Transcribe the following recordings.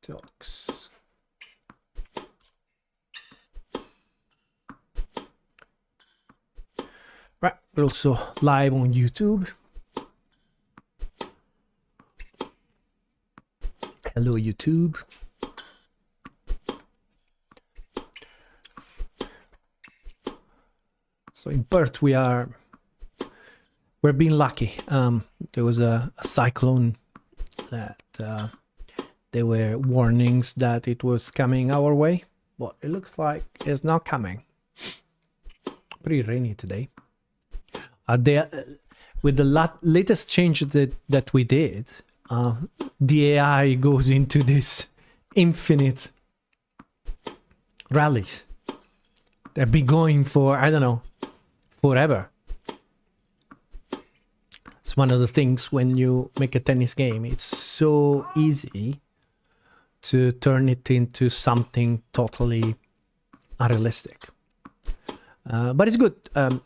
Talks. Right, we're also live on YouTube. Hello, YouTube. So in Perth, we're being lucky. There was a cyclone that there were warnings that it was coming our way, but it looks like it's not coming. Pretty rainy today. With the latest change that we did, the AI goes into this infinite rallies. They've been going for, I don't know, forever. It's one of the things when you make a tennis game, it's so easy to turn it into something totally unrealistic. But it's good.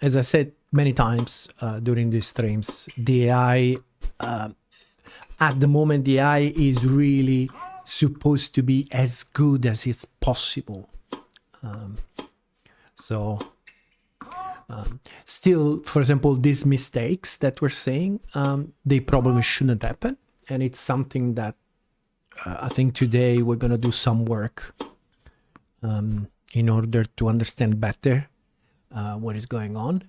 As I said many times during these streams, the AI, at the moment, the AI is really supposed to be as good as it's possible. Still, for example, these mistakes that we're saying, they probably shouldn't happen. And it's something that I think today we're going to do some work in order to understand better what is going on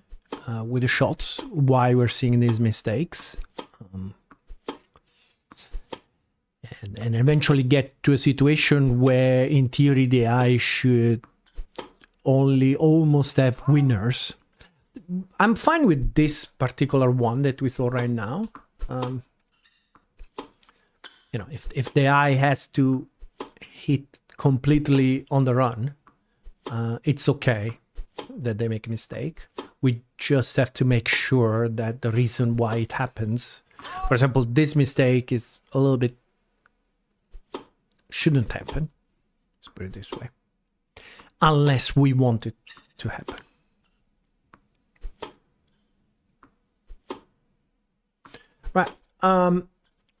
with the shots, why we're seeing these mistakes, and eventually get to a situation where, in theory, the AI should only almost have winners. I'm fine with this particular one that we saw right now. You know, if the AI has to hit completely on the run, it's okay that they make a mistake. We just have to make sure that the reason why it happens, for example, this mistake is a little bit, shouldn't happen. Let's put it this way. Unless we want it to happen. Right.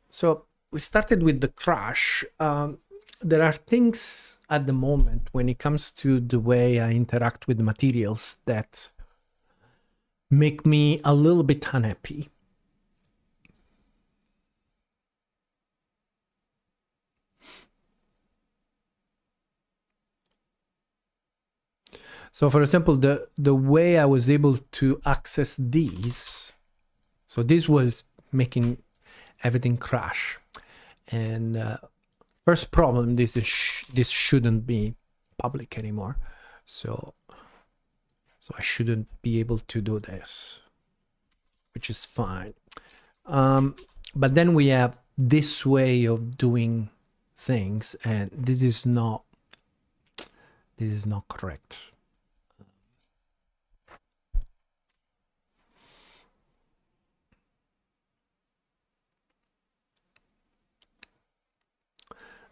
So we started with the crash. There are things at the moment when it comes to the way I interact with materials that make me a little bit unhappy. So for example, the way I was able to access these, so this was making everything crash. And first problem, this shouldn't be public anymore. So I shouldn't be able to do this, which is fine. But then we have this way of doing things, and this is not correct.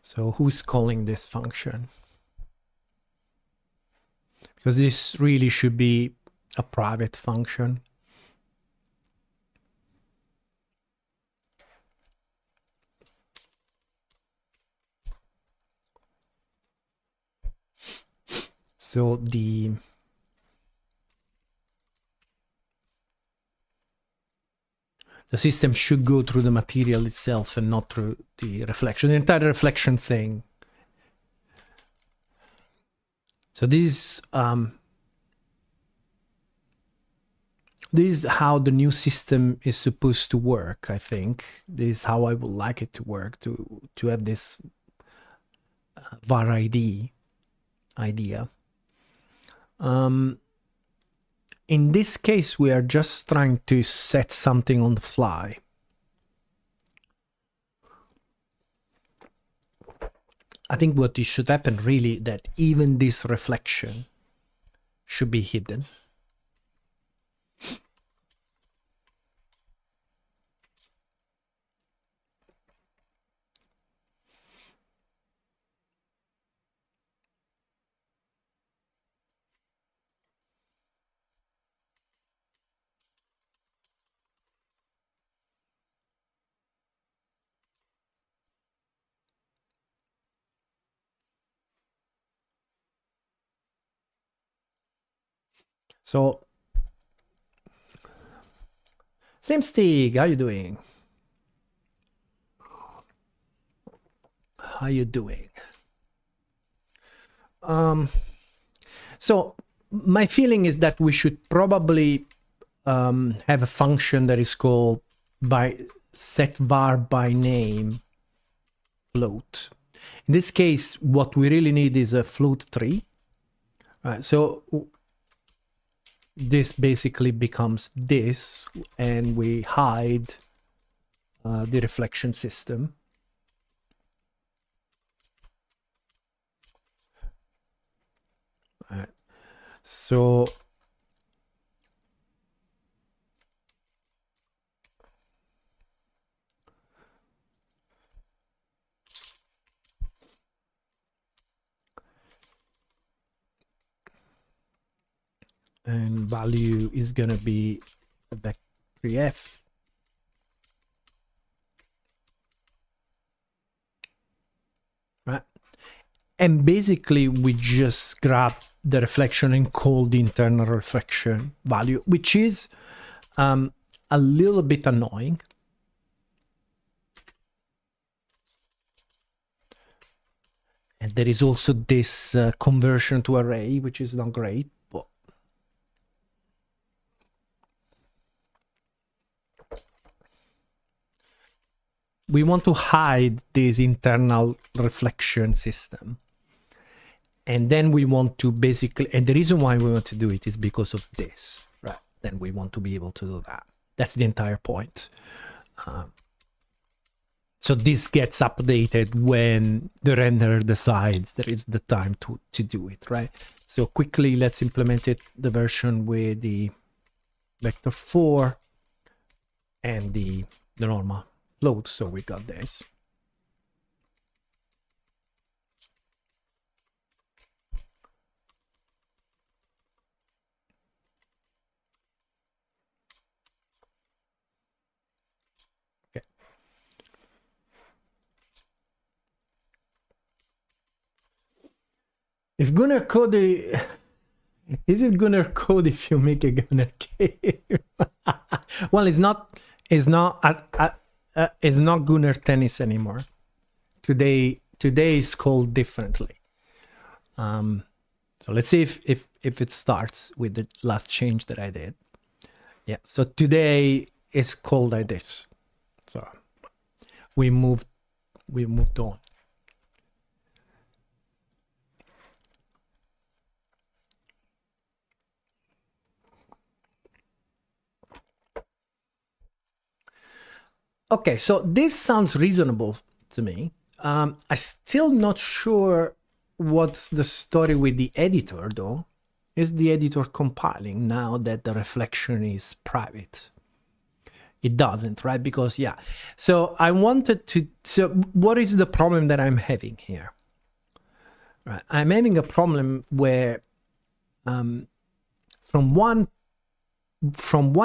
So who's calling this function? Because this really should be a private function. So the system should go through the material itself and not through the reflection, the entire reflection thing. So this is how the new system is supposed to work, I think. This is how I would like it to work, to have this var ID idea. In this case, we are just trying to set something on the fly. I think what should happen really, that even this reflection should be hidden. So, same Stig, how you doing? How you doing? So my feeling is that we should probably have a function that is called by set var by name float. In this case, what we really need is a float tree. So this basically becomes this, and we hide the reflection system. So and value is going to be a vector f. Right? And basically we just grab the reflection and call the internal reflection value, which is a little bit annoying. And there is also this conversion to array, which is not great. But we want to hide this internal reflection system. And then we want to basically, and the reason why we want to do it is because of this, right? Then we want to be able to do that. That's the entire point. So this gets updated when the renderer decides there is the time to do it, right? So quickly, let's implement it, the version with the vector 4 and the normal float. So we got this. If Gunnar code, is it Gunnar code if you make a Gunnar cave? Well, it's not Gunnar tennis anymore. Today is called differently. So let's see if it starts with the last change that I did. Yeah. So today is called like this. So we moved on. Okay, so this sounds reasonable to me. I'm still not sure what's the story with the editor, though. Is the editor compiling now that the reflection is private? It doesn't, right? Because, yeah. So I wanted to... So what is the problem that I'm having here? Right. I'm having a problem where from one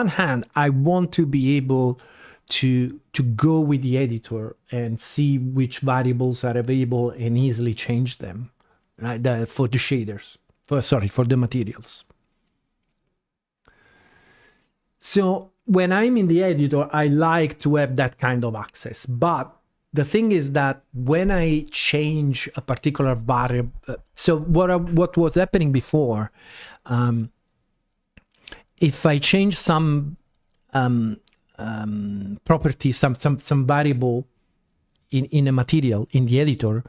hand, I want to be able to go with the editor and see which variables are available and easily change them, right? For the shaders, for the materials. So when I'm in the editor, I like to have that kind of access. But the thing is that when I change a particular variable, so what was happening before, if I change some property, some variable in a material in the editor,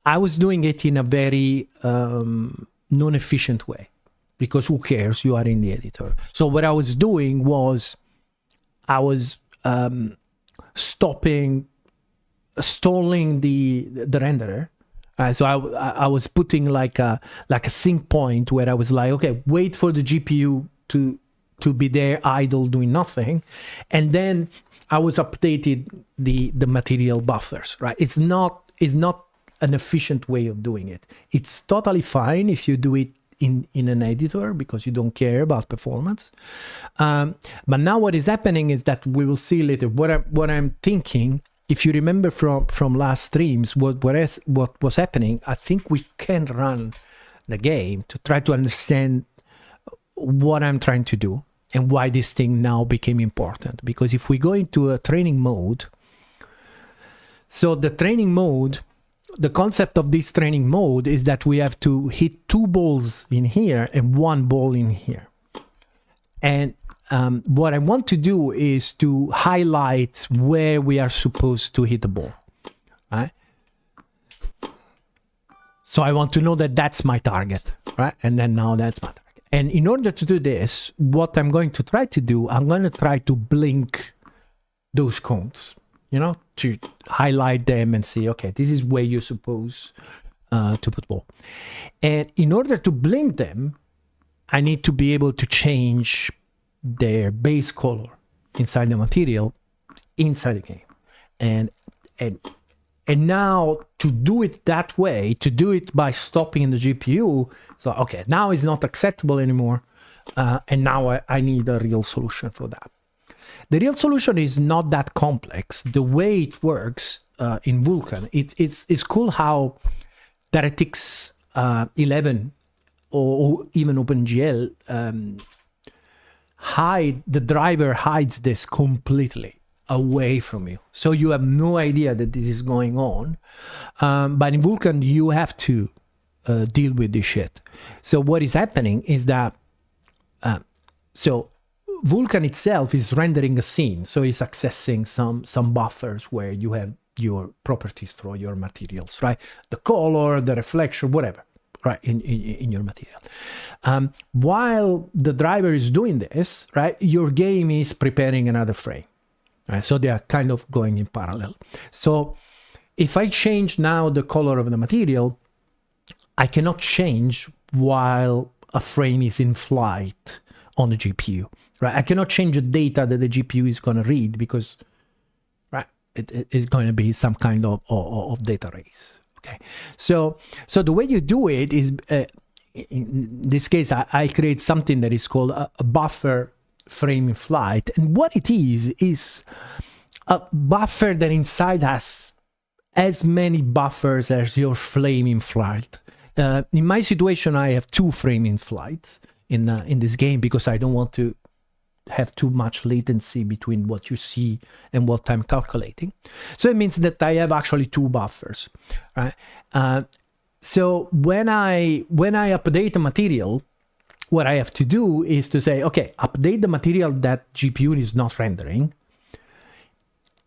I was doing it in a very non-efficient way, because who cares? You are in the editor. So what I was doing was I was stalling the renderer. So I was putting like a sync point where I was like, okay, wait for the GPU to be there idle doing nothing, and then I was updated the material buffers, right? It's not an efficient way of doing it. It's totally fine if you do it in an editor because you don't care about performance. But now what is happening is that we will see later. What I'm thinking, if you remember from last streams, what was happening, I think we can run the game to try to understand what I'm trying to do and why this thing now became important. Because if we go into a training mode, so the training mode, the concept of this training mode is that we have to hit 2 balls in here and 1 ball in here. And what I want to do is to highlight where we are supposed to hit the ball, right? So I want to know that that's my target, right? And then now that's my target. And in order to do this, what I'm going to try to do, I'm going to try to blink those cones, you know, to highlight them and say, okay, this is where you're supposed to put ball. And in order to blink them, I need to be able to change their base color inside the material, inside the game. And now to do it that way, to do it by stopping in the GPU, so okay, now it's not acceptable anymore. And now I need a real solution for that. The real solution is not that complex. The way it works in Vulkan, it's cool how DirectX 11 or even OpenGL the driver hides this completely away from you, so you have no idea that this is going on. But in Vulkan, you have to deal with this shit. So what is happening is that so Vulkan itself is rendering a scene, so it's accessing some buffers where you have your properties for your materials, right? The color, the reflection, whatever, right, in your material. While the driver is doing this, right, your game is preparing another frame. Right, so they are kind of going in parallel. So if I change now the color of the material, I cannot change while a frame is in flight on the GPU. Right, I cannot change the data that the GPU is going to read because, right, it is going to be some kind of data race. Okay, so the way you do it is, in this case, I create something that is called a buffer frame in flight, and what it is a buffer that inside has as many buffers as your frame in flight. In my situation, I have 2 frame in flight in this game because I don't want to have too much latency between what you see and what I'm calculating. So it means that I have actually 2 buffers, right? So when I update a material, what I have to do is to say, okay, update the material that GPU is not rendering.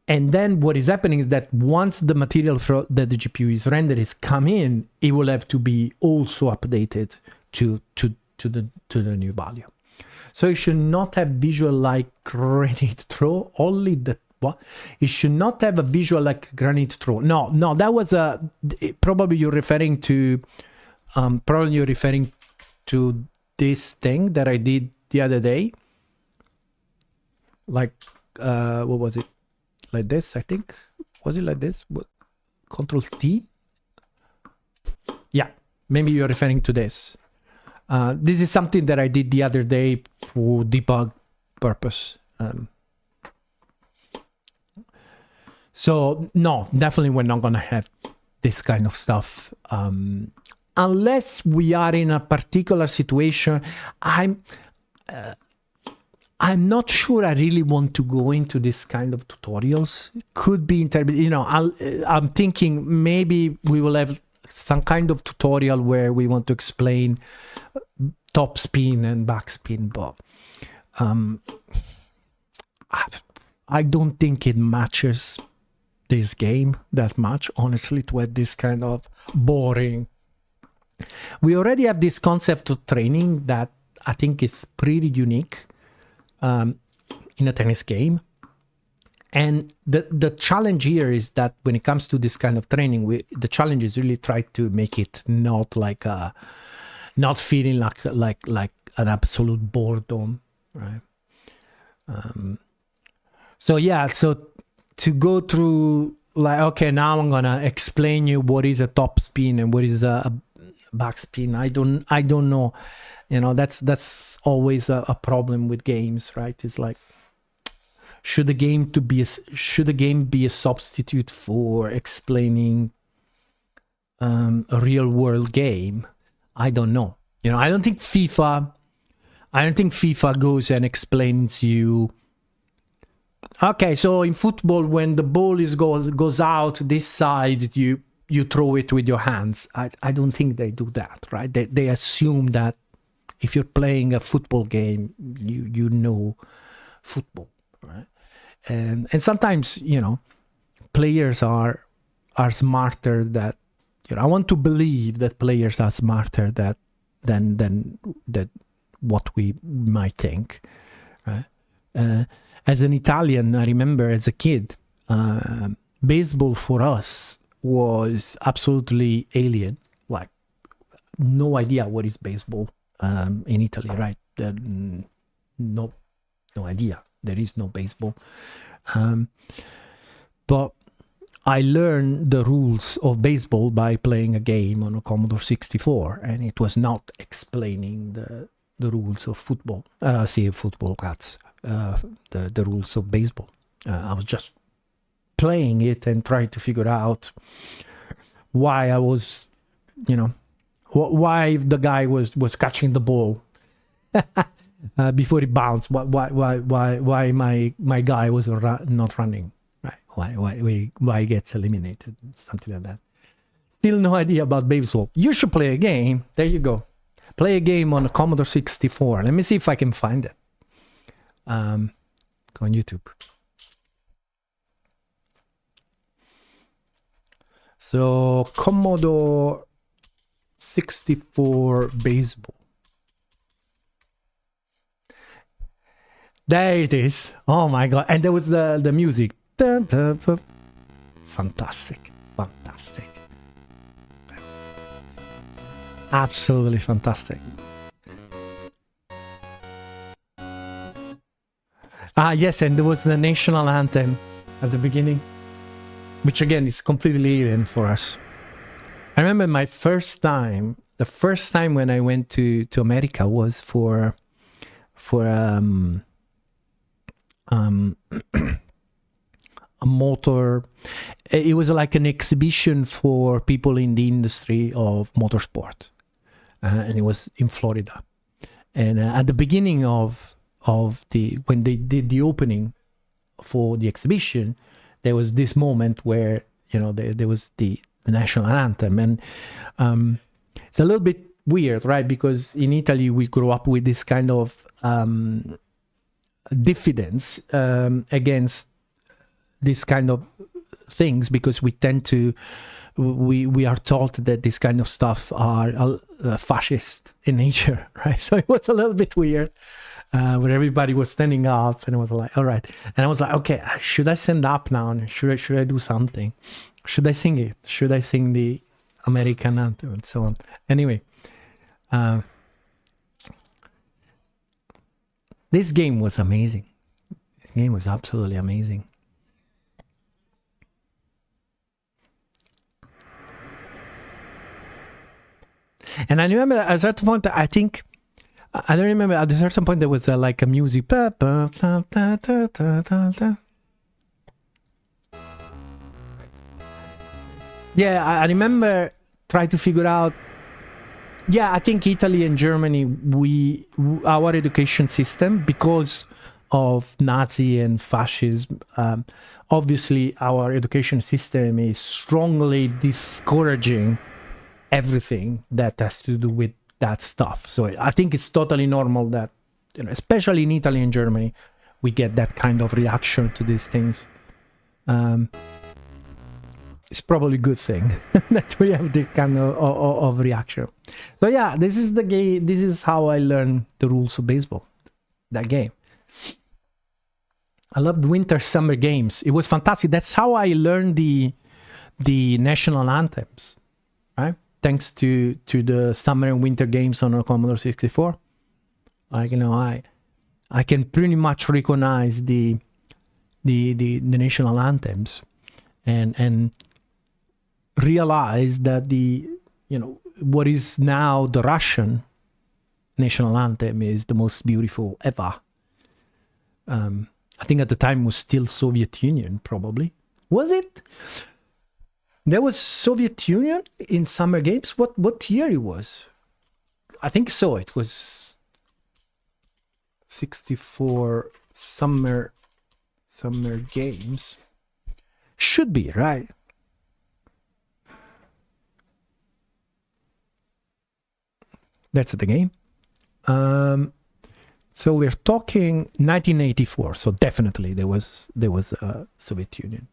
And then what is happening is that once the material that the GPU is rendering is come in, it will have to be also updated to the new value. So it should not have visual like granite throw, only the what? It should not have a visual like granite throw. No, that was probably you're referring to this thing that I did the other day. Like, what was it? Like this, I think. Was it like this? What? Control T? Yeah, maybe you're referring to this. This is something that I did the other day for debug purpose. So no, definitely we're not gonna have this kind of stuff unless we are in a particular situation. I'm not sure I really want to go into this kind of tutorials. Could be I'm thinking maybe we will have some kind of tutorial where we want to explain top spin and back spin, but I don't think it matches this game that much, honestly, to have this kind of boring. We already have this concept of training that I think is pretty unique in a tennis game. And the challenge here is that when it comes to this kind of training, the challenge is really try to make it not like not feeling like an absolute boredom, right? So to go through like, okay, now I'm gonna explain you what is a top spin and what is a back spin. I don't know, that's always a problem with games, right? It's like, should the game be a substitute for explaining a real world game? I don't know. I don't think FIFA I don't think FIFA goes and explains you. Okay, so in football, when the ball goes out this side, you throw it with your hands. I don't think they do that, right? They assume that if you're playing a football game, you know football, right? And sometimes, you know, players are smarter that, you know, I want to believe that players are smarter than what we might think, right? As an Italian, I remember as a kid, baseball for us was absolutely alien. Like, no idea what is baseball in Italy, right? No idea. There is no baseball. But I learned the rules of baseball by playing a game on a Commodore 64, and it was not explaining the rules of football. Football cats. The rules of baseball. I was just playing it and trying to figure out why I was, you know, why the guy was catching the ball before it bounced. Why my guy was not running. Right? Why he gets eliminated? Something like that. Still no idea about baseball. You should play a game. There you go. Play a game on a Commodore 64. Let me see if I can find it. Go on YouTube. So Commodore 64 baseball. There it is. Oh my god. And there was the music. Fantastic. Absolutely fantastic. Yes, and there was the national anthem at the beginning, which again is completely alien for us. I remember the first time when I went to America was for a motor. It was like an exhibition for people in the industry of motorsport, and it was in Florida. And at the beginning of when they did the opening for the exhibition, there was this moment where, you know, there was the national anthem, and it's a little bit weird, right? Because in Italy we grew up with this kind of diffidence against this kind of things, because we tend to we are taught that this kind of stuff are fascist in nature, right? So it was a little bit weird. Where everybody was standing up, and I was like, all right. And I was like, okay, should I stand up now? And should I do something? Should I sing it? Should I sing the American anthem and so on? Anyway, this game was amazing. This game was absolutely amazing. And I remember at a certain point, I don't remember, at a certain point there was like a music. Yeah, I remember trying to figure out. Yeah, I think Italy and Germany, our education system, because of Nazi and fascism, obviously our education system is strongly discouraging everything that has to do with that stuff. So I think it's totally normal that, you know, especially in Italy and Germany, we get that kind of reaction to these things. It's probably a good thing that we have this kind of reaction. So yeah, this is the game. This is how I learned the rules of baseball. That game. I loved winter summer games. It was fantastic. That's how I learned the national anthems, right? Thanks to the summer and winter games on a Commodore 64. Like, you know, I can pretty much recognize the national anthems and realize that what is now the Russian national anthem is the most beautiful ever. I think at the time was still Soviet Union, probably. Was it? There was Soviet Union in summer games? What year it was? I think so. It was 64 summer games. Should be, right? That's the game. So we're talking 1984. So definitely there was a Soviet Union.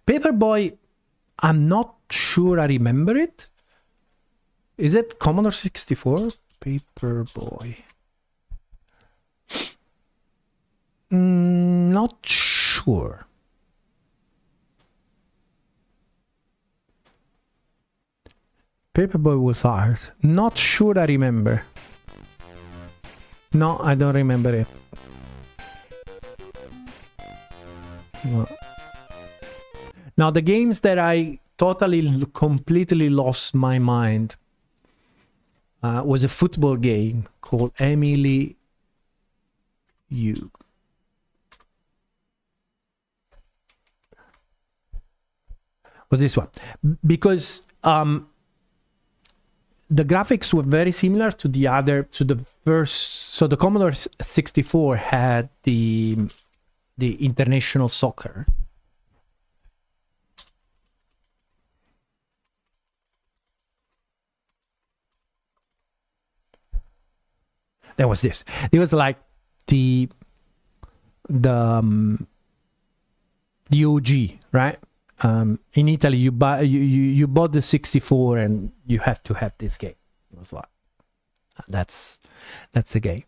Paperboy, I'm not sure I remember it. Is it Commodore 64? Paperboy. Not sure. Paperboy was hard. Not sure I remember. No, I don't remember it. No. Now, the games that I totally, completely lost my mind was a football game called Emily You. Was this one? Because the graphics were very similar to the other, to the first. So the Commodore 64 had the international soccer. There was this. It was like the OG, right? In Italy, you bought the 64 and you have to have this game. It was like that's the game.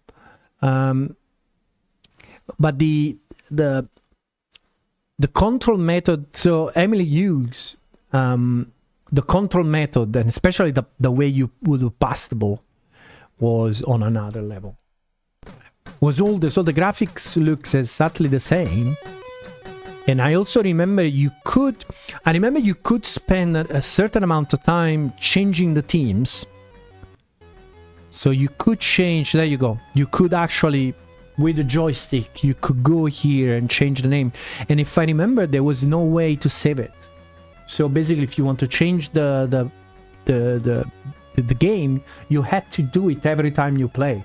But the control method. So Emily Hughes, the control method, and especially the way you would pass the ball, was on another level. Was older, so the graphics looks exactly the same. And I also remember you could spend a certain amount of time changing the teams. So you could change, there you go. You could actually, with the joystick, you could go here and change the name. And if I remember, there was no way to save it. So basically, if you want to change the game, you had to do it every time you play.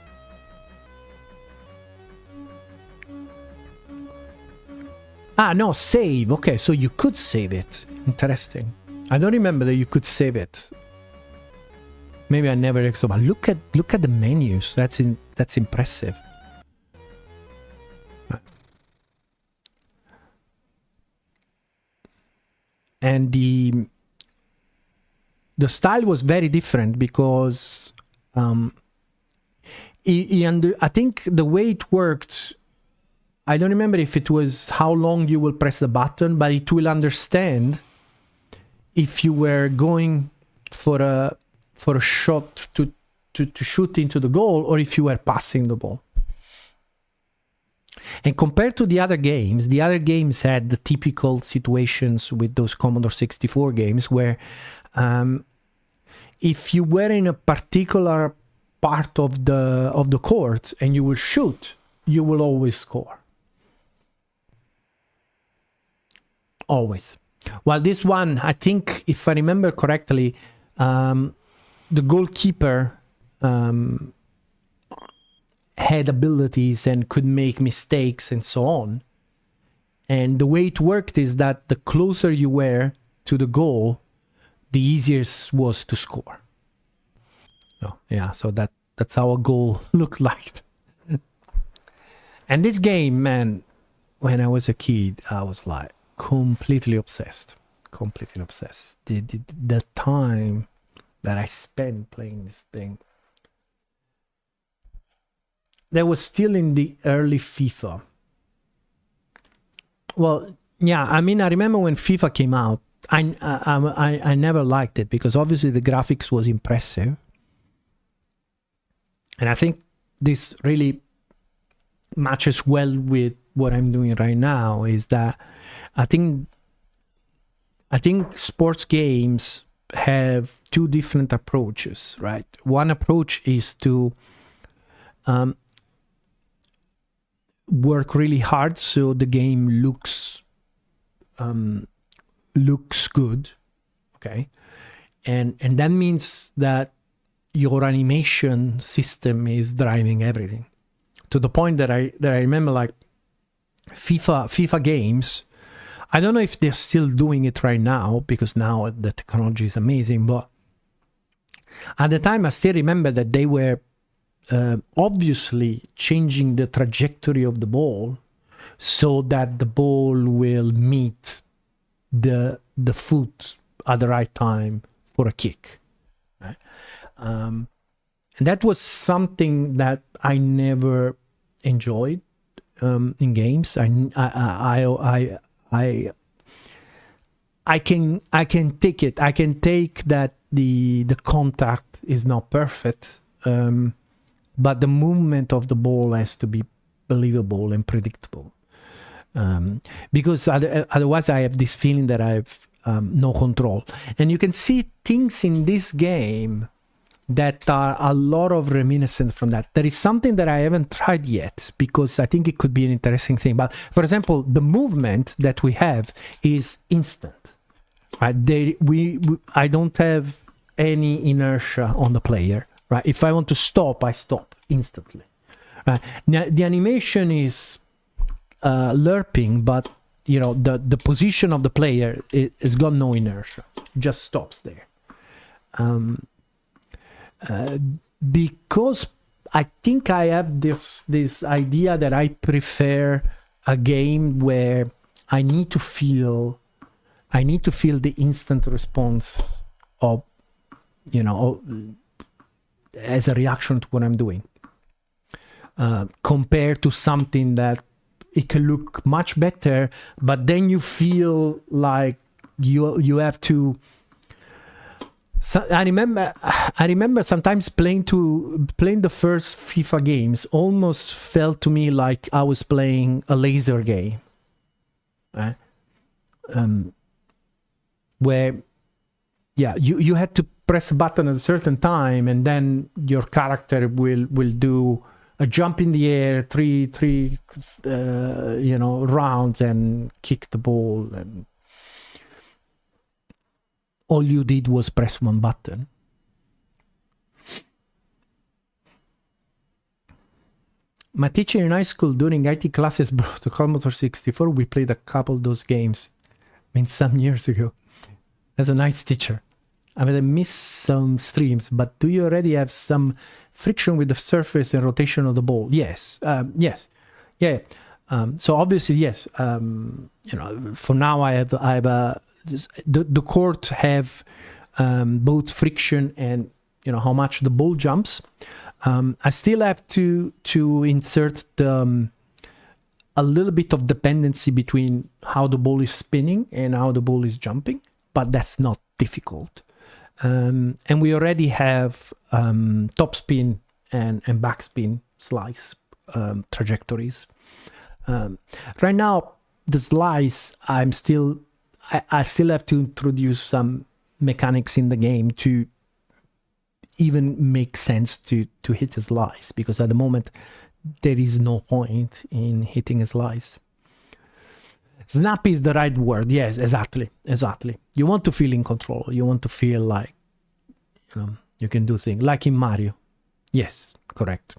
Ah, no, save. Okay, so you could save it. Interesting. I don't remember that you could save it. Maybe I never saw. But look at the menus. That's impressive. And the style was very different because I think the way it worked, I don't remember if it was how long you will press the button, but it will understand if you were going for a shot to shoot into the goal or if you were passing the ball. And compared to the other games had the typical situations with those Commodore 64 games where if you were in a particular part of the court and you will shoot, you will always score. Always. While this one, I think, if I remember correctly, the goalkeeper had abilities and could make mistakes and so on. And the way it worked is that the closer you were to the goal, the easier it was to score. Oh, yeah, so that's how a goal looked like. And this game, man, when I was a kid, I was like completely obsessed. The time that I spent playing this thing. That was still in the early FIFA. Well, yeah, I mean, I remember when FIFA came out, I never liked it because obviously the graphics was impressive. And I think this really matches well with what I'm doing right now, is that I think sports games have two different approaches, right? One approach is to work really hard so the game looks good, okay? and that means that your animation system is driving everything, to the point that I remember, like, FIFA games. I don't know if they're still doing it right now, because now the technology is amazing, but at the time I still remember that they were obviously changing the trajectory of the ball so that the ball will meet the foot at the right time for a kick, right? And that was something that I never enjoyed in games. I can take it. I can take that the contact is not perfect, but the movement of the ball has to be believable and predictable. Because otherwise I have this feeling that I have no control. And you can see things in this game that are a lot of reminiscent from that. There is something that I haven't tried yet, because I think it could be an interesting thing. But for example, the movement that we have is instant. Right? I don't have any inertia on the player. Right? If I want to stop, I stop instantly. Right? Now, the animation is lerping, but you know, the position of the player has got no inertia. It just stops there. Because I think I have this idea that I prefer a game where I need to feel the instant response of, you know, as a reaction to what I'm doing, compared to something that it can look much better, but then you feel like you have to. So I remember sometimes playing the first FIFA games almost felt to me like I was playing a laser game, right? Where, yeah, you had to press a button at a certain time, and then your character will do a jump in the air, three rounds, and kick the ball, and all you did was press one button. My teacher in high school during IT classes brought a Commodore 64. We played a couple of those games. I mean, some years ago. As a nice teacher. I mean, I missed some streams, but do you already have some friction with the surface and rotation of the ball? Yes. Yes. Yeah. So obviously, yes. For now, I have the courts have both friction and, you know, how much the ball jumps. I still have to insert a little bit of dependency between how the ball is spinning and how the ball is jumping, but that's not difficult. And we already have topspin and backspin slice trajectories. Right now, the slice, I still have to introduce some mechanics in the game to even make sense to hit a slice, because at the moment there is no point in hitting a slice. Snappy is the right word. Yes, exactly. You want to feel in control. You want to feel like, you know, you can do things like in Mario. Yes, correct.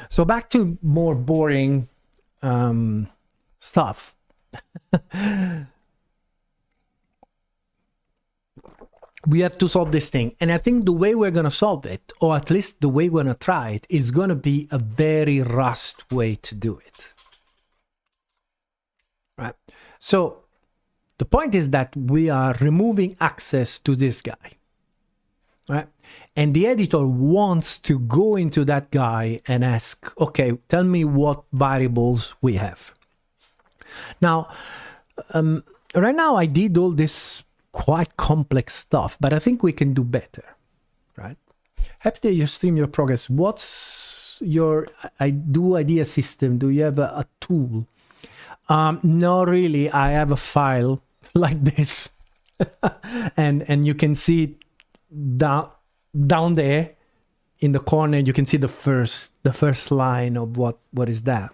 So back to more boring stuff. We have to solve this thing, and I think the way we're going to solve it, or at least the way we're going to try it, is going to be a very Rust way to do it. Right? So the point is that we are removing access to this guy, right? And the editor wants to go into that guy and ask, okay, tell me what variables we have. Now, right now I did all this quite complex stuff, but I think we can do better, right? After you stream your progress, what's your idea system? Do you have a tool? No, really. I have a file like this, and you can see down there in the corner. You can see the first line of what is that.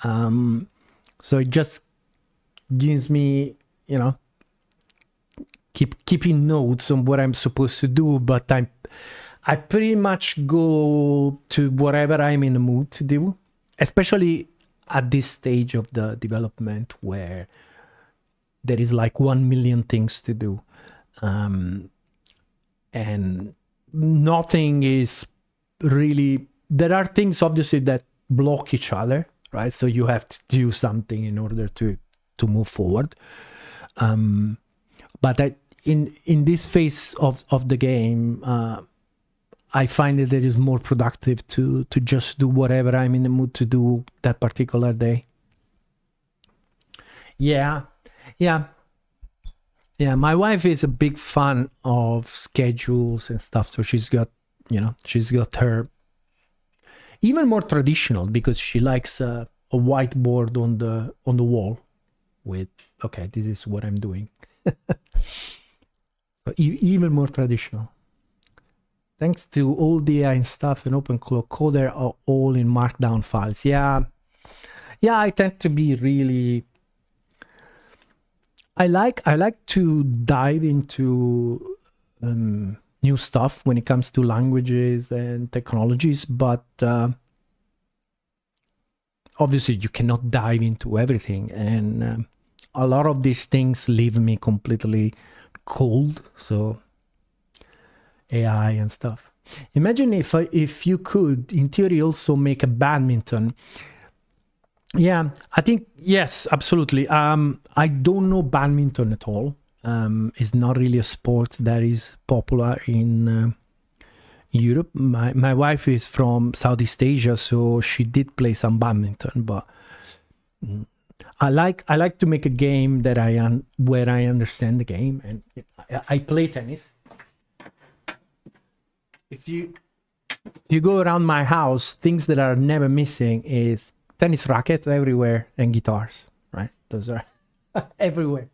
So it just gives me, you know, keeping notes on what I'm supposed to do, but I pretty much go to whatever I'm in the mood to do, especially at this stage of the development where there is like 1 million things to do. And nothing is really, there are things obviously that block each other, right? So you have to do something in order to move forward. But in this phase of the game, I find that it is more productive to just do whatever I'm in the mood to do that particular day. Yeah. My wife is a big fan of schedules and stuff, so she's got her even more traditional, because she likes a whiteboard on the wall with, okay, this is what I'm doing. Even more traditional. Thanks to all the AI and stuff and OpenClaw Coder are all in Markdown files. Yeah, I tend to be really. I like to dive into new stuff when it comes to languages and technologies, but obviously you cannot dive into everything, and a lot of these things leave me completely cold. So AI and stuff. Imagine if you could, in theory, also make a badminton. Yeah, I think, yes, absolutely. I don't know badminton at all. It's not really a sport that is popular in Europe. My wife is from Southeast Asia, so she did play some badminton, but I like to make a game that where I understand the game, and I play tennis. If you go around my house, things that are never missing is tennis rackets everywhere and guitars, right? Those are everywhere.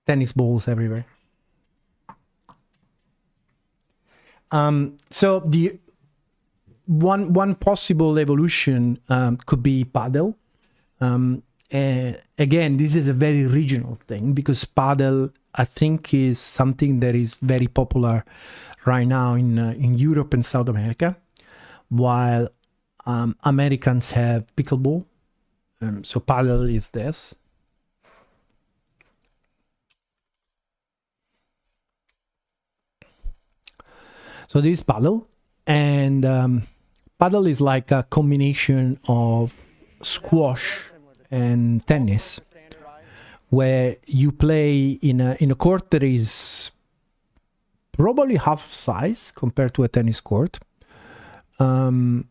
Tennis balls everywhere. So the one possible evolution could be paddle. Again, this is a very regional thing, because paddle, I think, is something that is very popular right now in Europe and South America, while Americans have pickleball. So paddle is this. So this is paddle, and paddle is like a combination of squash and tennis, where you play in a court that is probably half size compared to a tennis court, and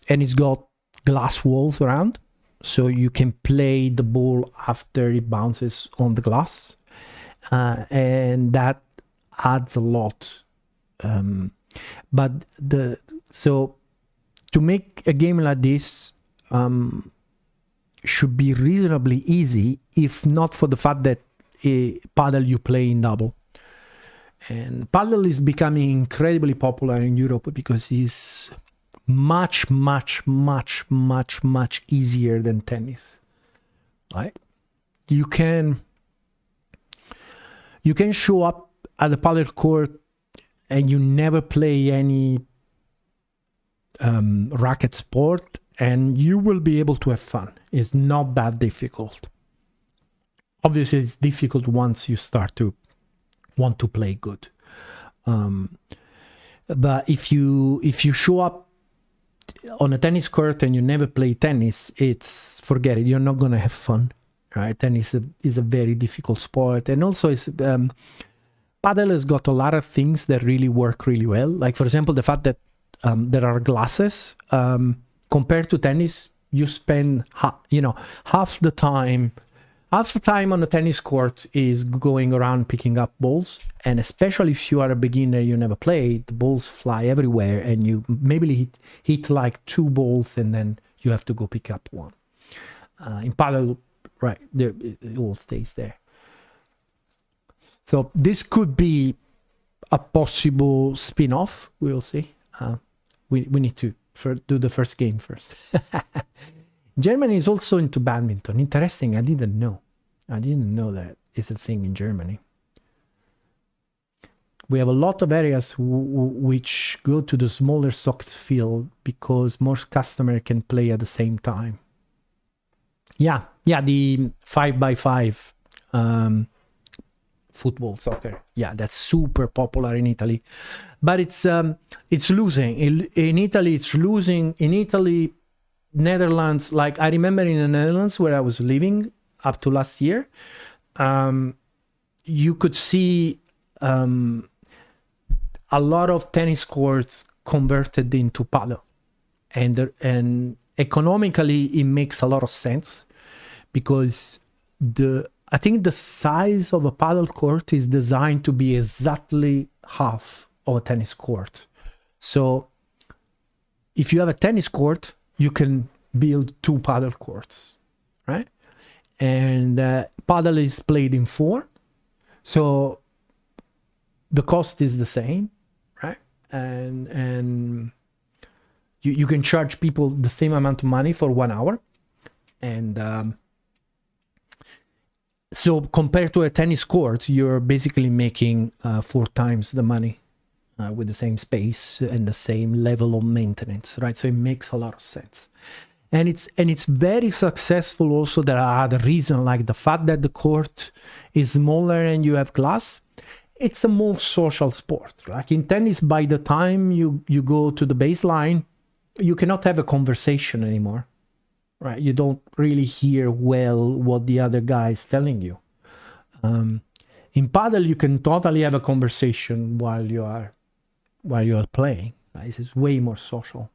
it's got glass walls around, so you can play the ball after it bounces on the glass, and that adds a lot. But so to make a game like this should be reasonably easy, if not for the fact that paddle you play in double. And paddle is becoming incredibly popular in Europe because it's much easier than tennis, right? You can show up at the paddle court and you never play any racket sport, and you will be able to have fun. It's not that difficult. Obviously, it's difficult once you start to want to play good. But if you show up on a tennis court and you never play tennis, forget it. You're not gonna have fun, right? Tennis is a very difficult sport, and also it's paddle has got a lot of things that really work really well. Like, for example, the fact that there are glasses. Compared to tennis, you spend half the time on a tennis court is going around picking up balls, and especially if you are a beginner, you never played, the balls fly everywhere, and you maybe hit like 2 balls, and then you have to go pick up one. In paddle, right, it all stays there. So this could be a possible spin-off. We'll see. We need to do the first game first. Germany is also into badminton. Interesting. I didn't know. I didn't know that is a thing in Germany. We have a lot of areas which go to the smaller socket field because most customer can play at the same time. Yeah, the 5x5 football, soccer. Yeah, that's super popular in Italy, but it's losing. In Italy, it's losing. In Italy, Netherlands, like I remember in the Netherlands where I was living up to last year, you could see a lot of tennis courts converted into paddle, and economically it makes a lot of sense because I think the size of a paddle court is designed to be exactly half of a tennis court. So if you have a tennis court, you can build 2 paddle courts, right? And paddle is played in 4, so the cost is the same, right? And you can charge people the same amount of money for 1 hour, and so compared to a tennis court, you're basically making 4 times the money with the same space and the same level of maintenance, right? So it makes a lot of sense. And it's very successful also. There are other reasons, like the fact that the court is smaller and you have glass. It's a more social sport. Like in tennis, by the time you go to the baseline, you cannot have a conversation anymore, right? You don't really hear well what the other guy is telling you. In paddle, you can totally have a conversation while you are playing. Right? It's way more social.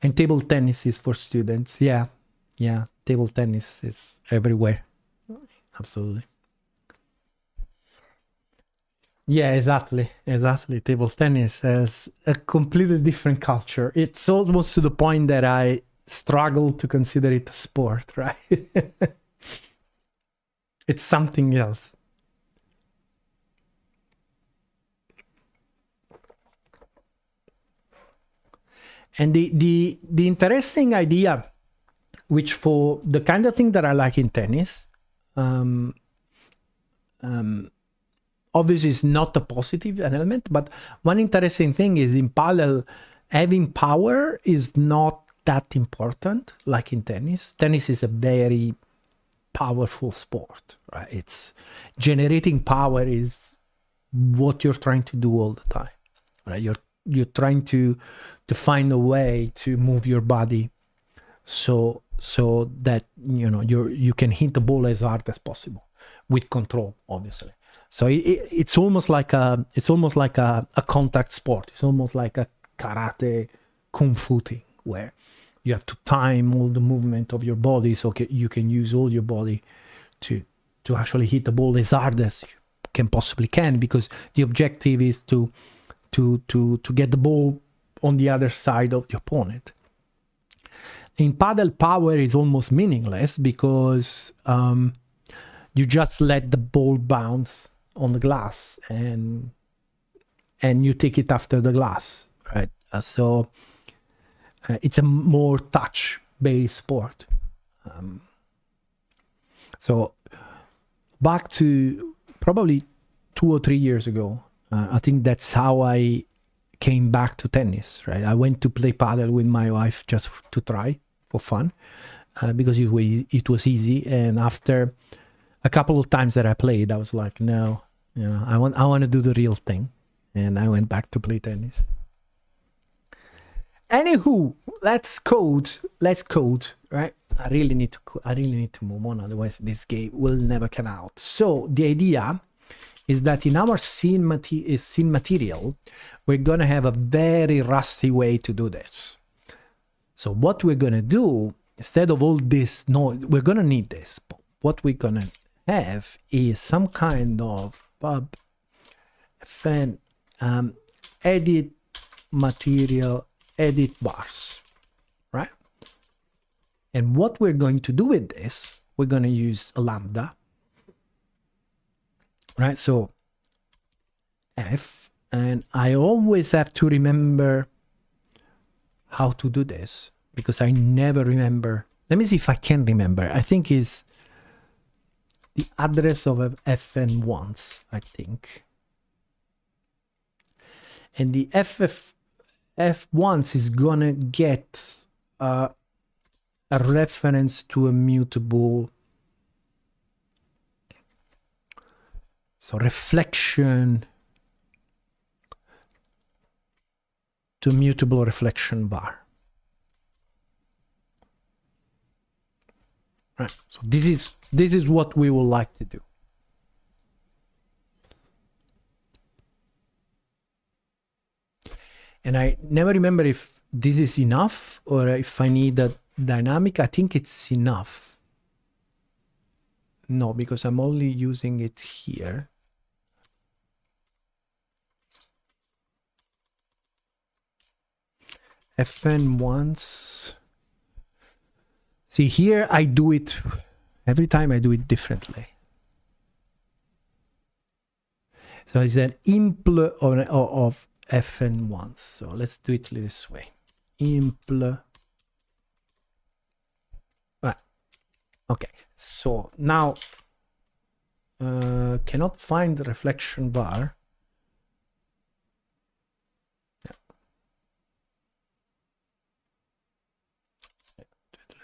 And table tennis is for students. Yeah, table tennis is everywhere. Absolutely. Yeah, exactly. Table tennis has a completely different culture. It's almost to the point that I struggle to consider it a sport, right? It's something else. And the interesting idea, which for the kind of thing that I like in tennis, obviously is not a positive element, but one interesting thing is in paddle, having power is not that important like in tennis. Tennis is a very powerful sport, right? It's generating power is what you're trying to do all the time, right? You're trying to find a way to move your body so that you can hit the ball as hard as possible with control, obviously. So it's almost like a contact sport. It's almost like a karate, kung fu thing, where you have to time all the movement of your body so you can use all your body to actually hit the ball as hard as you possibly can, because the objective is to get the ball on the other side of the opponent. In paddle, power is almost meaningless because you just let the ball bounce on the glass and you take it after the glass, right? So it's a more touch-based sport. So back to probably 2 or 3 years ago, I think that's how I came back to tennis, right? I went to play paddle with my wife just to try for fun because it was easy. And after a couple of times that I played, I was like, no, I want to do the real thing. And I went back to play tennis. Anywho, let's code, right? I really need to move on, otherwise this game will never come out. So the idea is that in our scene material, we're gonna have a very rusty way to do this. So what we're gonna do, instead of all this, we're gonna need this. But what we're gonna have is some kind of edit material, edit bars, right? And what we're going to do with this, we're going to use a lambda, right? So F, and I always have to remember how to do this because I never remember. Let me see if I can remember. I think is the address of fn once, I think. And the f once is gonna get a reference to a mutable. So reflection to mutable reflection var. Right. So this is what we would like to do. And I never remember if this is enough or if I need a dynamic. I think it's enough. No, because I'm only using it here. Fn once. See here, I do it every time. I do it differently. So it's an impl of fn once. So let's do it this way. Impl. Right. Okay. So now cannot find the reflection bar.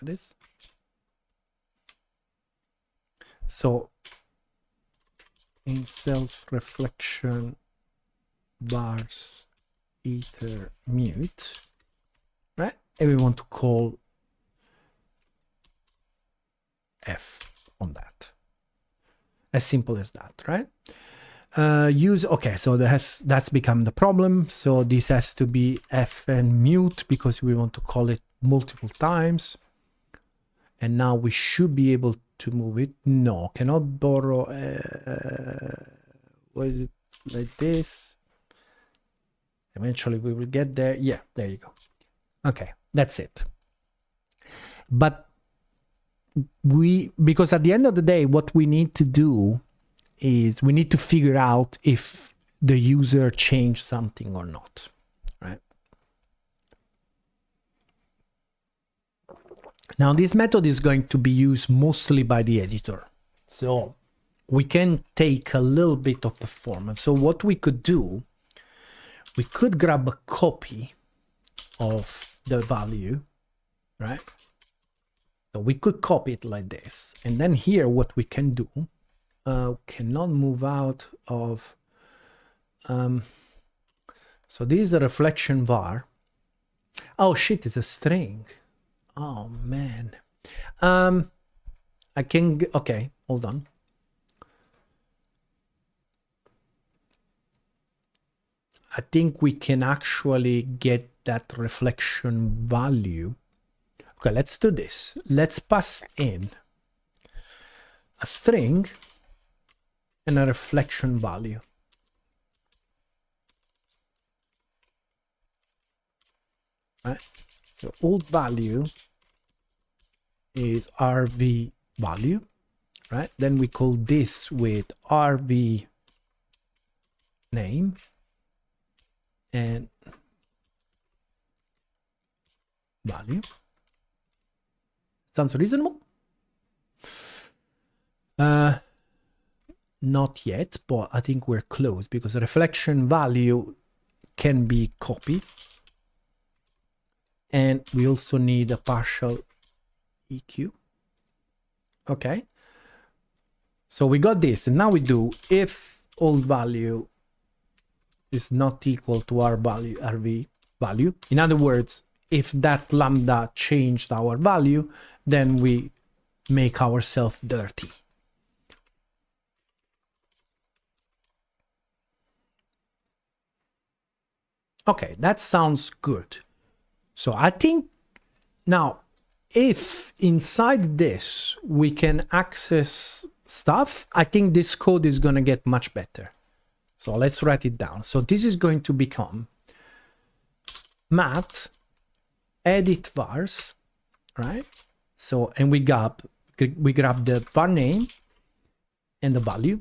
This. So in self-reflection bars ether mute, right? And we want to call f on that. As simple as that, right? Okay, so that's become the problem. So this has to be fn mute because we want to call it multiple times. And now we should be able to move it. No, cannot borrow. What is it? Like this. Eventually we will get there. Yeah, there you go. Okay, that's it. But because at the end of the day, what we need to do is we need to figure out if the user changed something or not, right? Now, this method is going to be used mostly by the editor. So we can take a little bit of performance. So what we could do, we could grab a copy of the value, right? So we could copy it like this. And then here, what we can do, cannot move out of, so this is the reflection var. Oh shit, it's a string. Oh man. I can, okay, hold on. I think we can actually get that reflection value. Okay, let's do this. Let's pass in a string and a reflection value. Right? So old value is RV value, right? Then we call this with RV name and value. Sounds reasonable? Not yet, but I think we're close because the reflection value can be copied. And we also need a partial EQ. Okay. So we got this, and now we do if old value is not equal to our value, RV value. In other words, if that lambda changed our value, then we make ourselves dirty. Okay, that sounds good. So I think now, if inside this we can access stuff, I think this code is going to get much better. So let's write it down. So this is going to become mat edit vars, right? So, and we grab the var name and the value.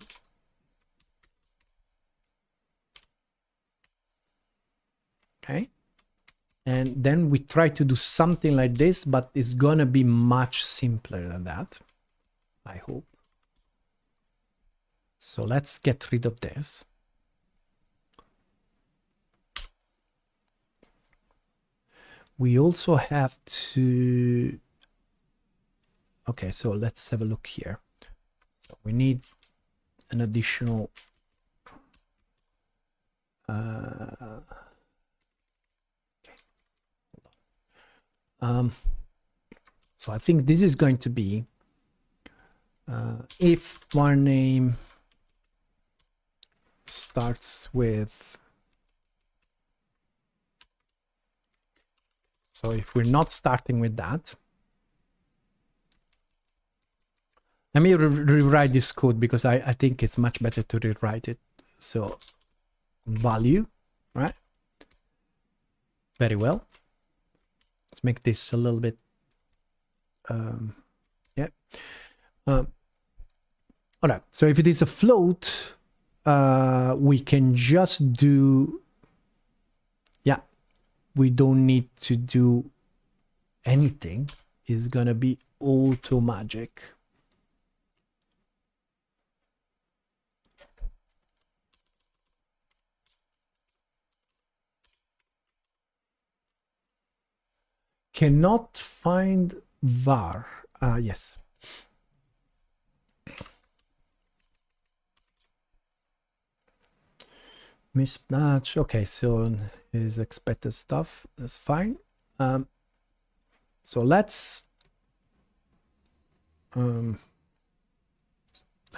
Okay. And then we try to do something like this, but it's gonna be much simpler than that, I hope. So let's get rid of this. We also have to... Okay, so let's have a look here. So we need an additional... so I think this is going to be if var name starts with... So if we're not starting with that, let me rewrite this code because I think it's much better to rewrite it. So value, right? Very well. Let's make this a little bit, yeah. All right, so if it is a float, we can just do, yeah, we don't need to do anything. It's gonna be auto magic. Cannot find var. Yes. Mismatch. Okay, so is expected stuff. That's fine. So let's let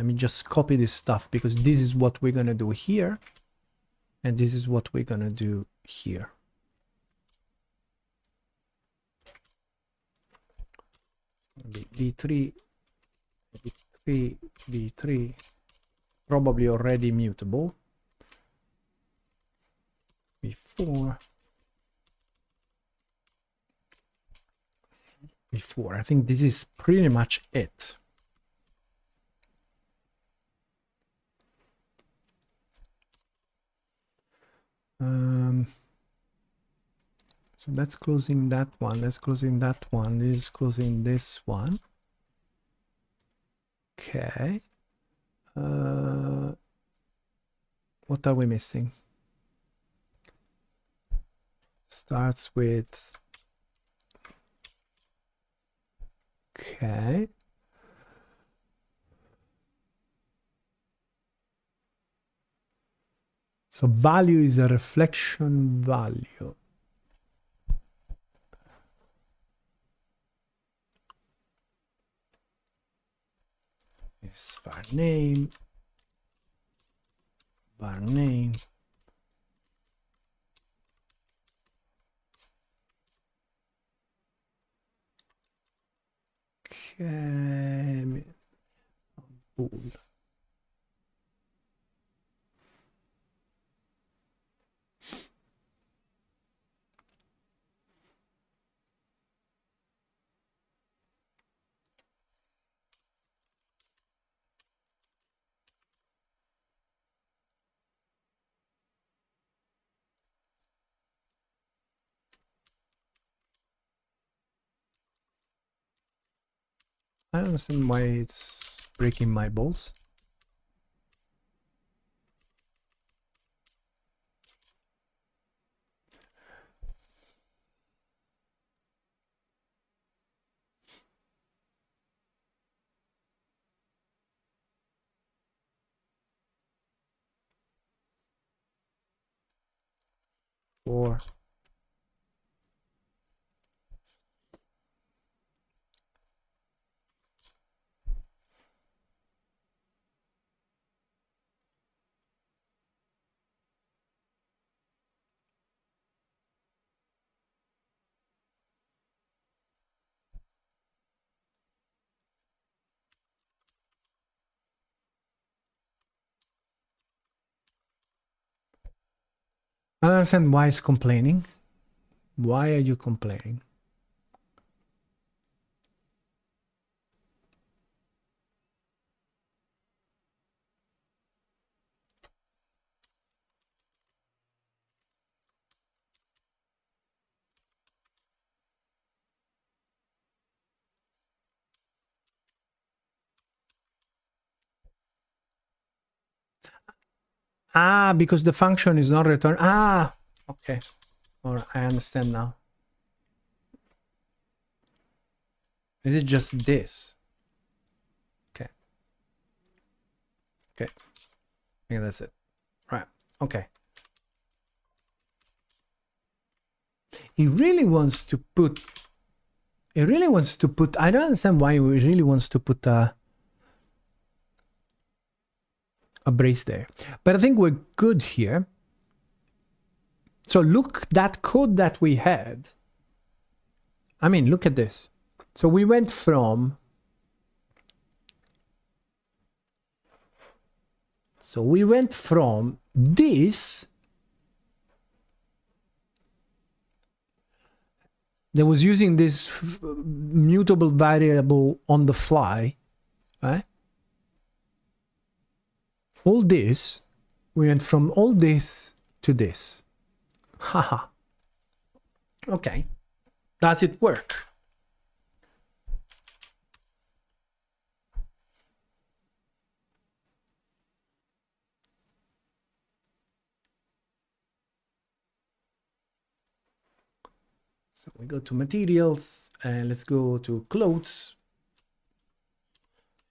me just copy this stuff because this is what we're gonna do here, and this is what we're gonna do here. B3, B3, B3, probably already mutable. B4, B4. I think this is pretty much it. So that's closing that one. That's closing that one. This is closing this one. Okay. What are we missing? Starts with... Okay. So value is a reflection value. Is var name. Var name. Okay. Bool. I don't understand why it's breaking my balls. Or I don't understand why it's complaining. Why are you complaining? Ah, because the function is not returned. Ah, okay. All right, I understand now. Is it just this? Okay. Okay. I think that's it. Right. Okay. He really wants to put. He really wants to put. I don't understand why he really wants to put a brace there, but I think we're good here. So look, that code that we had. I mean, look at this. So we went from. So we went from this that was using this mutable variable on the fly, right? All this, we went from all this to this. Haha. Okay. Does it work? So we go to materials and let's go to clothes.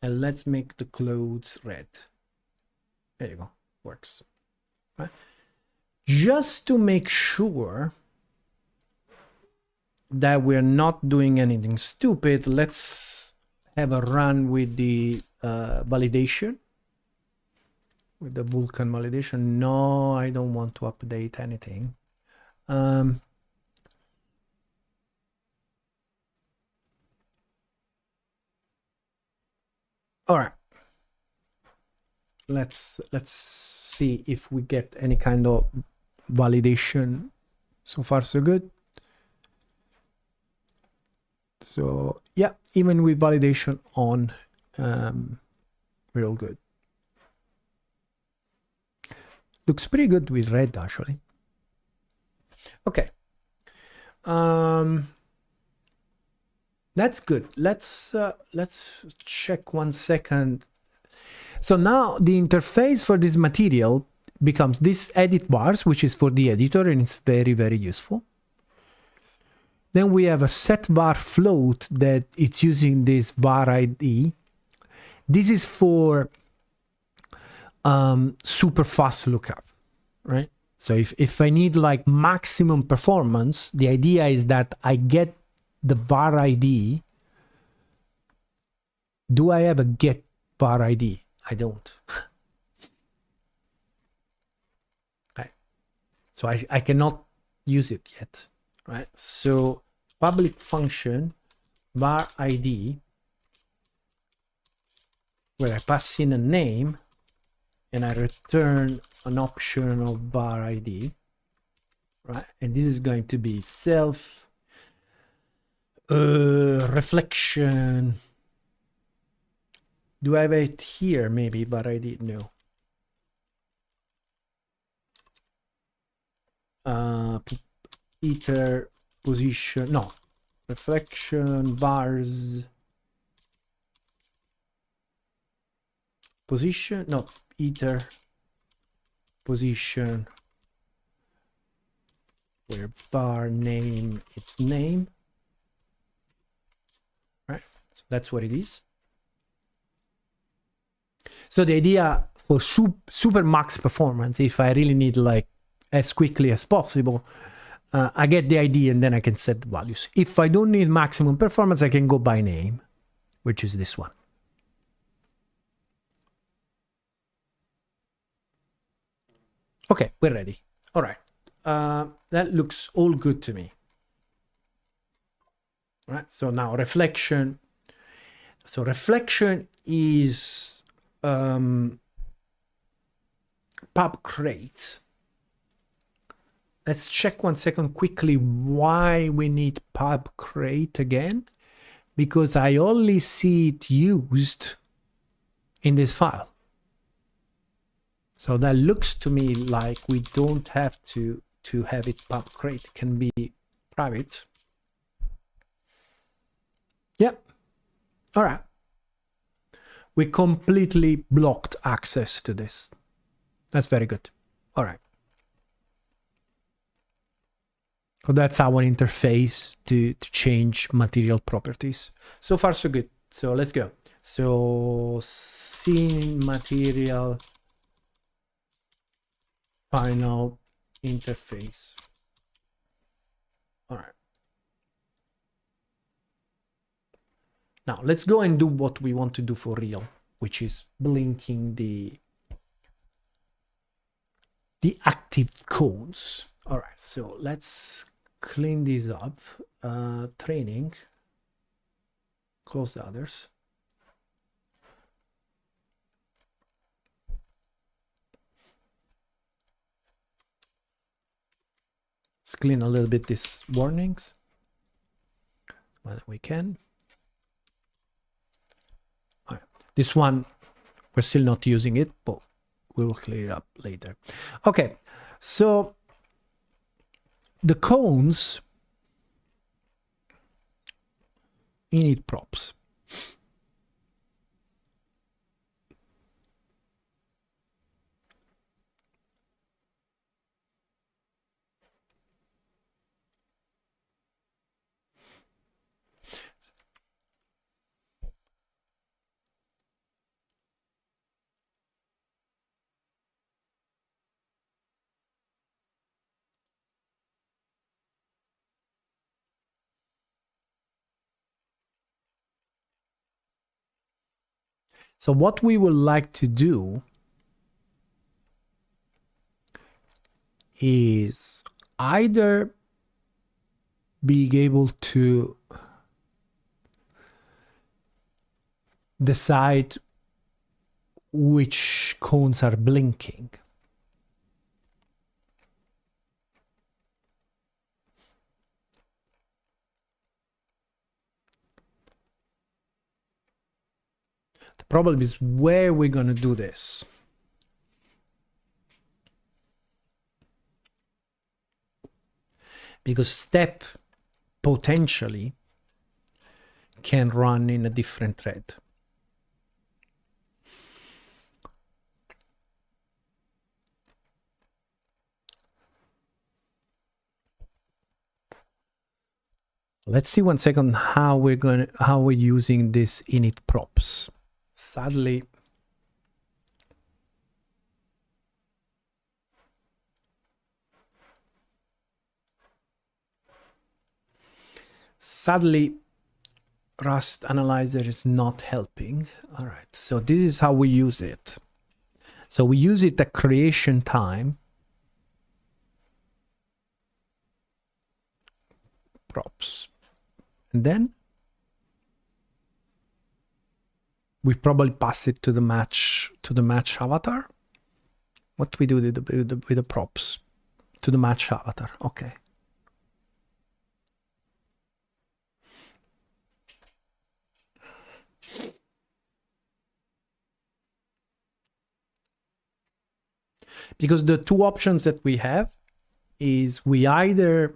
And let's make the clothes red. There you go. Works. Right? Just to make sure that we're not doing anything stupid, let's have a run with the validation. With the Vulkan validation. No, I don't want to update anything. All right. Let's see if we get any kind of validation. So far, so good. So yeah, even with validation on, we're all good. Looks pretty good with red, actually. Okay. That's good. Let's check 1 second. So now the interface for this material becomes this edit bars, which is for the editor, and it's very, very useful. Then we have a set var float that it's using this var ID. This is for super fast lookup, right? So if I need like maximum performance, the idea is that I get the var ID. Do I have a get var ID? I don't. Right. So I cannot use it yet, right? So public function var ID, where I pass in a name and I return an optional var ID, right? And this is going to be self reflection. Do I have it here? Maybe var ID? No. Iter position, no. Reflection bars position, no. Iter position where var name, its name, right? So that's what it is. So the idea for super max performance, if I really need like as quickly as possible, I get the ID and then I can set the values. If I don't need maximum performance, I can go by name, which is this one. Okay, we're ready. All right. That looks all good to me. All right, so now reflection. So reflection is pub crate. Let's check 1 second quickly why we need pub crate again, because I only see it used in this file. So that looks to me like we don't have to have it pub crate. It can be private. Yep. All right. We completely blocked access to this. That's very good. All right. So that's our interface to change material properties. So far, so good. So let's go. So scene material final interface. All right. Now let's go and do what we want to do for real, which is blinking the active cones. All right, so let's clean these up. Training, close the others. Let's clean a little bit these warnings whether we can. All right. This one, we're still not using it, but we will clear it up later. Okay, so the cones init props. So what we would like to do is either being able to decide which cones are blinking. The problem is where we're going to do this. Because step potentially can run in a different thread. Let's see 1 second how we're using this init props. Sadly, Rust Analyzer is not helping. All right, so this is how we use it. So we use it at creation time. Props. And then we probably pass it to the match avatar. What do we do with the props? To the match avatar. Okay. Because the two options that we have is we either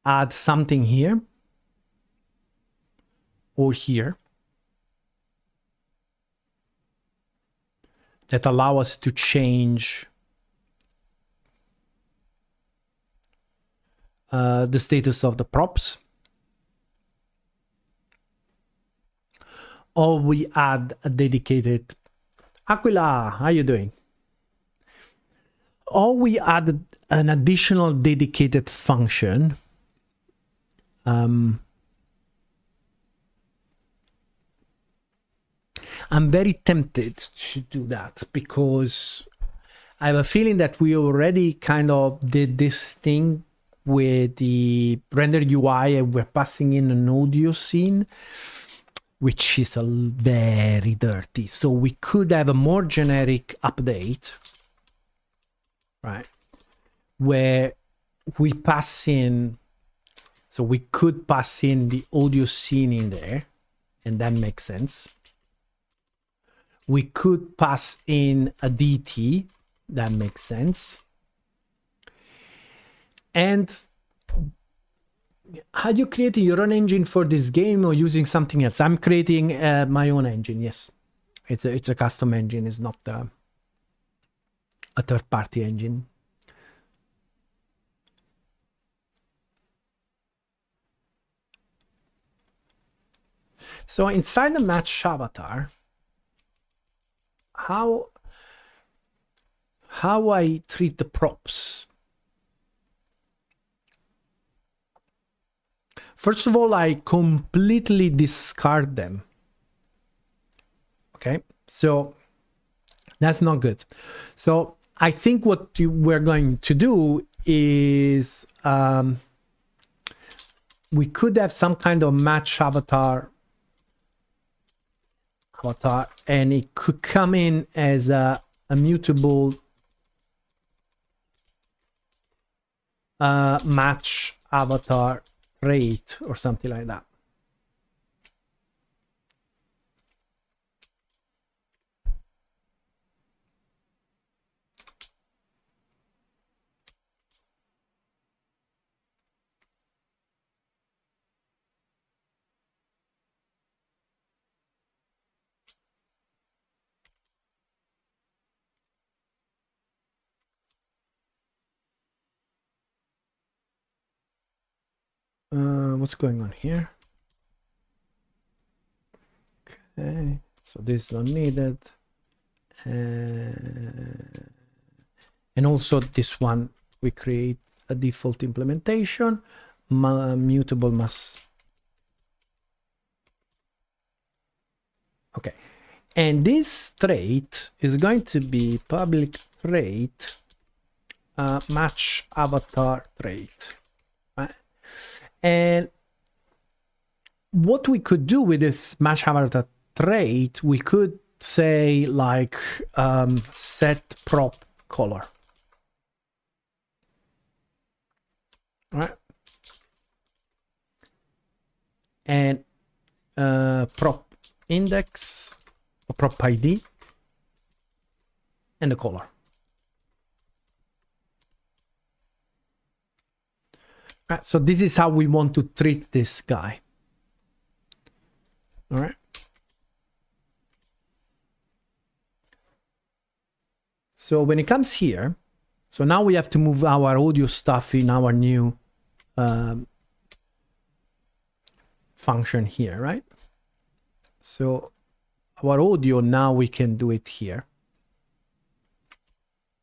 add something here or here that allow us to change the status of the props, or we add a dedicated Aquila, how you doing? Or we add an additional dedicated function. I'm very tempted to do that because I have a feeling that we already kind of did this thing with the render UI and we're passing in an audio scene, which is very dirty. So we could have a more generic update, right? Where we pass in, so we could pass in the audio scene in there, and that makes sense. We could pass in a DT, that makes sense. And are you creating your own engine for this game or using something else? I'm creating my own engine, yes. It's a custom engine. It's not a third-party engine. So inside the match avatar, how I treat the props. First of all, I completely discard them. Okay, so that's not good. So I think what we're going to do is we could have some kind of match avatar, and it could come in as a mutable match avatar trait or something like that. What's going on here? Okay, so this is not needed. And also this one, we create a default implementation. Mutable must. Okay, and this trait is going to be public trait, match avatar trait. Right? And what we could do with this match avatar trait, we could say like set prop color. Right? And prop index, or prop ID, and the color. Right, so this is how we want to treat this guy. All right. So when it comes here, so now we have to move our audio stuff in our new function here, right? So our audio, now we can do it here.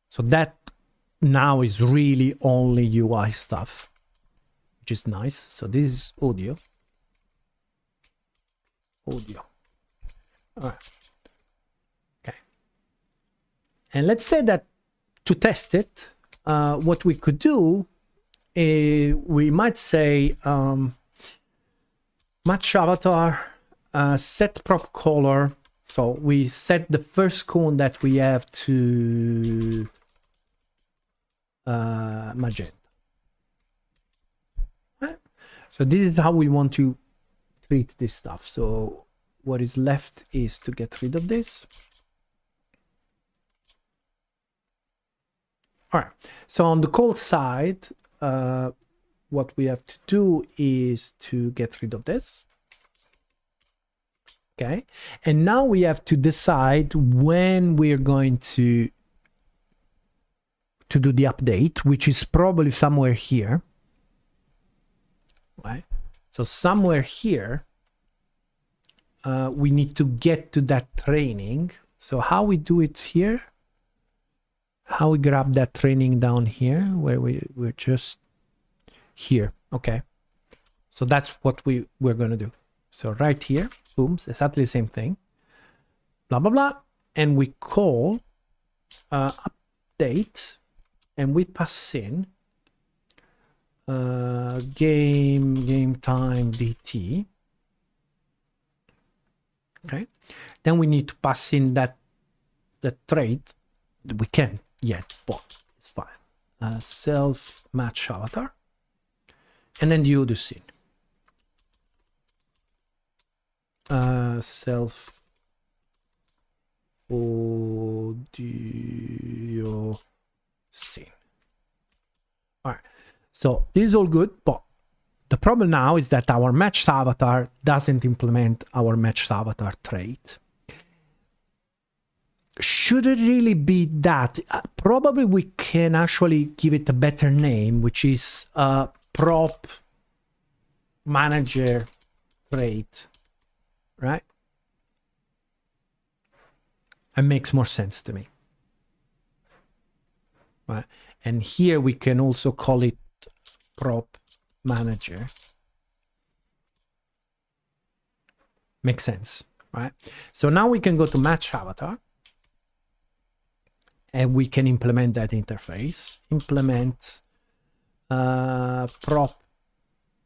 So that now is really only UI stuff, which is nice. So this is audio. All right. Okay. And let's say that to test it, what we could do is we might say match avatar, set prop color. So we set the first cone that we have to magenta. Right? So this is how we want to treat this stuff. So what is left is to get rid of this. All right. So on the call side, what we have to do is to get rid of this. Okay. And now we have to decide when we're going to do the update, which is probably somewhere here. Right. So somewhere here, we need to get to that training. So how we do it here? How we grab that training down here, where we're just here. Okay. So that's what we're going to do. So right here, boom, exactly the same thing. Blah, blah, blah. And we call update, and we pass in game time DT. Okay. Then we need to pass in that trait. We can't yet, but it's fine. Self match avatar, and then the audio scene. Self audio scene. All right. So this is all good, but the problem now is that our matched avatar doesn't implement our matched avatar trait. should it really be that? Probably we can actually give it a better name, which is prop manager trait, right? It makes more sense to me. Right? And here we can also call it prop manager. Makes sense, right? So now we can go to match avatar and we can implement that interface. Implement prop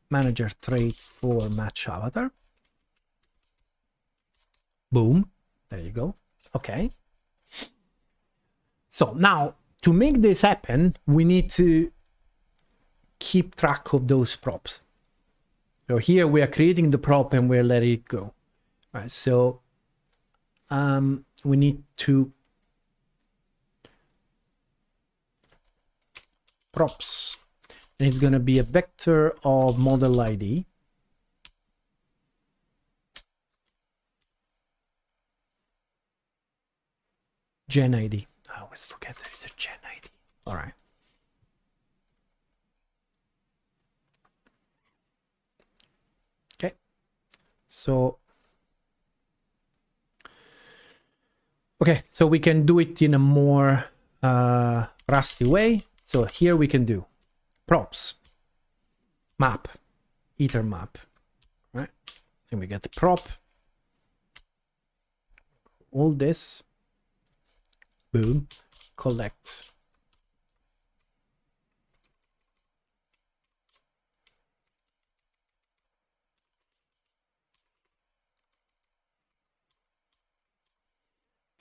manager trait for match avatar. Boom. There you go. Okay. So now to make this happen, we need to keep track of those props. So here we are creating the prop and we're letting it go. All right. So we need to props, and it's going to be a vector of model ID. Gen ID. I always forget there is a gen ID. All right. Okay. So, okay. So we can do it in a more rusty way. So here we can do props, map, ether map, right? And we get the prop, all this, boom, collect.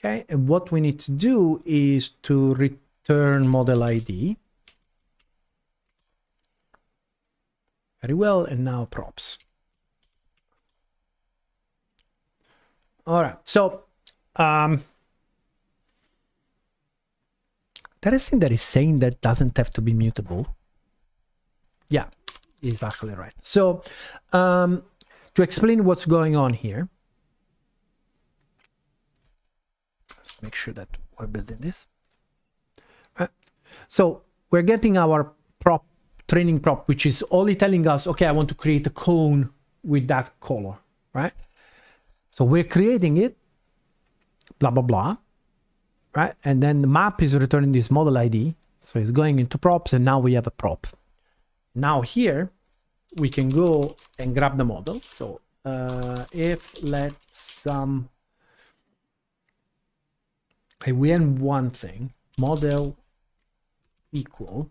Okay, and what we need to do is to return model ID. Very well, and now props. All right, so there is something that is saying that doesn't have to be mutable. Yeah, is actually right. So to explain what's going on here, let's make sure that we're building this. So we're getting our prop, training prop, which is only telling us, okay, I want to create a cone with that color, right? So we're creating it, blah, blah, blah, right? And then the map is returning this model ID. So it's going into props, and now we have a prop. Now here, we can go and grab the model. So if let some, okay, we have one thing, model equal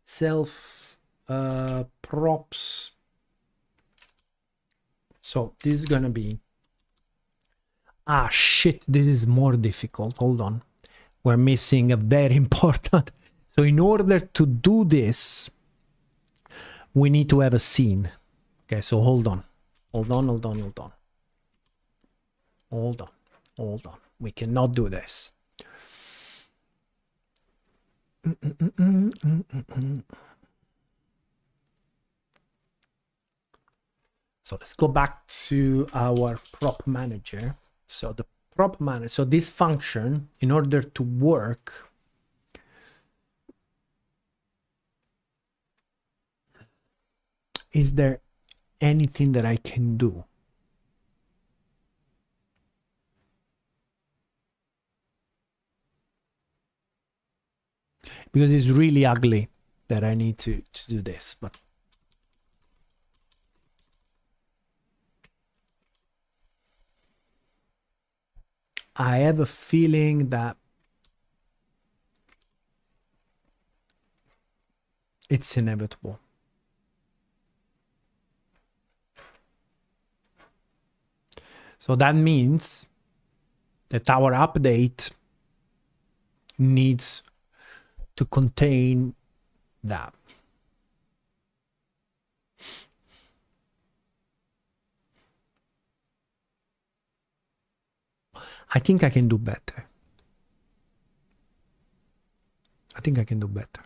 self props. So this is gonna be, ah shit, this is more difficult. Hold on, we're missing a very important. So in order to do this, we need to have a scene. Okay, so hold on. We cannot do this. So let's go back to our prop manager. So the prop manager, so this function, in order to work, is there anything that I can do? Because it's really ugly that I need to do this, but I have a feeling that it's inevitable. So that means that our update needs to contain that. I think I can do better. I think I can do better.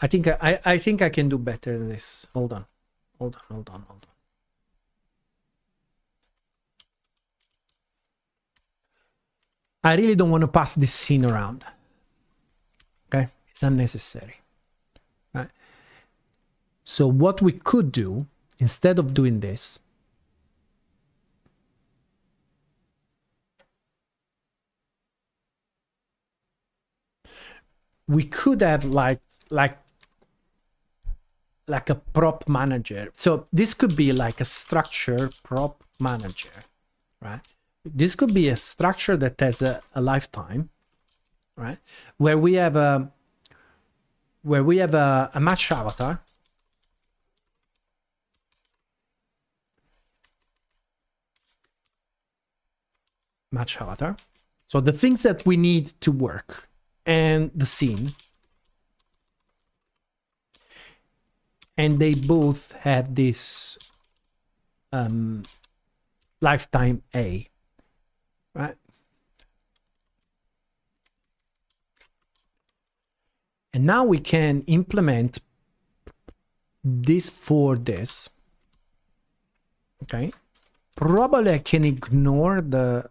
I think I can do better than this. Hold on. I really don't want to pass this scene around. Okay, it's unnecessary. Right. So what we could do instead of doing this, we could have like a prop manager. So this could be like a structure prop manager, right? This could be a structure that has a lifetime, right? Where we have a match avatar. Match avatar. So the things that we need to work and the scene. And they both have this lifetime A, right? And now we can implement this for this. Okay. Probably I can ignore the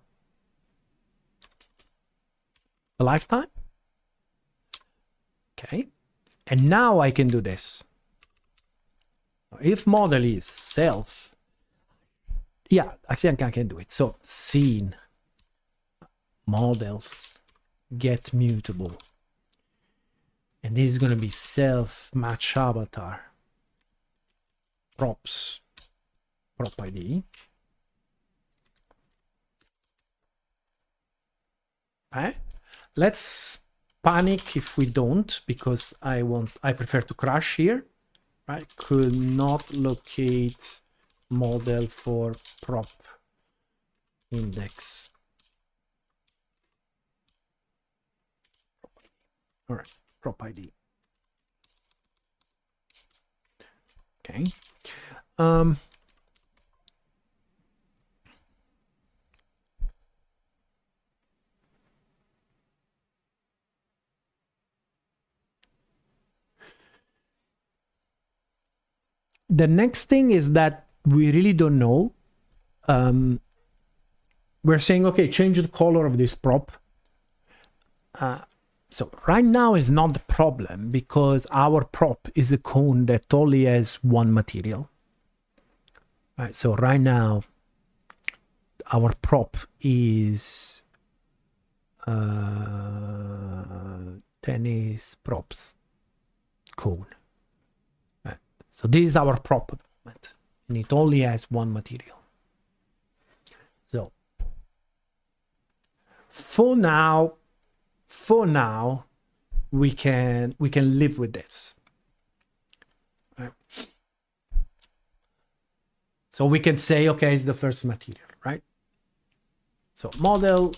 lifetime. Okay. And now I can do this. If model is self, yeah, I think I can do it. So scene, models, get mutable. And this is going to be self match avatar, props, prop ID. Okay. Let's panic if we don't, because I prefer to crash here. Right, could not locate model for prop index. All right, prop ID. Okay. The next thing is that we really don't know. We're saying, okay, change the color of this prop. So right now is not the problem because our prop is a cone that only has one material. Right, so right now our prop is tennis props cone. So this is our prop at the moment, and it only has one material. So for now, we can live with this. Right? So we can say, okay, it's the first material, right? So model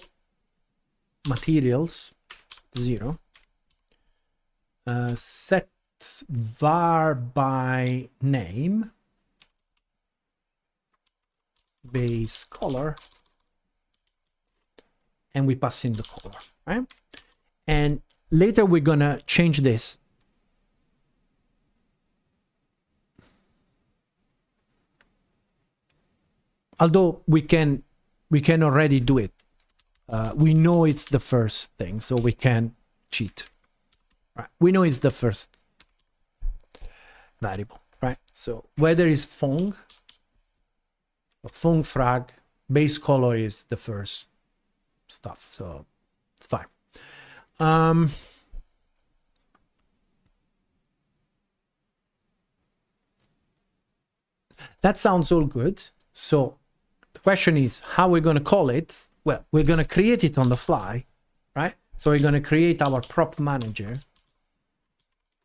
materials 0 set var by name base color, and we pass in the color, right? And later we're gonna change this. Although we can already do it. We know it's the first thing, so we can cheat. Right? We know it's the first variable, right? So whether it's fong frag, base color is the first stuff, so it's fine. That sounds all good. So the question is how we're going to call it. Well, we're going to create it on the fly, right? So we're going to create our prop manager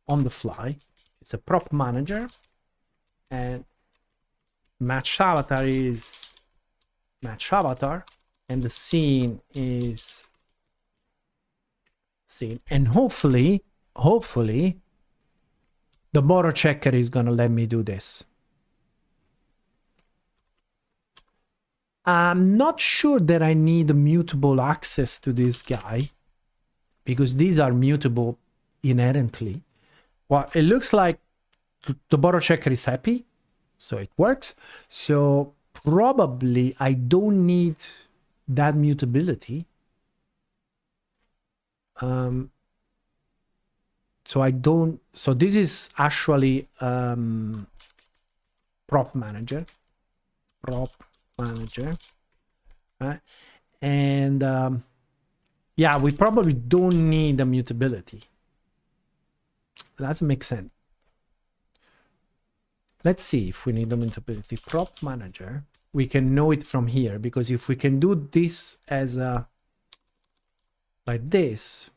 on the fly. It's a prop manager, and match avatar is match avatar, and the scene is scene. And hopefully the borrow checker is gonna let me do this. I'm not sure that I need mutable access to this guy, because these are mutable inherently. Well, it looks like the borrow checker is happy, so it works. So probably I don't need that mutability. So this is actually prop manager, right? And yeah, we probably don't need the mutability. That doesn't make sense. Let's see if we need the mutability. Prop manager, we can know it from here, because if we can do this as a like this,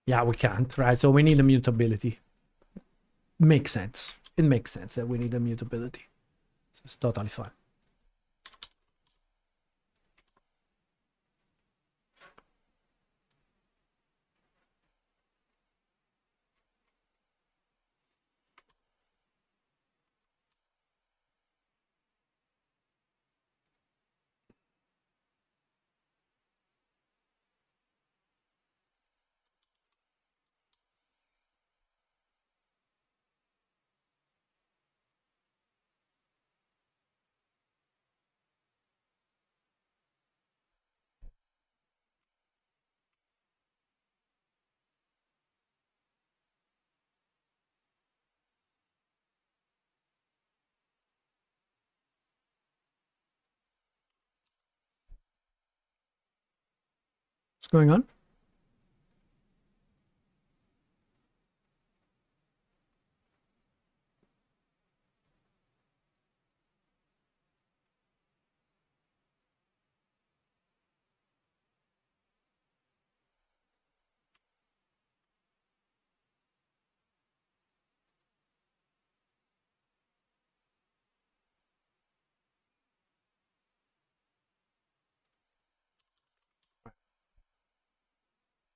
yeah, we can't, right? So we need a mutability. Makes sense. It makes sense that we need a mutability. So it's totally fine. What's going on?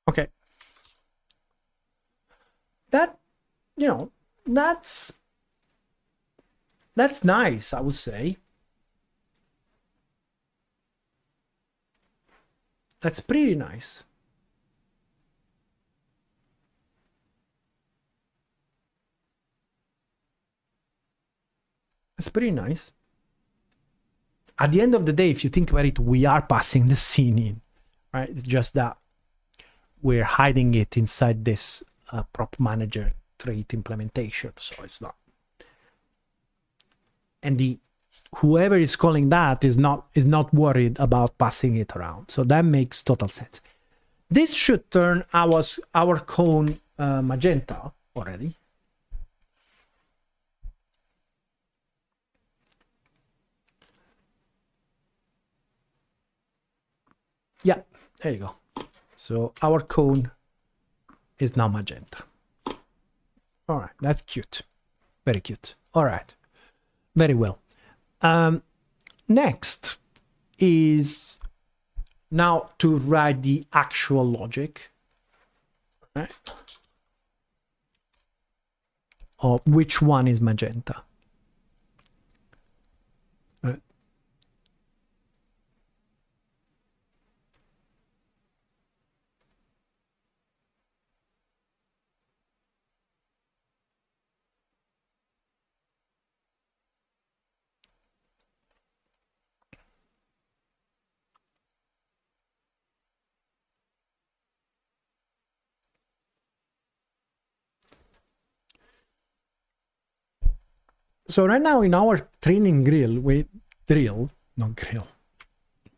Okay. That, you know, that's nice, I would say. That's pretty nice. That's pretty nice. At the end of the day, if you think about it, we are passing the scene in, right? It's just that we're hiding it inside this prop manager trait implementation, so it's not. And whoever is calling that is not worried about passing it around. So that makes total sense. This should turn our cone magenta already. Yeah, there you go. So our cone is now magenta. All right, that's cute. Very cute. All right, very well. Next is now to write the actual logic, right? Of which one is magenta. Right. So right now in our training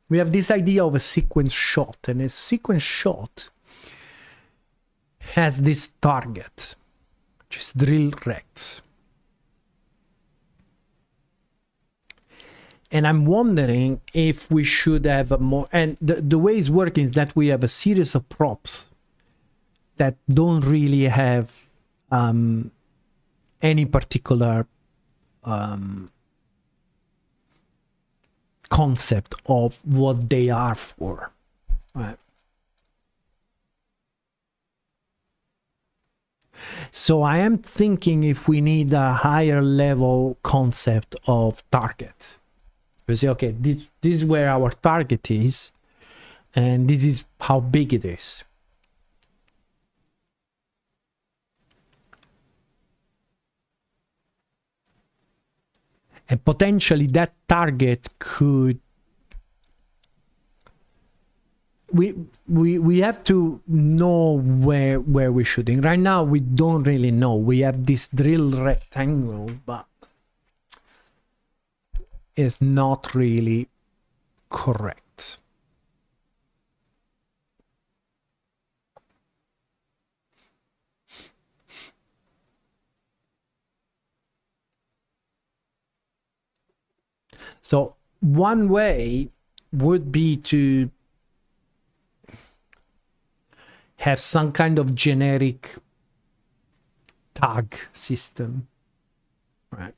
we have this idea of a sequence shot, and a sequence shot has this target, which is drill rect. And I'm wondering if we should have a more, and the way it's working is that we have a series of props that don't really have any particular concept of what they are for, right? So I am thinking if we need a higher level concept of target. We say, okay, this is where our target is, and this is how big it is. And potentially that target could, we have to know where we're shooting. Right now we don't really know. We have this drill rectangle, but it's not really correct. So one way would be to have some kind of generic tag system, right?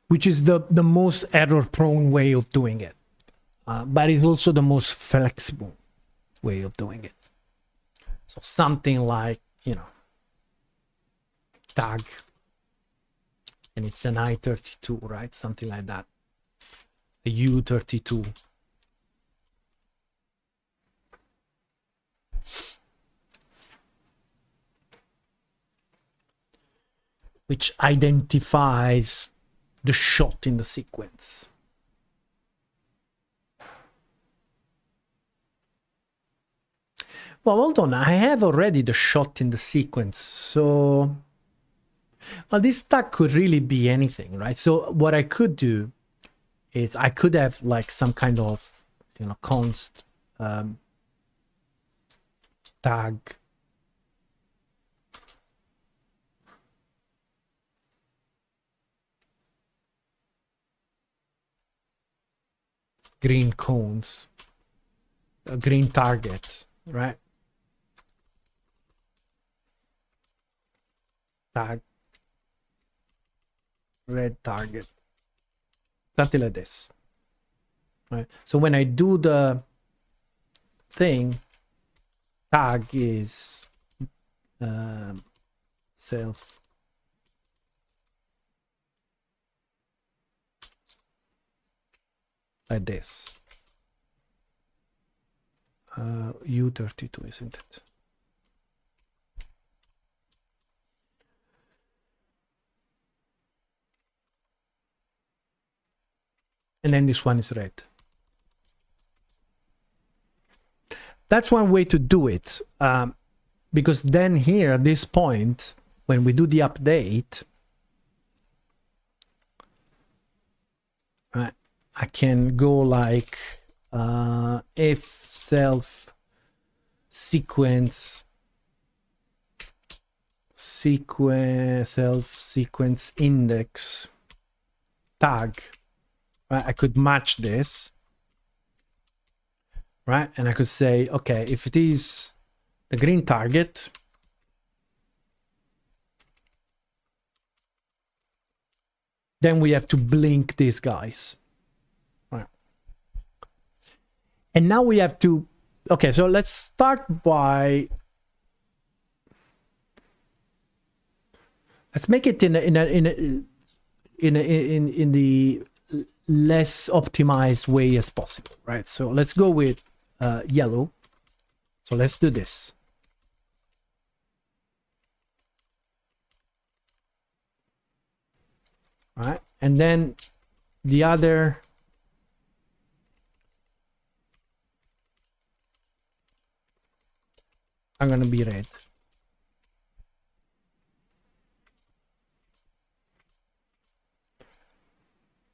Which is the most error-prone way of doing it, but it's also the most flexible way of doing it. So something like, you know, tag, and it's an I32, right? Something like that, a U32. Which identifies the shot in the sequence. Well, hold on, I have already the shot in the sequence, so... Well, this tag could really be anything, right? So what I could do is I could have like some kind of, you know, const tag green cones, a green target, right? Tag red target, something like this, right? So when I do the thing, tag is self like this, U32, isn't it? And then this one is red. That's one way to do it, because then here at this point, when we do the update, right, I can go like if self sequence self sequence index tag, right? I could match this, right? And I could say, okay, if it is the green target, then we have to blink these guys, right? And now we have to, okay, so let's start by, let's make it in the less optimized way as possible, right? So let's go with yellow. So let's do this. All right, and then the other are gonna be red.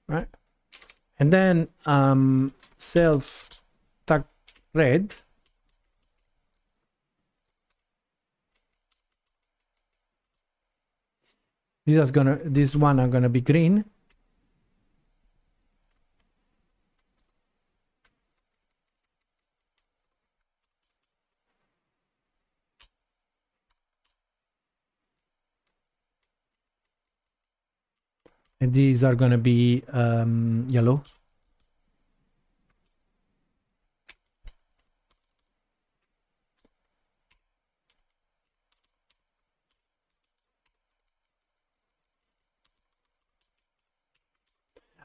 Right, and then self tag red. This one are gonna be green. And these are gonna be yellow.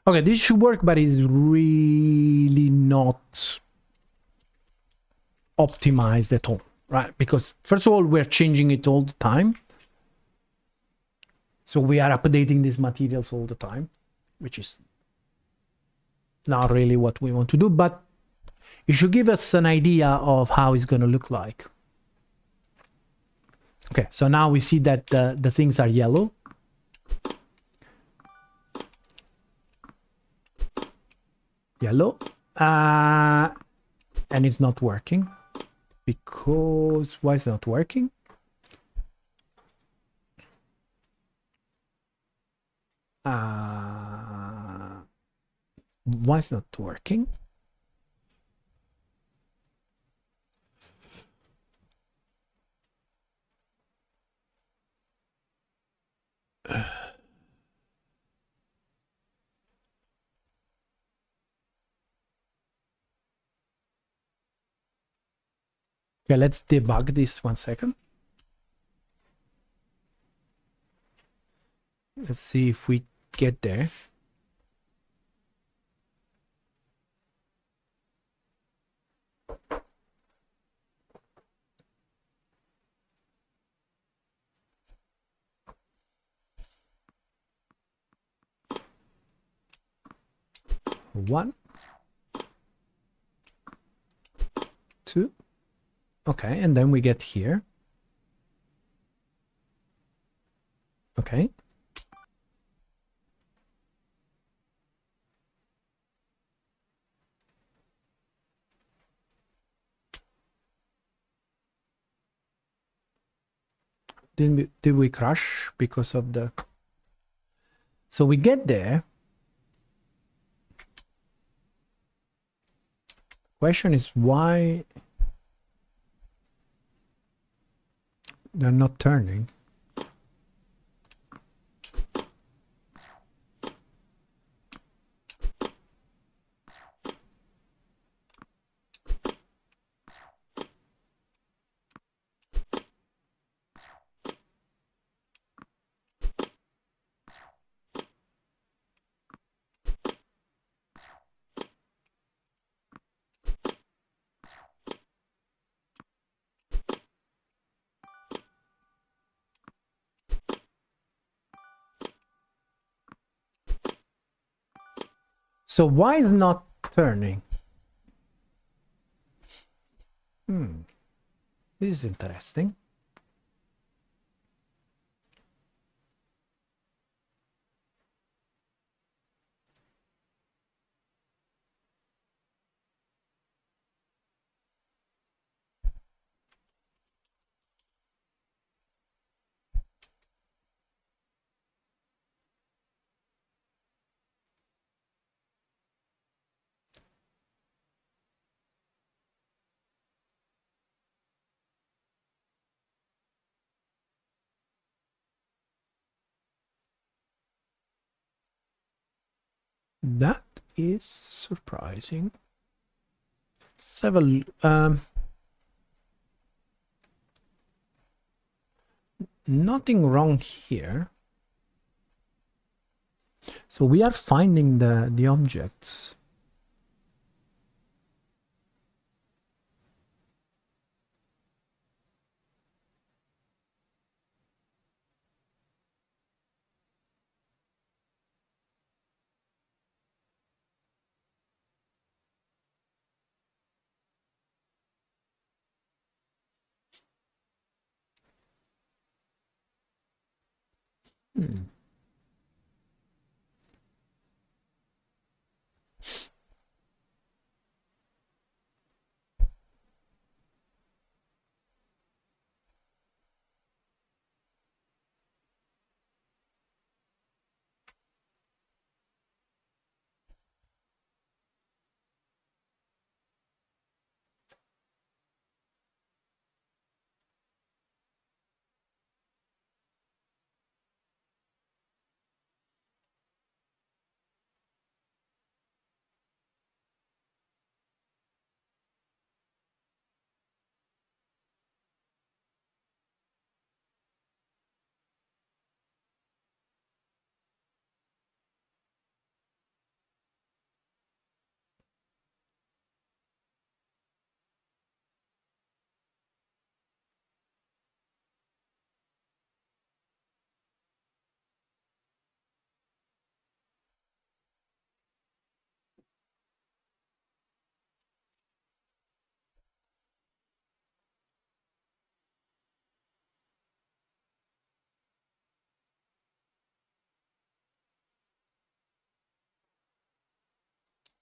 Okay, this should work, but it's really not optimized at all, right? Because first of all, we're changing it all the time. So we are updating these materials all the time, which is not really what we want to do, but it should give us an idea of how it's going to look like. Okay, so now we see that the things are yellow. Yellow. And it's not working. Because, why is it not working? Why is it not working? Okay, let's debug this 1 second. Let's see if we get there. One, two. Okay, and then we get here. Okay. Did we crash because of the... So we get there. Question is why they're not turning. So why is not turning? This is interesting. That is surprising. Several nothing wrong here. So we are finding the objects.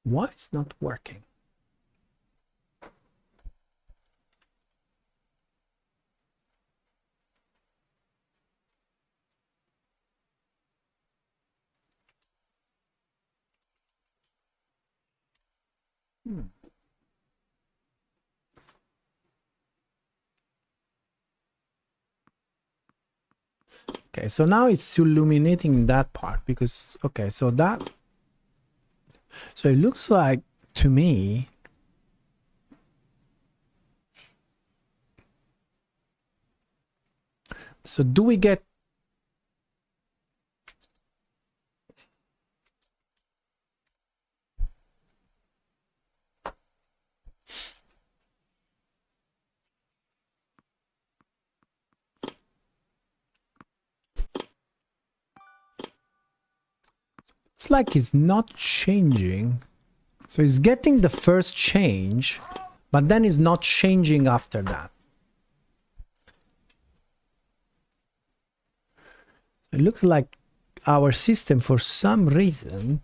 Why is not working? Okay, so now it's illuminating that part because, okay, so it looks like to me, so do we get, it's like it's not changing. So it's getting the first change, but then it's not changing after that. It looks like our system, for some reason,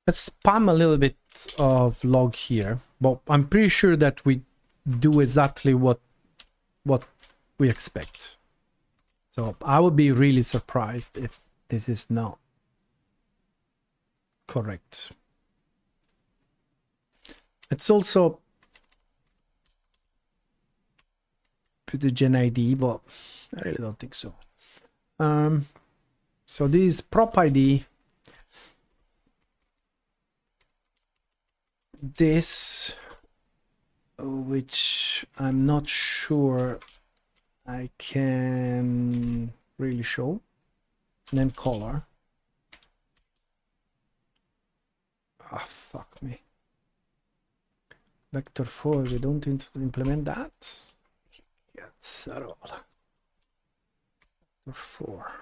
let's spam a little bit of log here, but I'm pretty sure that we do exactly what we expect. So I would be really surprised if this is not correct. It's also put the gen ID, but I really don't think so. So this prop ID, this, which I'm not sure I can really show, and then color. Ah, fuck me. Vector 4, we don't implement that. Yes, at all. Vector 4.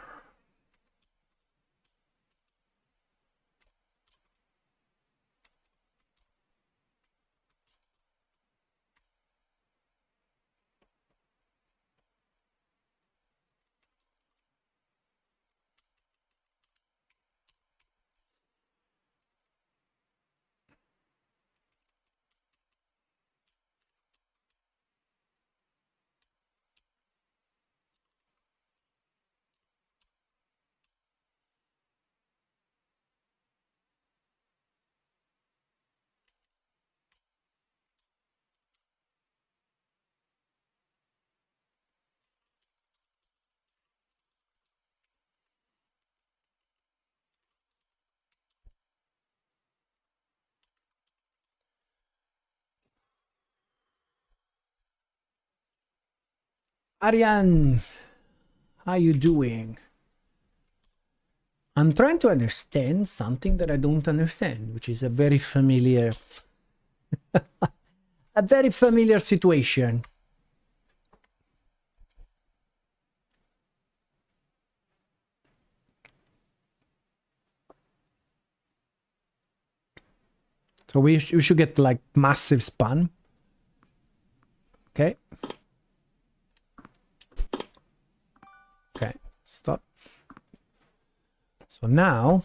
Ariane, how you doing? I'm trying to understand something that I don't understand, which is a very familiar situation. So we should get like massive span. Okay. Okay, stop. So now,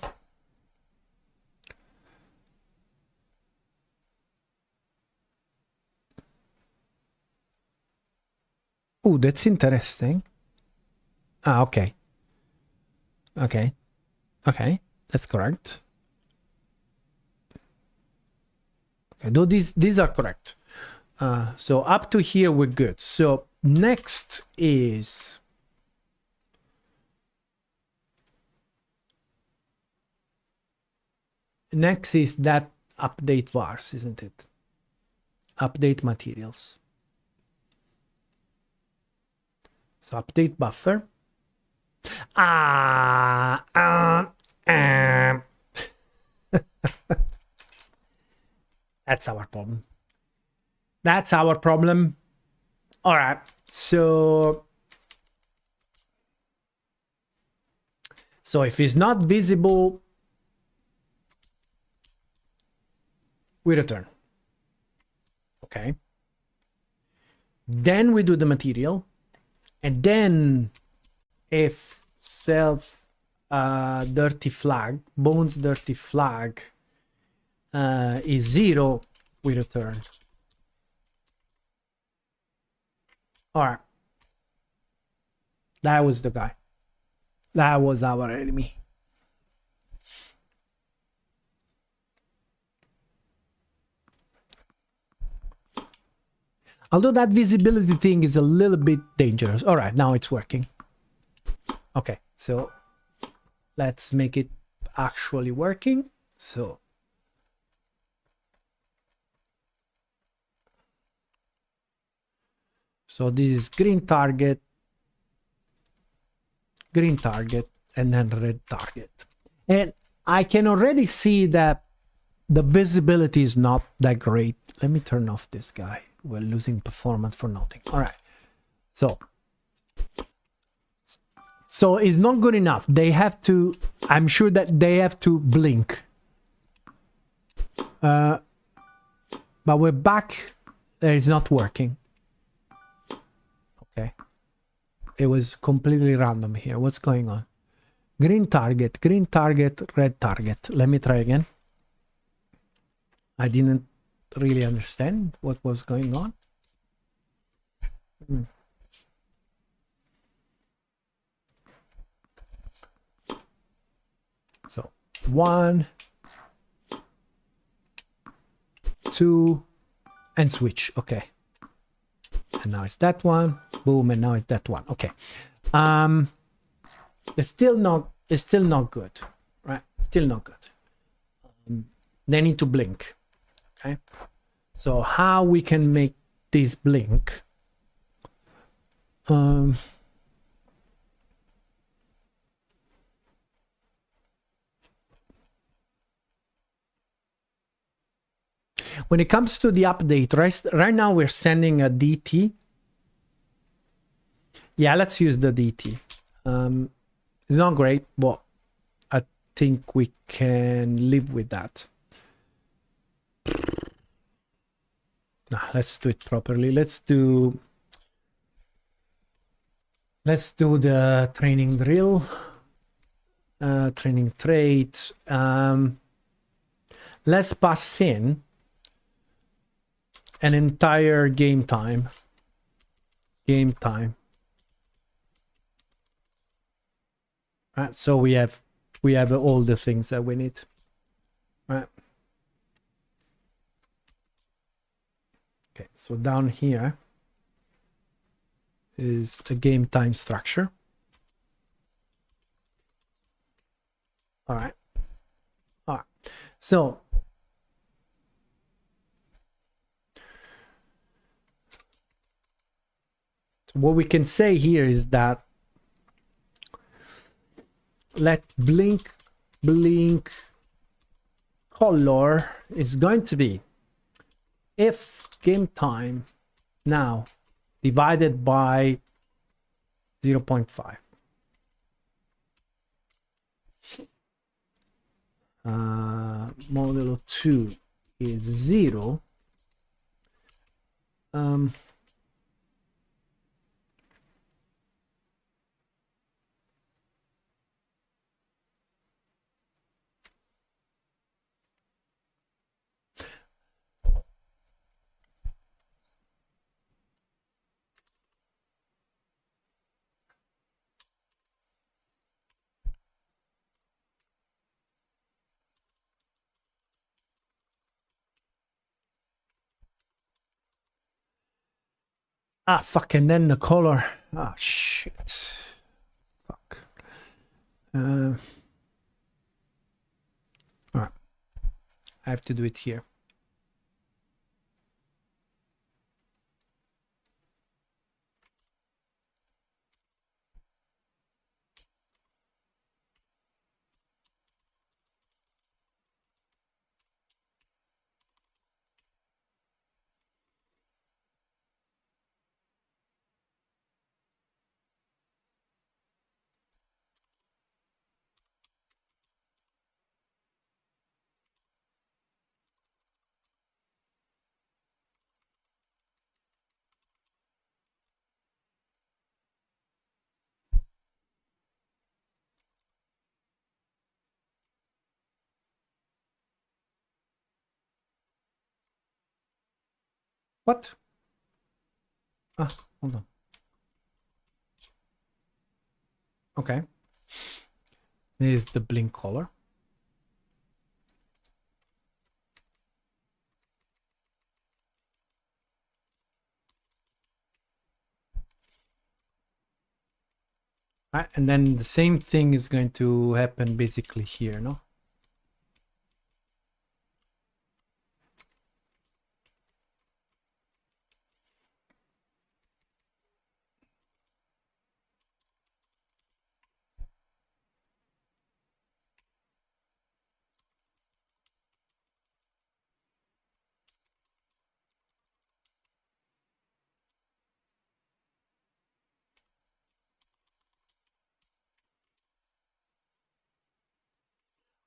oh, that's interesting. Ah, okay. Okay. Okay, that's correct. Okay, though these are correct. So up to here we're good. So next is that update vars, isn't it? Update materials. So update buffer. That's our problem. That's our problem. All right. So if it's not visible, we return. Okay. Then we do the material. And then if self dirty flag, bones dirty flag is 0, we return. All right. That was the guy. That was our enemy. Although that visibility thing is a little bit dangerous. All right, now it's working. Okay, so let's make it actually working. So this is green target, and then red target. And I can already see that the visibility is not that great. Let me turn off this guy. We're losing performance for nothing. All right. So it's not good enough. They have to, I'm sure that they have to blink. But we're back. It's not working. Okay. It was completely random here. What's going on? Green target, red target. Let me try again. I didn't really understand what was going on. So 1, 2, and switch. Okay. And now it's that one. Boom, and now it's that one. Okay. It's still not good, right? Still not good. They need to blink. Okay. So how we can make this blink? When it comes to the update, right now we're sending a DT. Yeah, let's use the DT. It's not great, but I think we can live with that. Nah, let's do it properly. Let's do the training drill, training traits. Let's pass in an entire game time. Right, so we have all the things that we need. Right. Okay, so down here is a game time structure. All right. So what we can say here is that let blink color is going to be if game time now divided by 0.5. Modulo 2 is 0. Ah, fuck, and then the color. Oh, shit. Fuck. All right. I have to do it here. What? Ah, hold on. Okay. Here's the blink color. Right, and then the same thing is going to happen basically here, no?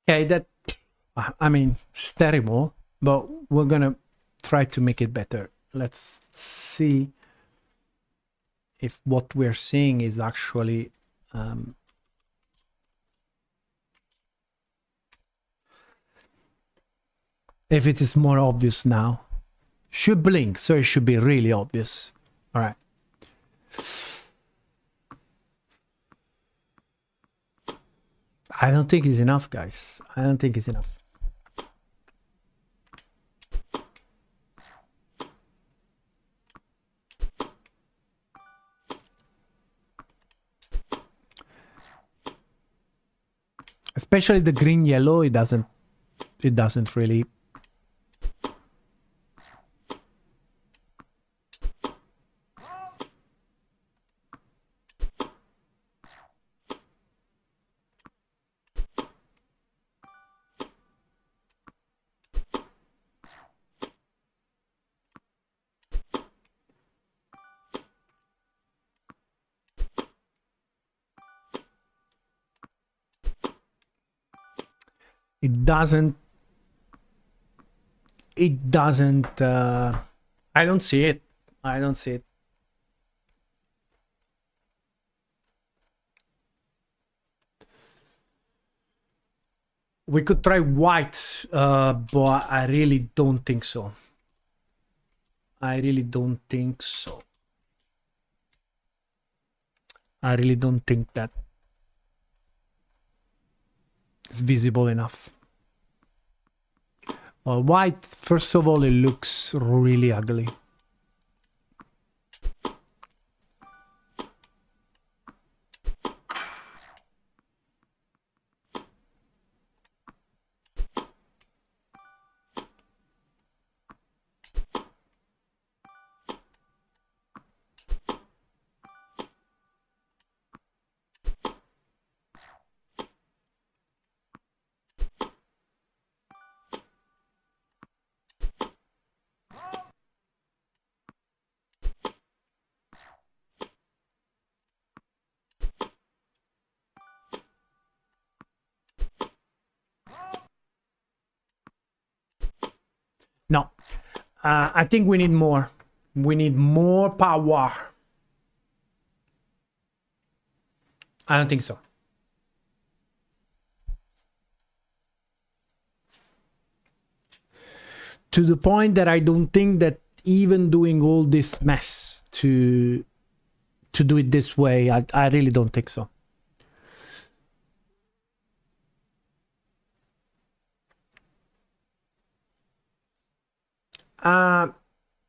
Okay, that, I mean, it's terrible, but we're gonna try to make it better. Let's see if what we're seeing is actually if it is more obvious now. Should blink, so it should be really obvious. All right. I don't think it's enough, guys. I don't think it's enough. Especially the green yellow, it doesn't really. It doesn't, I don't see it. I don't see it. We could try white, but I really don't think so. I really don't think so. I really don't think that it's visible enough. Well, white, first of all, it looks really ugly. No, I think we need more. We need more power. I don't think so. To the point that I don't think that even doing all this mess to do it this way, I really don't think so.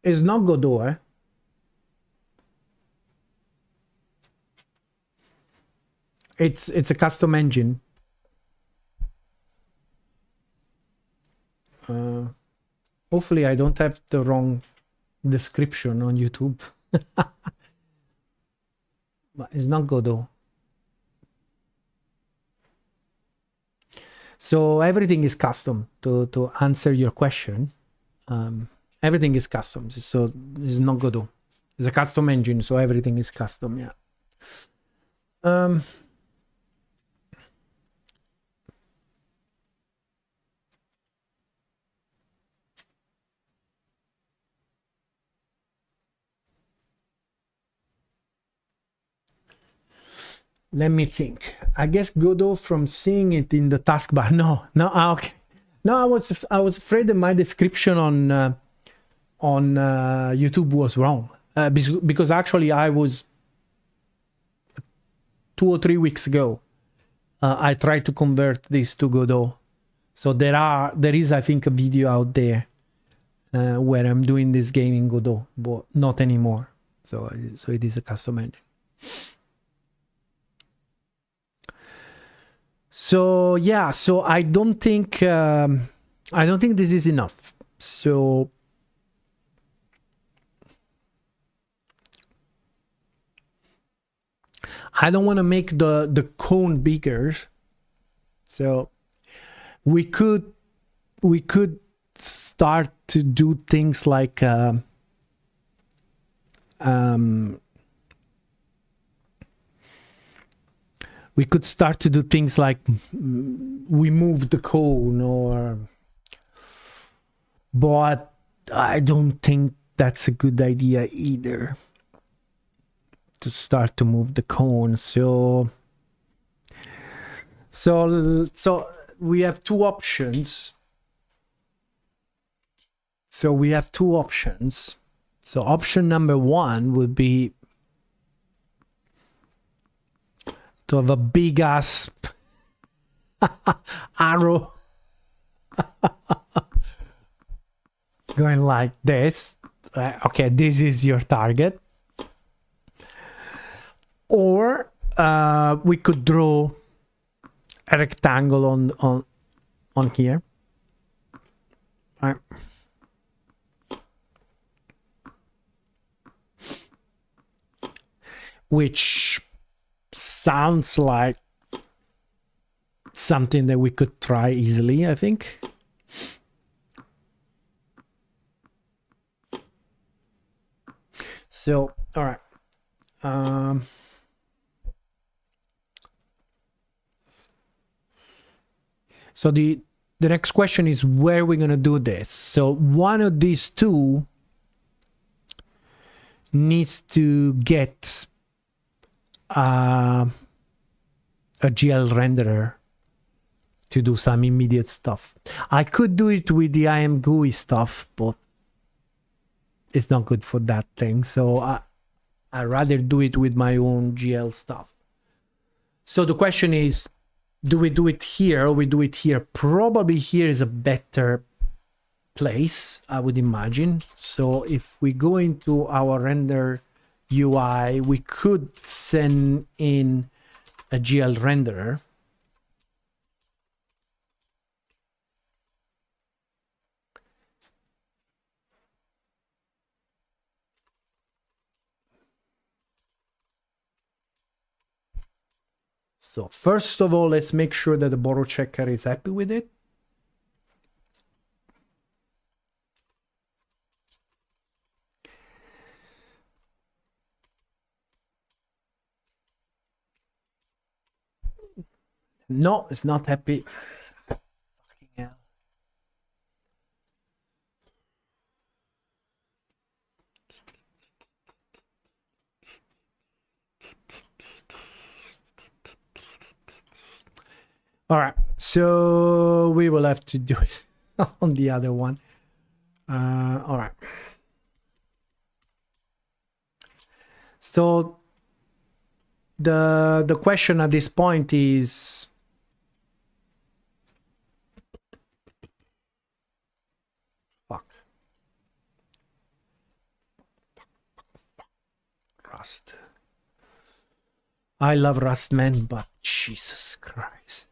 It's not Godot, eh? It's a custom engine. Hopefully I don't have the wrong description on YouTube. But it's not Godot. So everything is custom. To answer your question, everything is custom. So it's not Godot. It's a custom engine, so everything is custom. Yeah. Let me think. I guess Godot from seeing it in the taskbar. No, okay. No, I was afraid that my description on YouTube was wrong, because actually I was 2 or 3 weeks ago. I tried to convert this to Godot. So there is, I think, a video out there where I'm doing this game in Godot, but not anymore. So it is a custom engine. So yeah, so I don't think this is enough. So I don't want to make the cone bigger. So we could start to do things like we could start to do things like we move the cone, or, but I don't think that's a good idea either, to start to move the cone. So we have two options. So option number one would be to have a big ass arrow going like this. Okay, this is your target. Or we could draw a rectangle on here. All right. Which sounds like something that we could try easily, I think. So, all right. So the next question is where we're going to do this. So one of these two needs to get a GL renderer to do some immediate stuff. I could do it with the IM GUI stuff, but it's not good for that thing. So I'd rather do it with my own GL stuff. So the question is, do we do it here or we do it here? Probably here is a better place, I would imagine. So if we go into our render UI, we could send in a GL renderer. So first of all, let's make sure that the borrow checker is happy with it. No, it's not happy. Fucking hell. All right, so we will have to do it on the other one. All right. So the question at this point is, fuck. Rust. I love Rust, man, but Jesus Christ.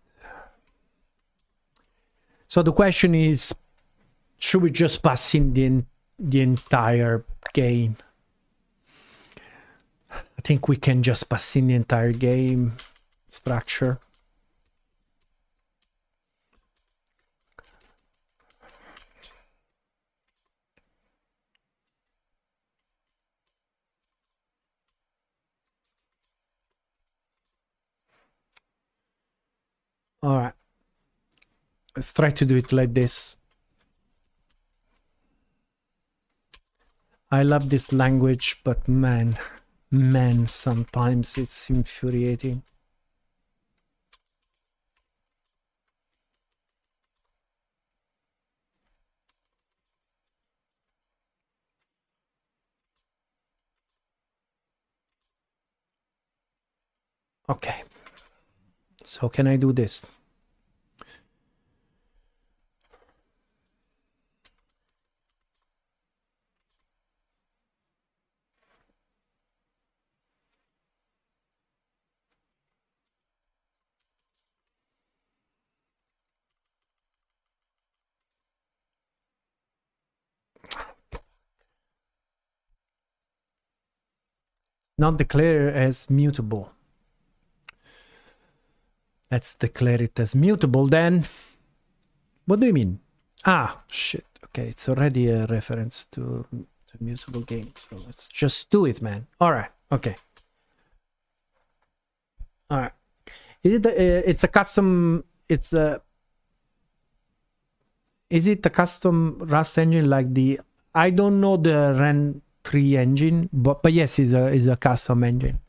So the question is, should we just pass in the entire game? I think we can just pass in the entire game structure. All right. Let's try to do it like this. I love this language, but man, sometimes it's infuriating. Okay. So can I do this? Not declare as mutable. Let's declare it as mutable then. What do you mean? Ah, shit. Okay, it's already a reference to mutable game. So let's just do it, man. All right. Okay. All right. It's a custom. It's a. Is it a custom Rust engine like the? I don't know the Ren 3 engine, but yes, is a custom engine.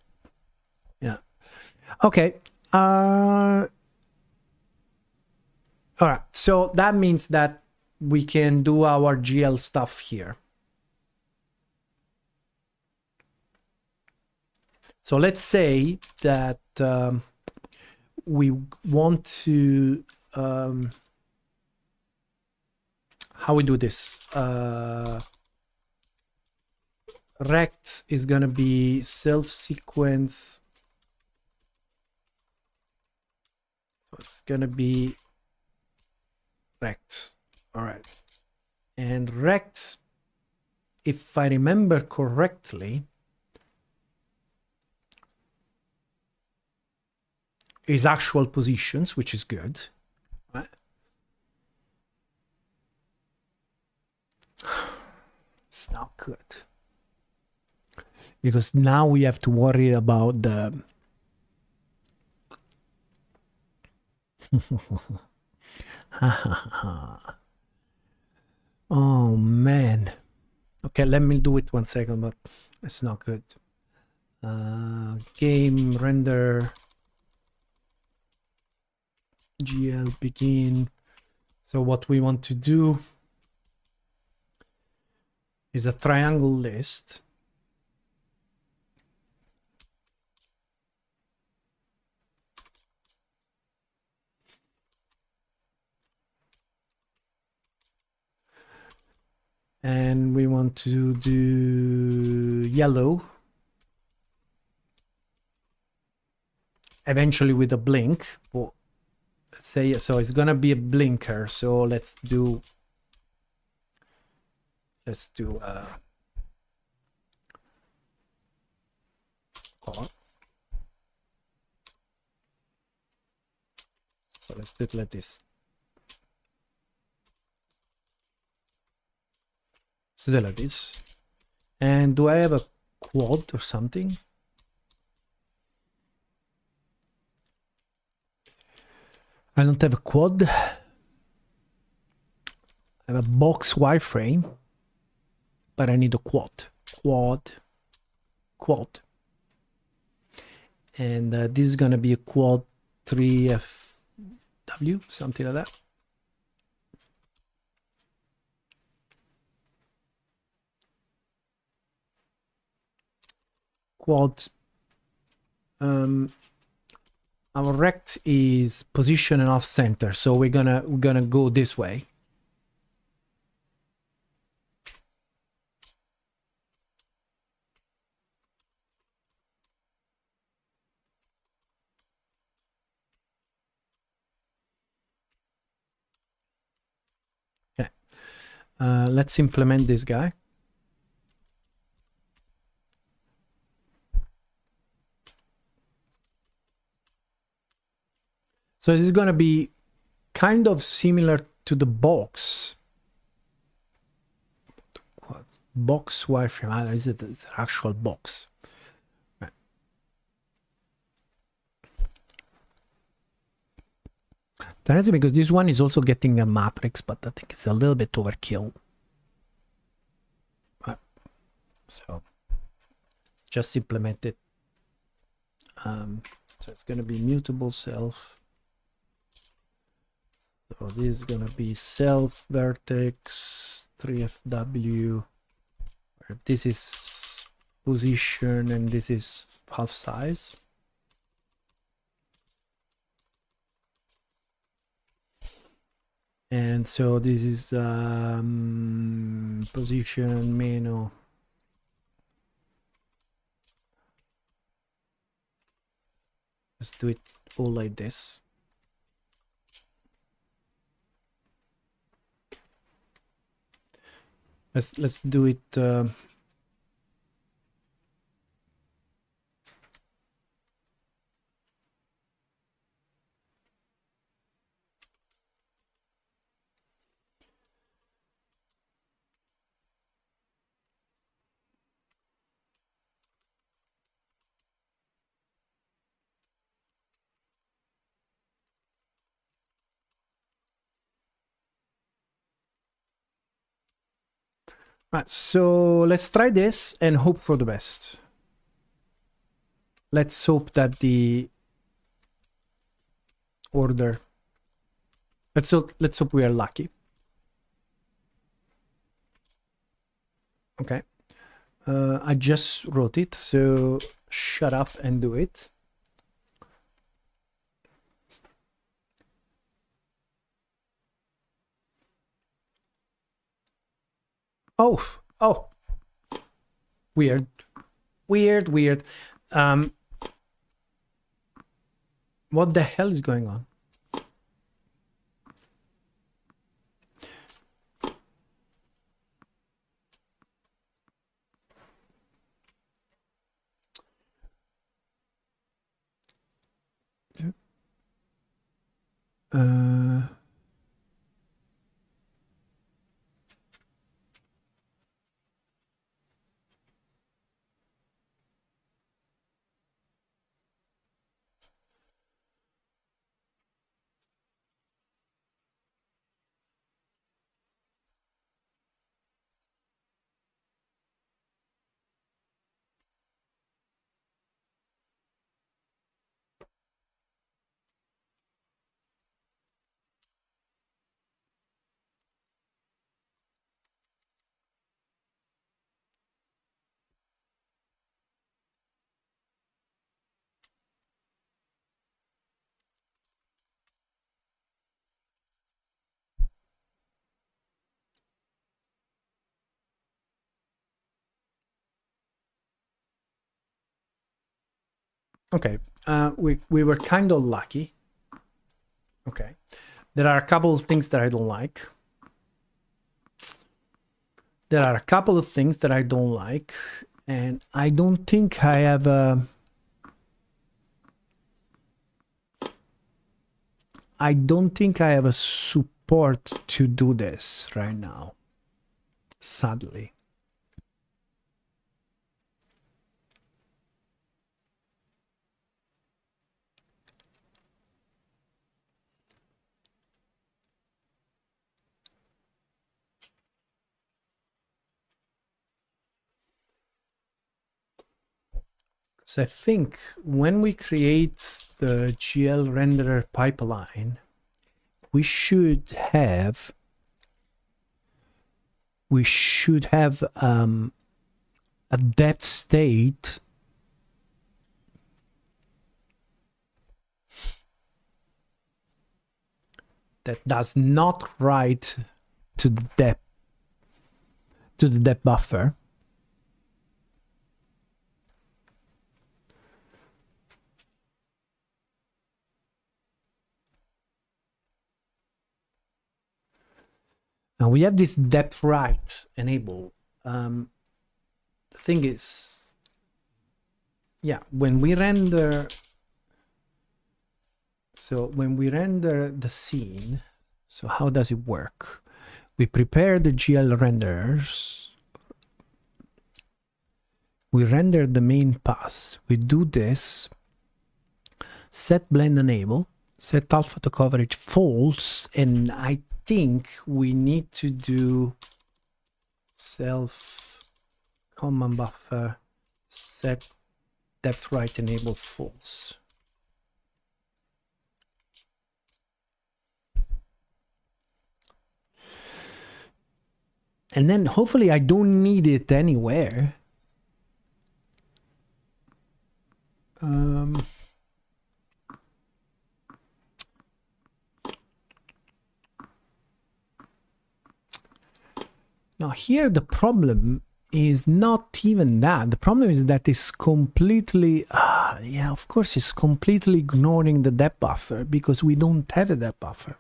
Yeah. Okay. All right. So that means that we can do our GL stuff here. So let's say that we want to how we do this. Rect is gonna be self-sequence. So it's gonna be rect. All right. And rect, if I remember correctly, is actual positions, which is good. Right? It's not good. Because now we have to worry about the oh man. Okay, let me do it 1 second, but it's not good. Game render GL begin. So what we want to do is a triangle list. And we want to do yellow. Eventually with a blink. Well, let's say, so it's gonna be a blinker. So let's do color. So let's do it like this. So do it like this. And do I have a quad or something? I don't have a quad. I have a box wireframe, but I need a quad. Quad. And this is gonna be a quad 3FW, something like that. Quad. Our rect is position and off center, so we're gonna go this way. Okay. Let's implement this guy. So this is gonna be kind of similar to the box. Box wireframe. Is it an actual box? Right. That's because this one is also getting a matrix, but I think it's a little bit overkill. Right. So just implement it. So it's going to be mutable self. So this is going to be self vertex 3FW. Where this is position and this is half size. And so this is position menu. Let's do it all like this. Let's do it. Right, so let's try this and hope for the best. Let's hope that the order. Let's hope we are lucky. Okay. I just wrote it, so shut up and do it. Oh, weird. What the hell is going on? Okay, we were kind of lucky. Okay, there are a couple of things that I don't like. And I don't think I have a support to do this right now, sadly. So I think when we create the GL renderer pipeline, we should have a depth state that does not write to the depth buffer. Now we have this depth write enabled. The thing is, yeah, when we render the scene, so how does it work? We prepare the GL renders. We render the main pass. We do this. Set blend enable. Set alpha to coverage false. And I think we need to do self command buffer set depth right enable false. And then hopefully I don't need it anywhere. Now here the problem is not even that. The problem is that it's completely, yeah, of course it's completely ignoring the depth buffer because we don't have a depth buffer.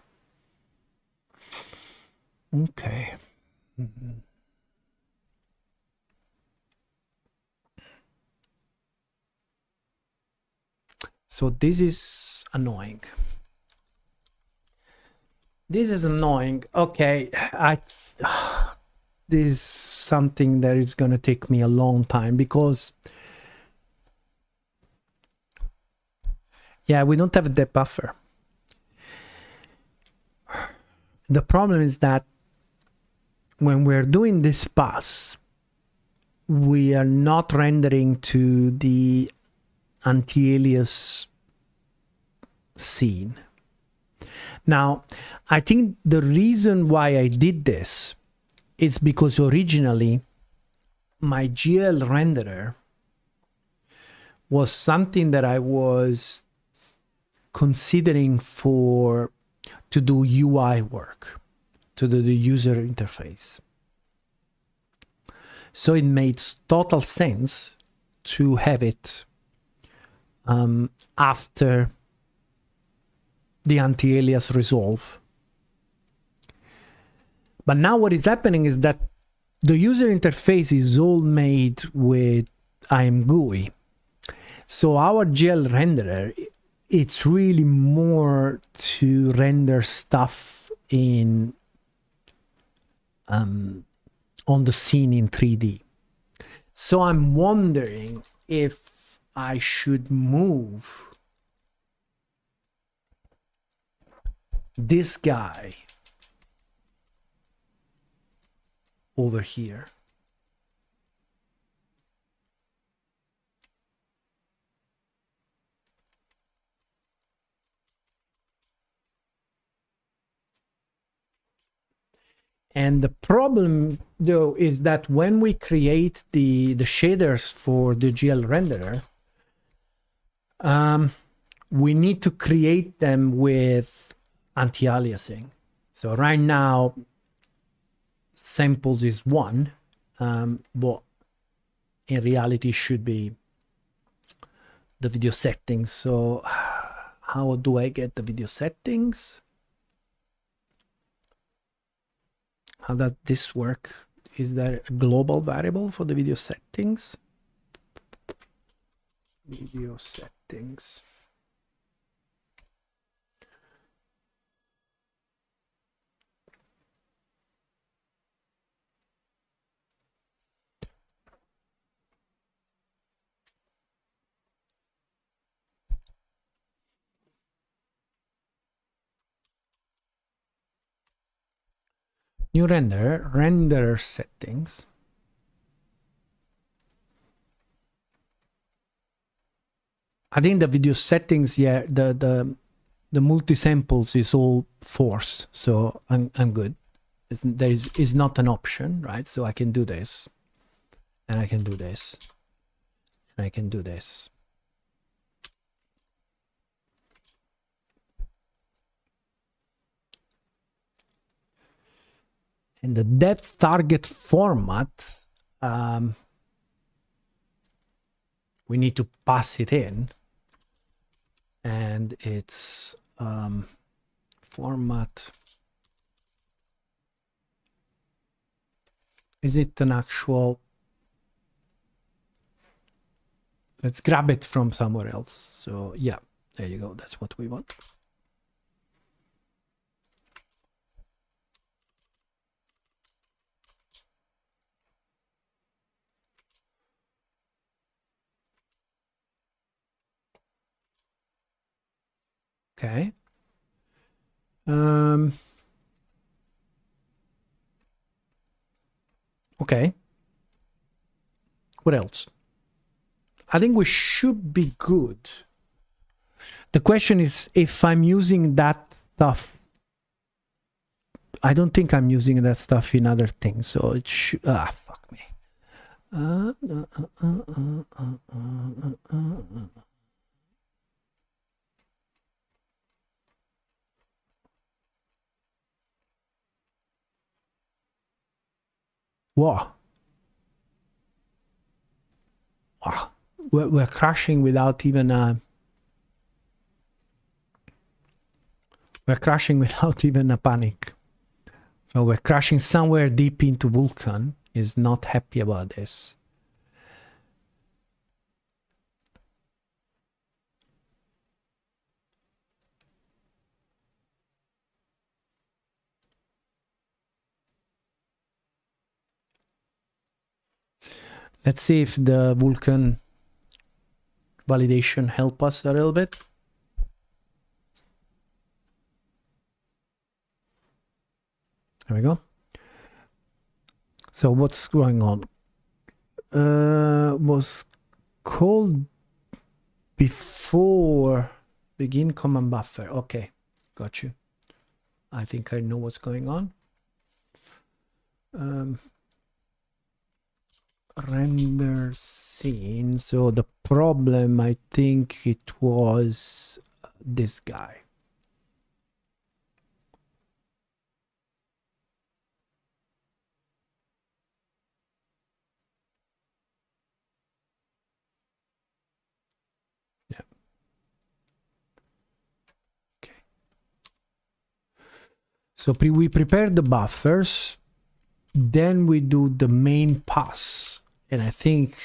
Okay. So this is annoying. This is annoying. Okay, this is something that is going to take me a long time because, yeah, we don't have a depth buffer. The problem is that when we're doing this pass, we are not rendering to the anti-alias scene. Now, I think the reason why I did this is because originally my GL renderer was something that I was considering to do UI work, to do the user interface. So it made total sense to have it after the anti-alias resolve. But now what is happening is that the user interface is all made with IMGUI. So our GL renderer, it's really more to render stuff in on the scene in 3D. So I'm wondering if I should move this guy over here. And the problem, though, is that when we create the shaders for the GL renderer, we need to create them with anti-aliasing. So right now, samples is 1, but in reality should be the video settings. So how do I get the video settings? How does this work? Is there a global variable for the video settings? Video settings. New render settings. I think the video settings, yeah, the multi-samples is all forced, so I'm good. There is not an option, right? So I can do this, and I can do this, and I can do this. And the depth target format, we need to pass it in, and it's format. Is it an actual? Let's grab it from somewhere else. So yeah, there you go. That's what we want. Okay. Okay. What else? I think we should be good. The question is if I'm using that stuff. I don't think I'm using that stuff in other things, so it should. Fuck me. Wow. Wow. We're crashing without even a... We're crashing without even a panic. So we're crashing somewhere deep into Vulkan. Is not happy about this. Let's see if the Vulkan validation help us a little bit. There we go. So what's going on? Was called before begin command buffer. Okay, got you. I think I know what's going on. Render scene. So the problem, I think it was this guy. Yeah. Okay. So we prepare the buffers, then we do the main pass, and I think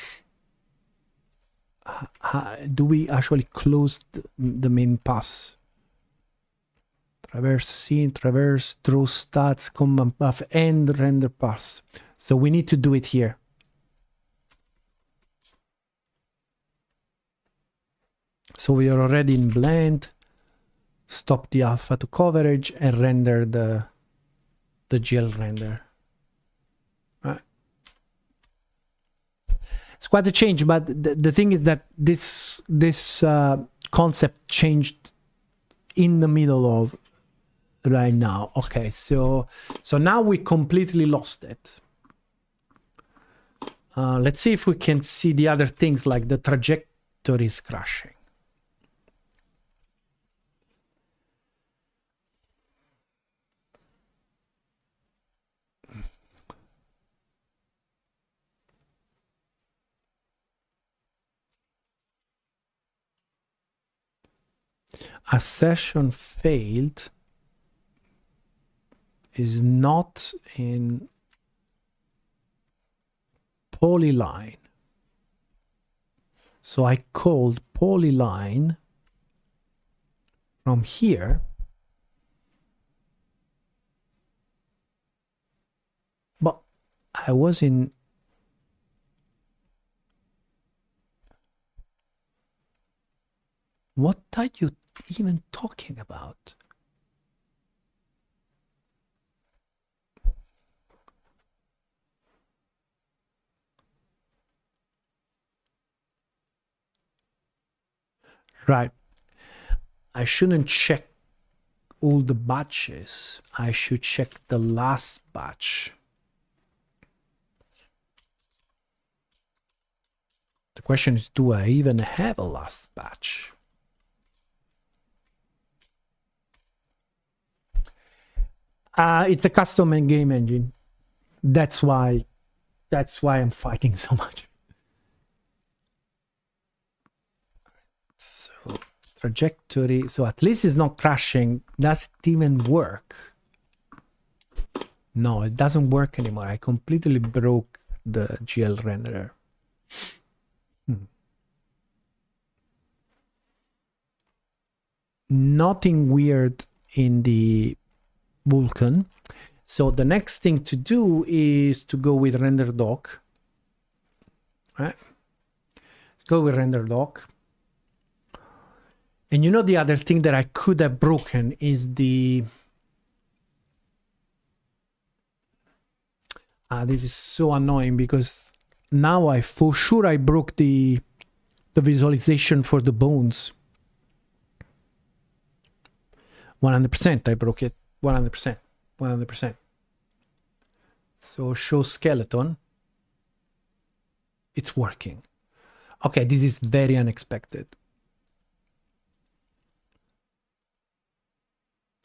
do we actually close the main pass? Traverse scene, traverse, draw stats, command buff, and render pass. So we need to do it here. So we are already in blend. Stop the alpha to coverage and render the GL render. Right. It's quite a change, but the thing is that this concept changed in the middle of right now. Okay, so now we completely lost it. Let's see if we can see the other things like the trajectory is crashing. A session failed is not in polyline. So I called polyline from here. But I was in... What are you even talking about? Right. I shouldn't check all the batches. I should check the last batch. The question is, do I even have a last batch? It's a custom and game engine. That's why I'm fighting so much. So trajectory. So at least it's not crashing. Does it even work? No, it doesn't work anymore. I completely broke the GL renderer. Nothing weird in the Vulkan. So the next thing to do is to go with render doc. Right? Let's go with render doc. And you know, the other thing that I could have broken is the... this is so annoying because now for sure I broke the visualization for the bones. 100% I broke it. 100%. 100%. So show skeleton. It's working. Okay, this is very unexpected.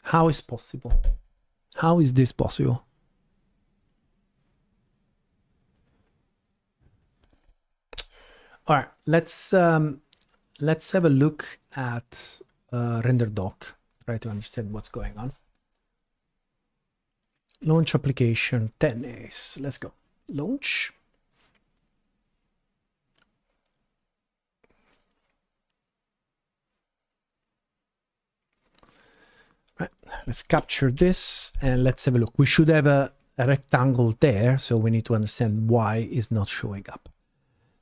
How is possible? How is this possible? All right, let's have a look at render doc, try to understand what's going on. Launch application 10 days. Let's go. Launch. Right, let's capture this and let's have a look. We should have a rectangle there, so we need to understand why it's not showing up.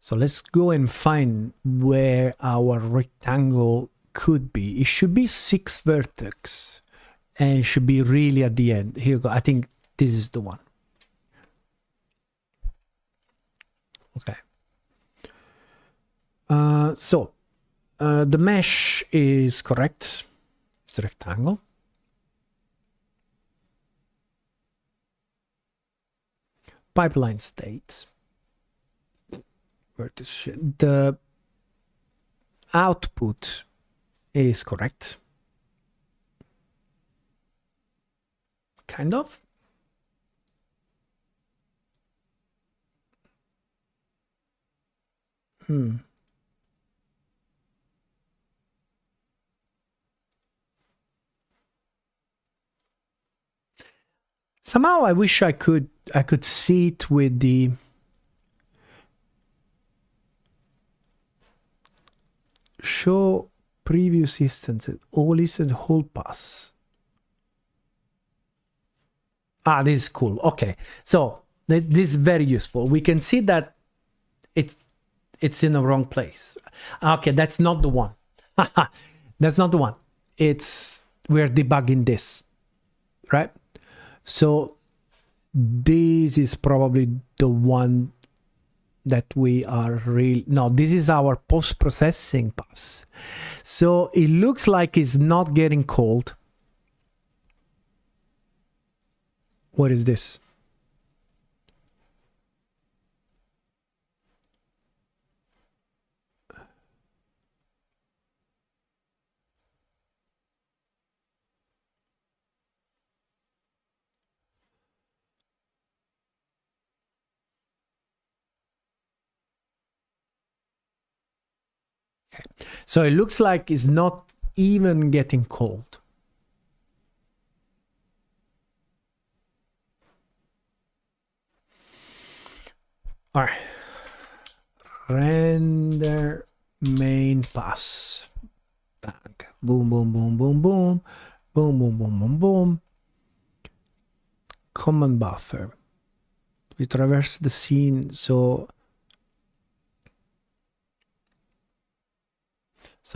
So let's go and find where our rectangle could be. It should be 6 vertex and it should be really at the end. Here you go. I think this is the one. Okay. The mesh is correct. It's the rectangle. Pipeline state. The output is correct. Kind of. Somehow I wish I could see it with the show previous instances, all instance whole pass. Ah, this is cool. Okay, so this is very useful. We can see that it's in the wrong place. Okay, that's not the one. That's not the one. We're debugging this, right? So this is probably the one that we are no, this is our post-processing pass. So it looks like it's not getting called. What is this? Okay. So it looks like it's not even getting called. All right. Render main pass. Bang. Boom, boom, boom, boom, boom. Boom, boom, boom, boom, boom. Common buffer. We traverse the scene, so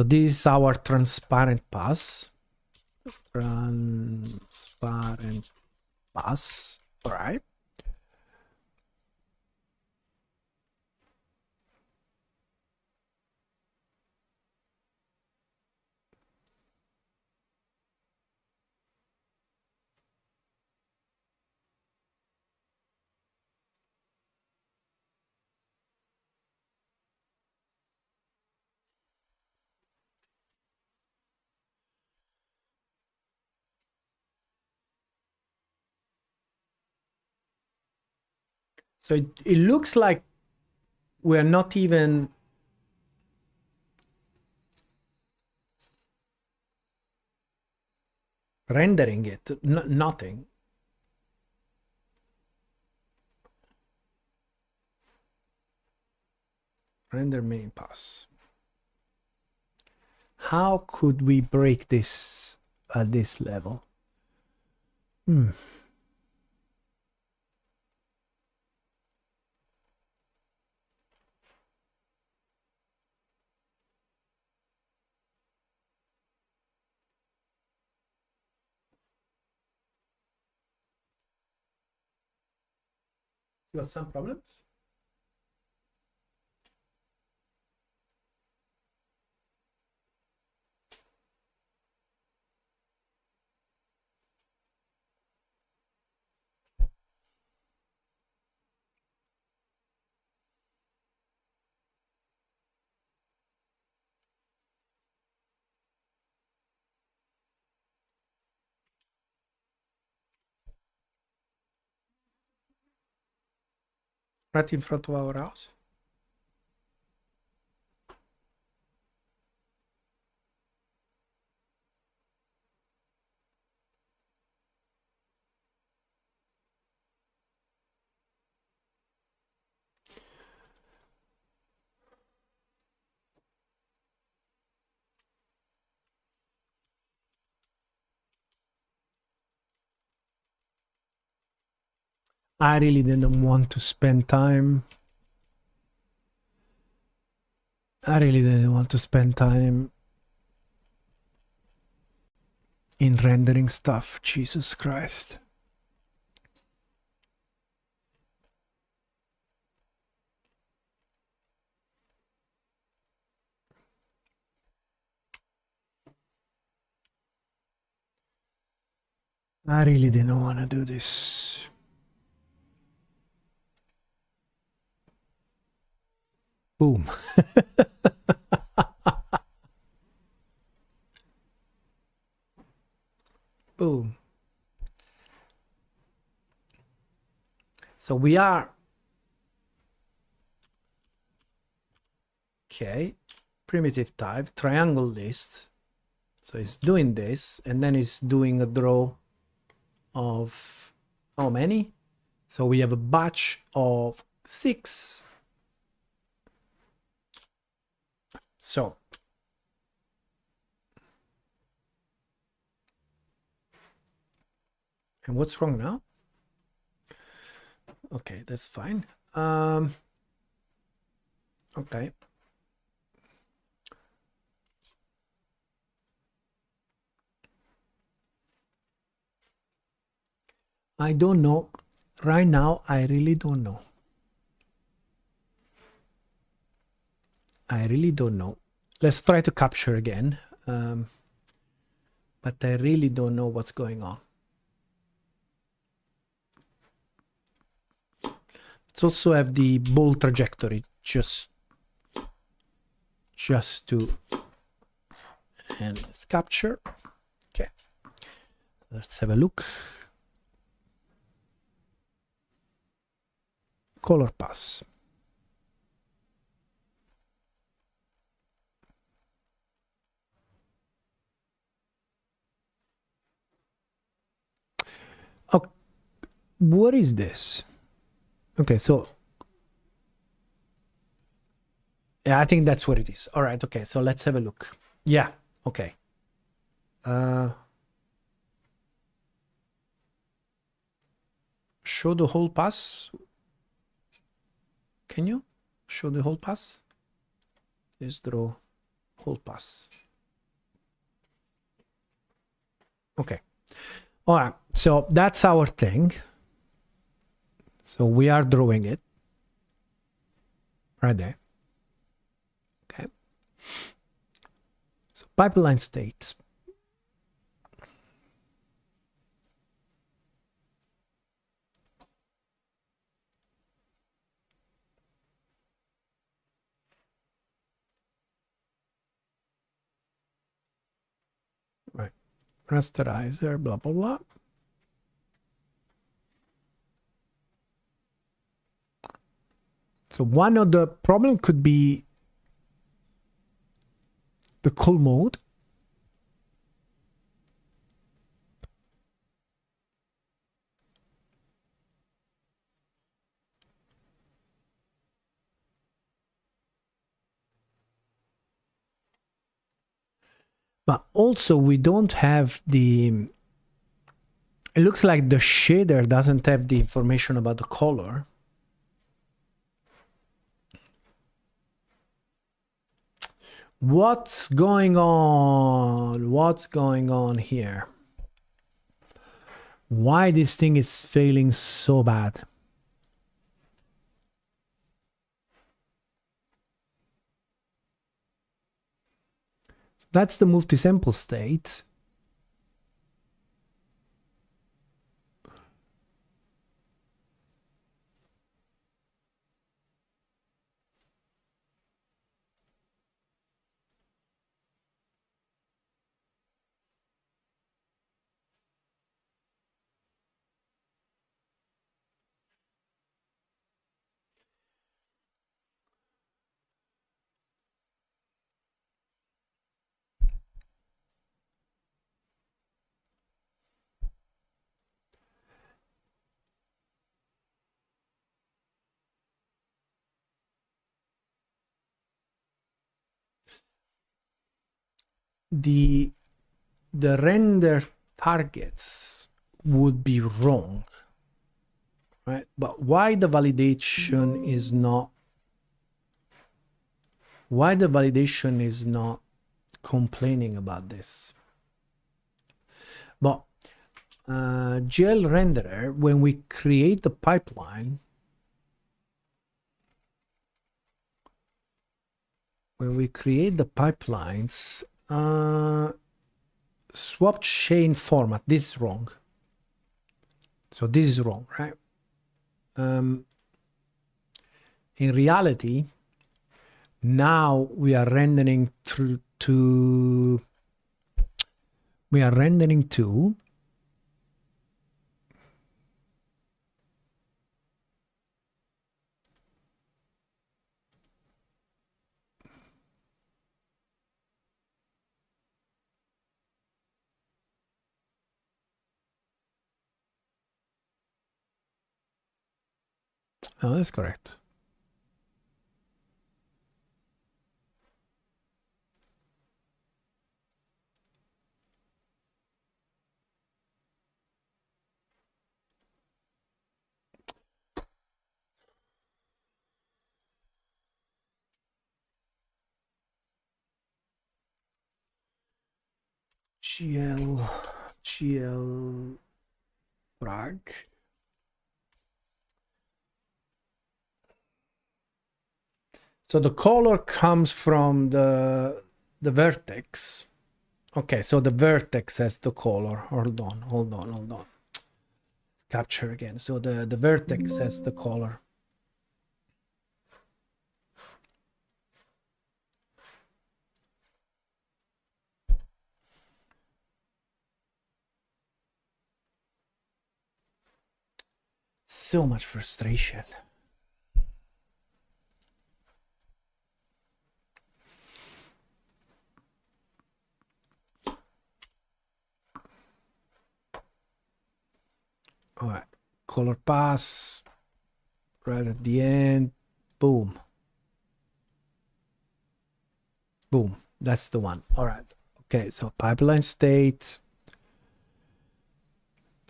this is our transparent pass. Transparent pass. All right. So it looks like we're not even rendering it, nothing. Render main pass. How could we break this at this level? You got some problems? Right in front of our house? I really didn't want to spend time. I really didn't want to spend time in rendering stuff. Jesus Christ. I really didn't want to do this. Boom. Boom. So we are, okay, primitive type, triangle list. So it's doing this, and then it's doing a draw of how many? So we have a batch of 6. So and what's wrong now? Okay, that's fine. Okay. I don't know. Right now, I really don't know. I really don't know. Let's try to capture again. But I really don't know what's going on. Let's also have the ball trajectory just to, and let's capture. Okay. Let's have a look. Color pass. Oh, what is this? Okay, so yeah, I think that's what it is. All right, okay, so let's have a look. Yeah, okay. Show the whole pass. Can you show the whole pass? Just draw whole pass. Okay. All right, so that's our thing. So we are drawing it right there. Okay. So pipeline states. Right. Rasterizer, blah, blah, blah. So one of the problem could be the call mode. But also we don't have the, it looks like the shader doesn't have the information about the color. What's going on? What's going on here? Why this thing is failing so bad? That's the multi-sample state. The render targets would be wrong, right? But why the validation is not complaining about this? But GL renderer, when we create the pipeline, when we create the pipelines, swap chain format, this is wrong. So this is wrong, right? In reality, now we are rendering to oh, that's correct. GL frag. So the color comes from the vertex. Okay, so the vertex has the color. Hold on. Let's capture again. So the vertex has the color. So much frustration. All right, color pass right at the end. Boom. Boom. That's the one. All right. Okay, so pipeline state.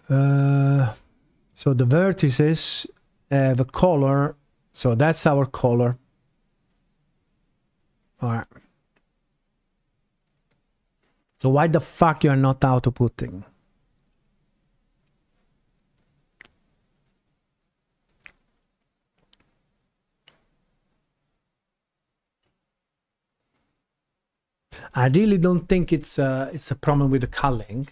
So the vertices have a color. So that's our color. All right. So why the fuck you are not outputting? I really don't think it's a problem with the culling.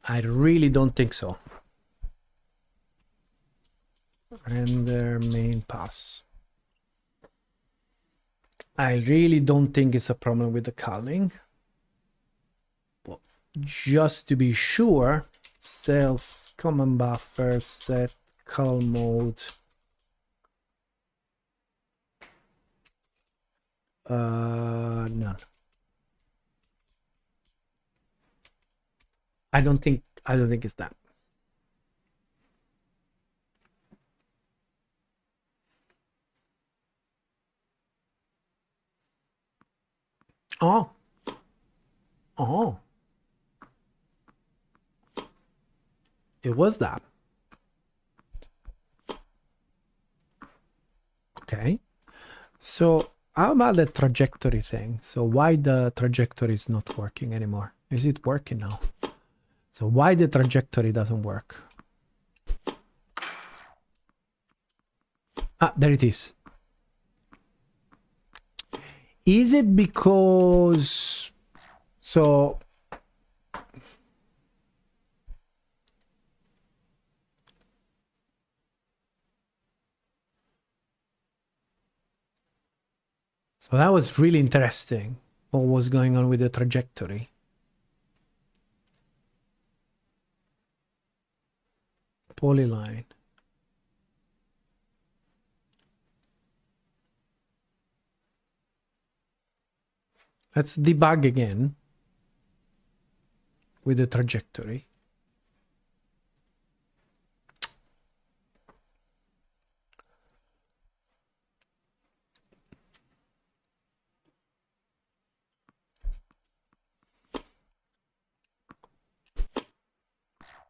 I really don't think so. Render main pass. I really don't think it's a problem with the culling. But just to be sure, self command buffer set cull mode. None. I don't think it's that. Oh. It was that. Okay. So how about the trajectory thing? So why the trajectory is not working anymore? Is it working now? So why the trajectory doesn't work? Ah, there it is. Is it because... So... So that was really interesting. What was going on with the trajectory? Polyline. Let's debug again with the trajectory.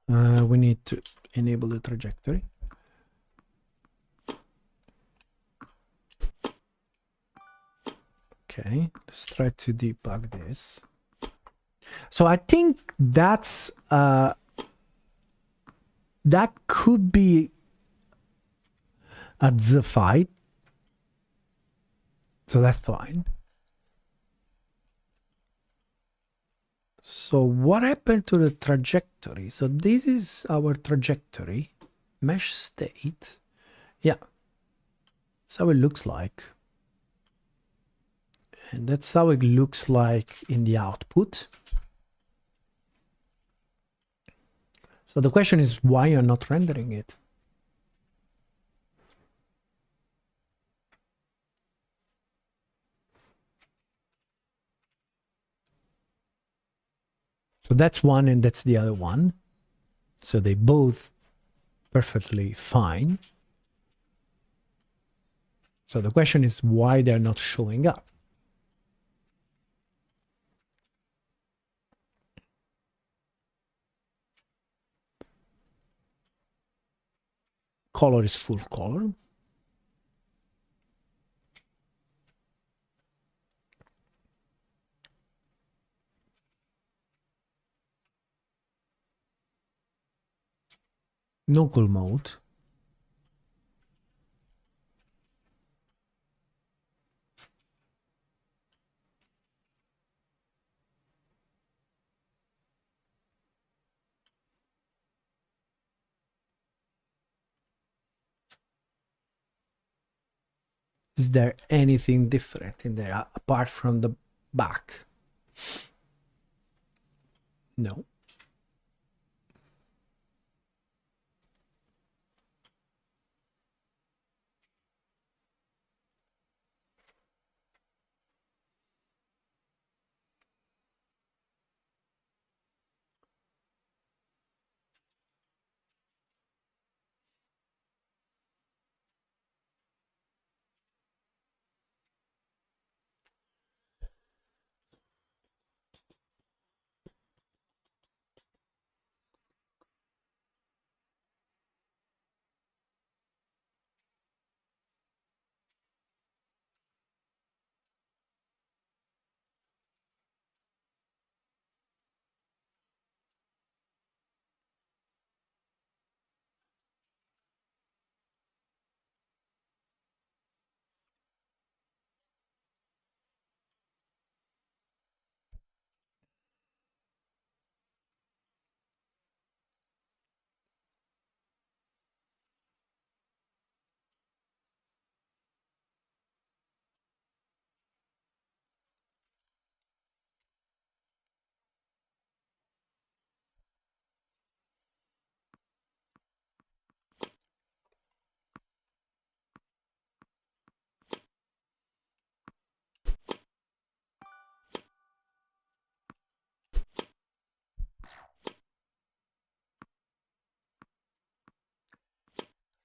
We need to enable the trajectory. Okay, let's try to debug this. So I think that's that could be a fight. So that's fine. So what happened to the trajectory? So this is our trajectory, mesh state. Yeah, that's how it looks like. And that's how it looks like in the output. So the question is why you're not rendering it. So that's one and that's the other one. So they both perfectly fine. So the question is why they're not showing up. Color is full color. No cool mode. Is there anything different in there apart from the back? No.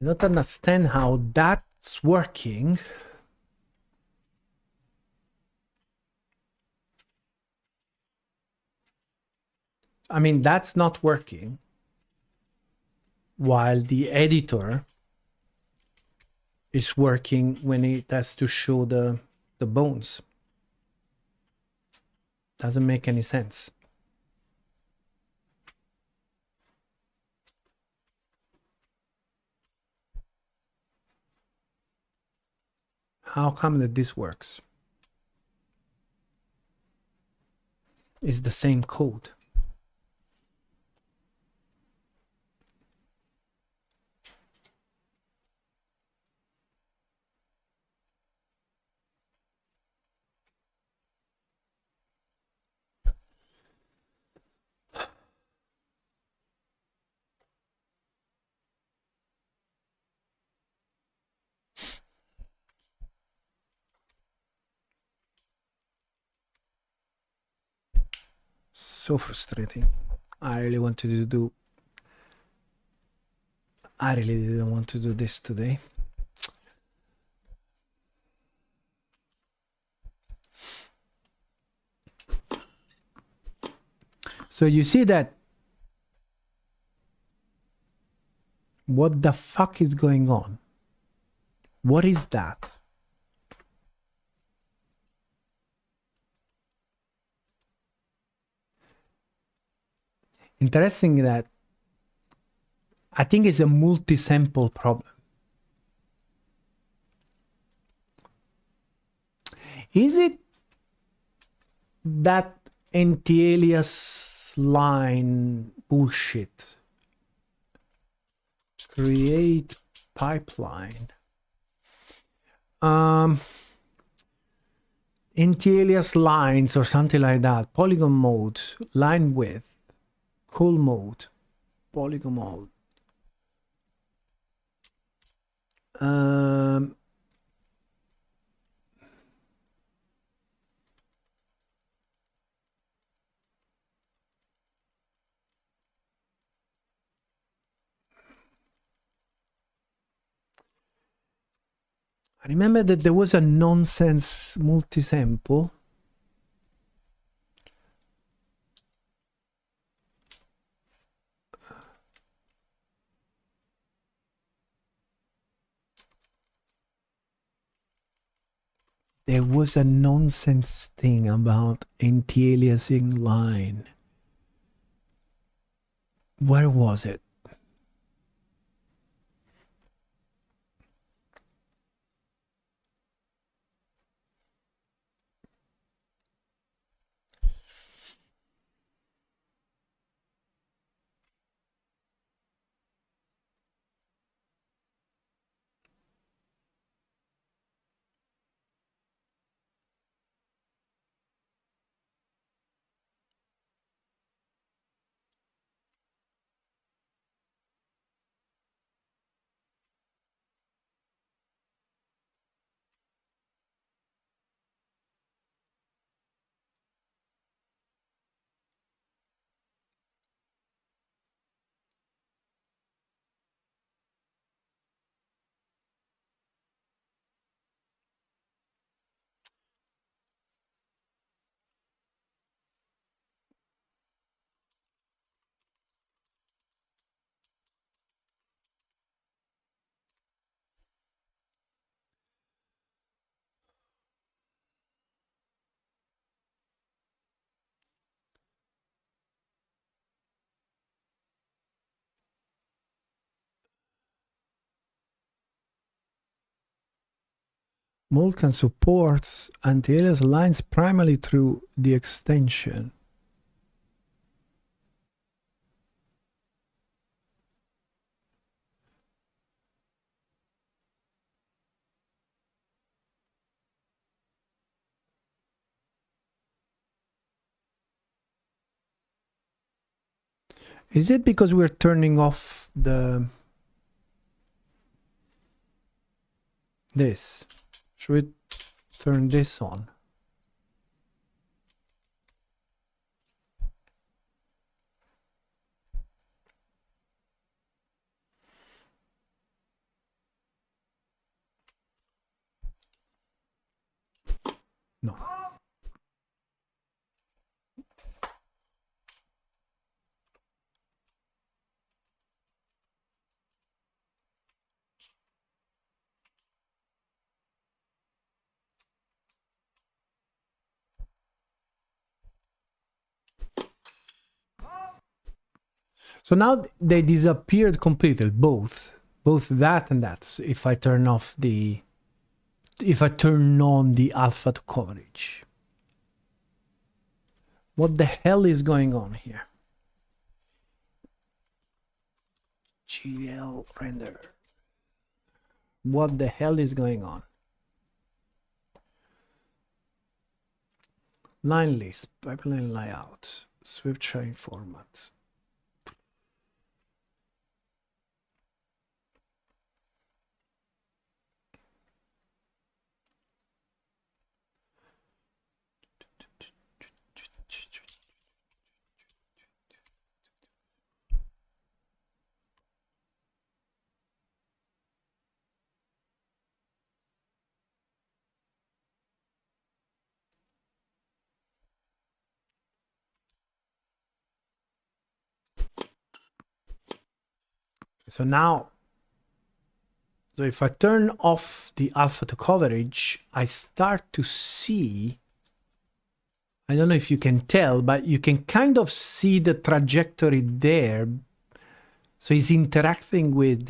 I don't understand how that's working. I mean, that's not working while the editor is working when it has to show the bones. Doesn't make any sense. How come that this works? It's the same code. So frustrating. I really wanted to do. I really didn't want to do this today. So you see that What the fuck is going on? What is that? Interesting that I think it's a multi-sample problem. Is it that anti-alias line bullshit? Create pipeline. Anti-alias lines or something like that. Polygon mode, line width, cool mode, polygon mode. I remember that there was a nonsense multi-sample. There was a nonsense thing about anti-aliasing line. Where was it? Molcan supports anti-alias lines primarily through the extension. Is it because we're turning off this? Should we turn this on? No. So now they disappeared completely, both that and that. So if I turn on the alpha to coverage. What the hell is going on here? GL render. What the hell is going on? Line list, pipeline layout, Swift chain formats. So now So if I turn off the alpha to coverage, I start to see, I don't know if you can tell, but you can kind of see the trajectory there. So he's interacting with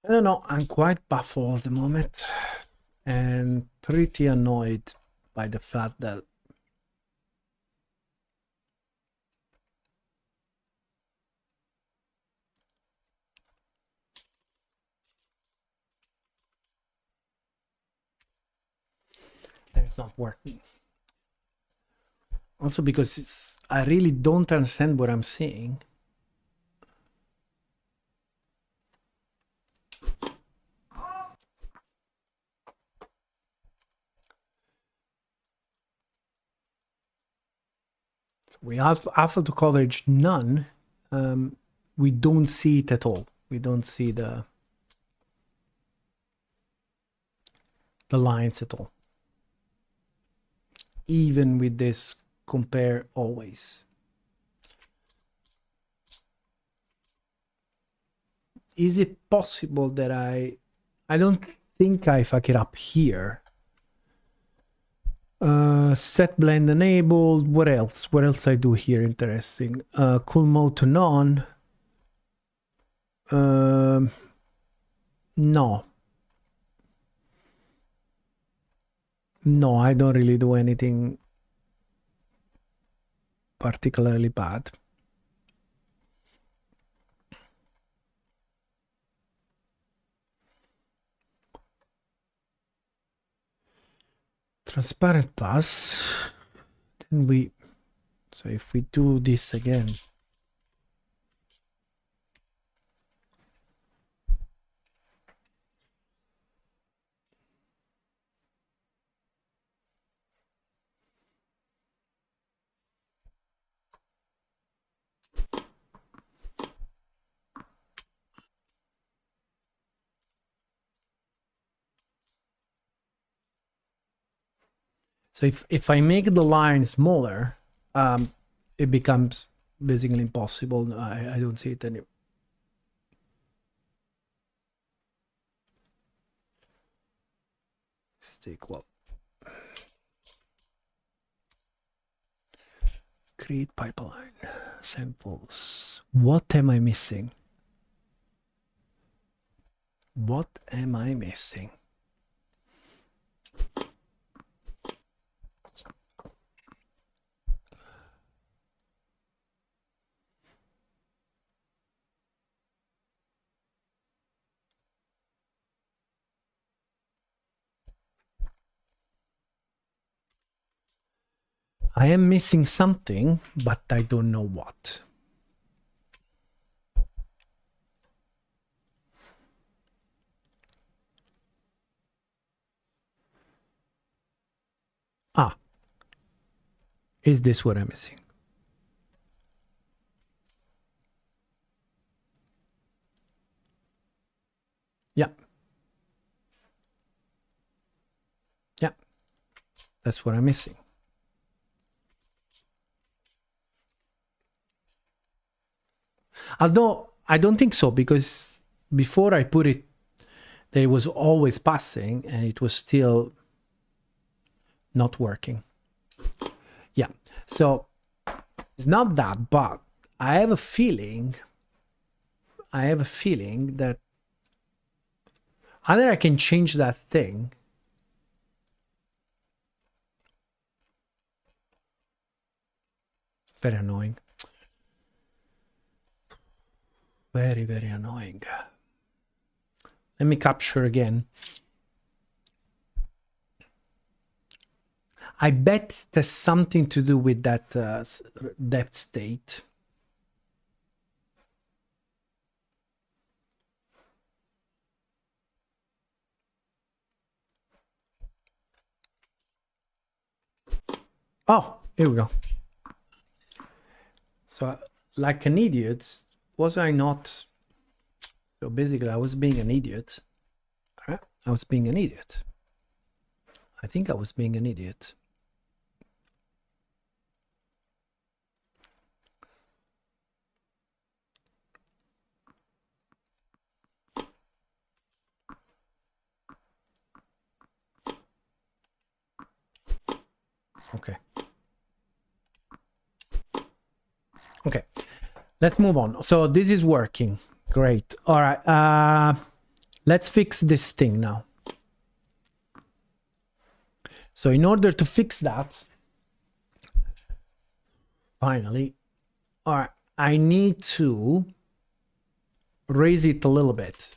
I don't know, I'm quite baffled at the moment and pretty annoyed by the fact that it's not working. Also because I really don't understand what I'm seeing. So we have alpha to coverage none. We don't see it at all. We don't see the lines at all. Even with this compare always. Is it possible that I don't think I fuck it up here. Set blend enabled. What else? What else I do here? Interesting. Cool mode to none. No. No, I don't really do anything particularly bad. Transparent plus. Then we, so if we do this again. So if I make the line smaller, it becomes basically impossible. No, I don't see it anymore. Equal. Create pipeline samples. What am I missing? What am I missing? I am missing something, but I don't know what. Ah, is this what I'm missing? Yeah. Yeah, that's what I'm missing. Although I don't think so, because before I put it, it was always passing and it was still not working. Yeah, so it's not that, but I have a feeling that either I can change that thing. It's very annoying. Very, very annoying. Let me capture again. I bet there's something to do with that depth state. Oh, here we go. So, like an idiot, was I not? So basically, I was being an idiot. I was being an idiot. I think I was being an idiot. Okay. Okay. Let's move on. So this is working. Great. All right. Let's fix this thing now. So in order to fix that, finally, all right, I need to raise it a little bit.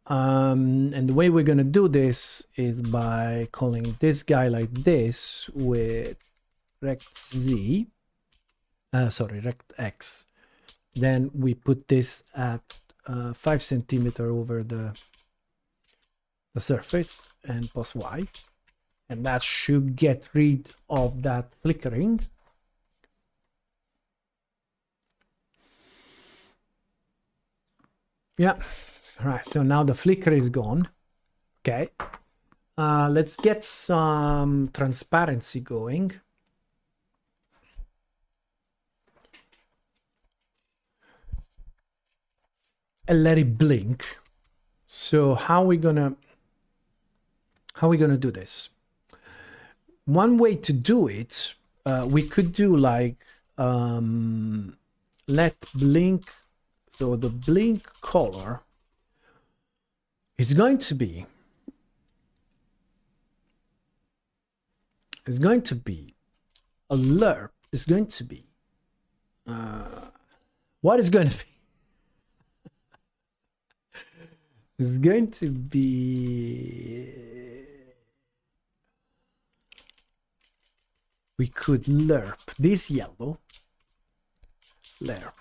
And the way we're going to do this is by calling this guy like this with rect z, rect x. Then we put this at 5 centimeter over the surface and plus y. And that should get rid of that flickering. Yeah, all right, so now the flicker is gone. Okay, let's get some transparency going. And let it blink. So how are we gonna do this? One way to do it, we could do like let blink. So the blink color is going to be a lerp. Is going to be what is going to be? It's going to be, we could lerp this yellow, lerp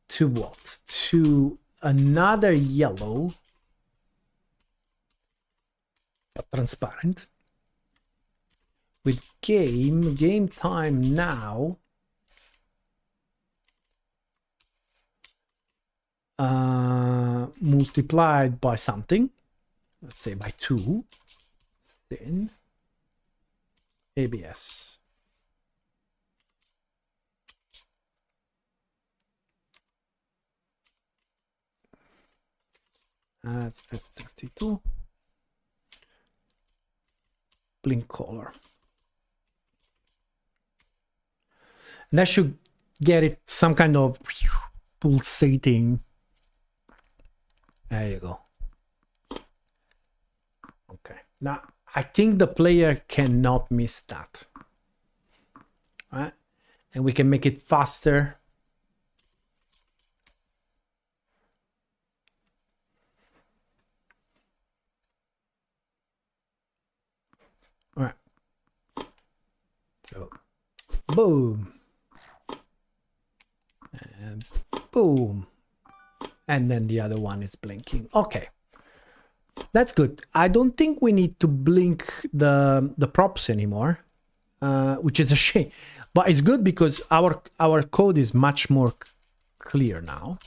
to what? To another yellow, transparent, with game time now, multiplied by something, let's say by 2, thin, ABS. That's F32. Blink color. And that should get it some kind of pulsating. There you go. Okay. Now, I think the player cannot miss that. Right? And we can make it faster. All right. So, boom. And boom. And then the other one is blinking. Okay. That's good. I don't think we need to blink the props anymore, which is a shame. But it's good because our code is much more clear now.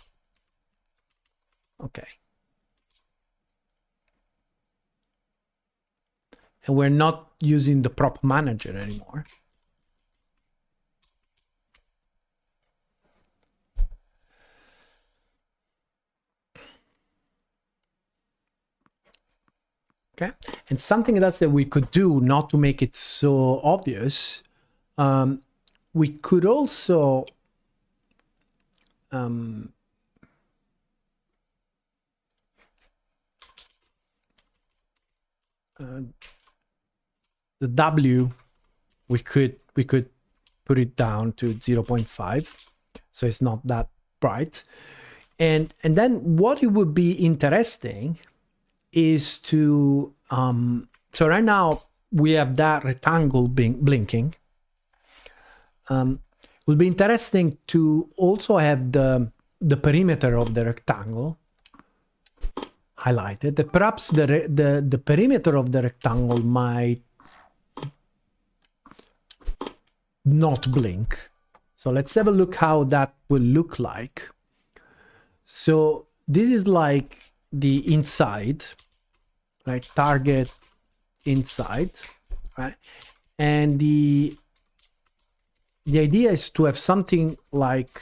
Okay. And we're not using the prop manager anymore. Okay. And something else that we could do, not to make it so obvious, we could also the W, we could put it down to 0.5, so it's not that bright. And then what it would be interesting is to so right now we have that rectangle blinking. It would be interesting to also have the perimeter of the rectangle highlighted. Perhaps the perimeter of the rectangle might not blink. So let's have a look how that will look like. So this is like the inside, right? Target inside, right? And the idea is to have something like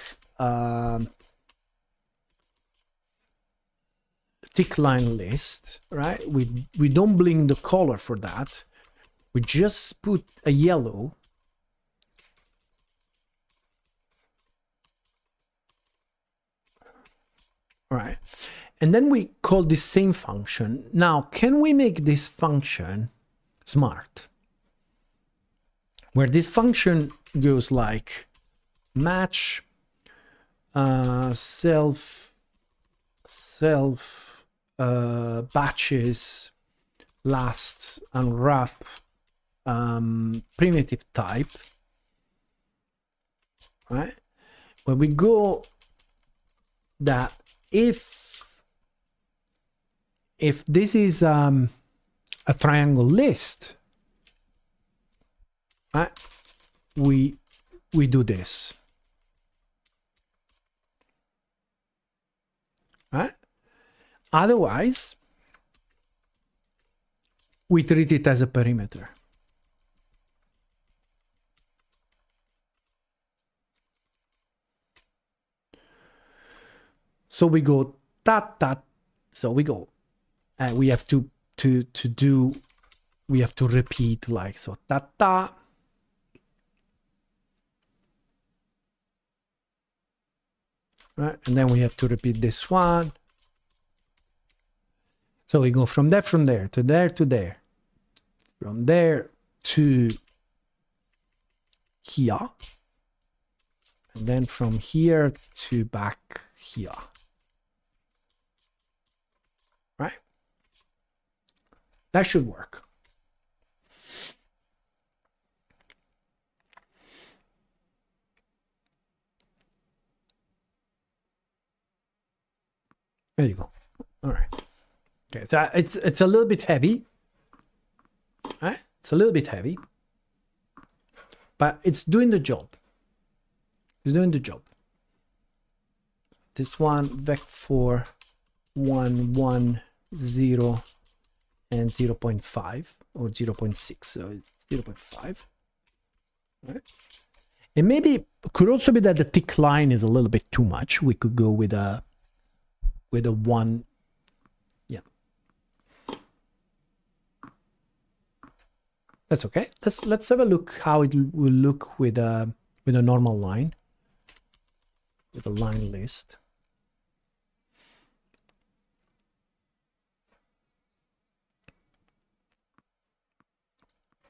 tick line list, right? We don't blink the color for that. We just put a yellow. All right. And then we call this same function. Now, can we make this function smart? Where this function goes like match self batches last unwrap primitive type, right? When we go that if this is a triangle list, right, we do this, right? Otherwise, we treat it as a perimeter. So we go that. So we go, and we have to do. We have to repeat like so. Ta. Right, and then we have to repeat this one. So we go from there to there to there, from there to here, and then from here to back here. Right? That should work. There you go. All right. Okay, so it's a little bit heavy. Right? It's a little bit heavy, but it's doing the job. It's doing the job. This one, vec4, 1, 1, 0, and 0.5 or 0.6. So it's 0.5. right? And maybe could also be that the thick line is a little bit too much. We could go with a one. Yeah, that's okay. Let's have a look how it will look with a normal line, with a line list.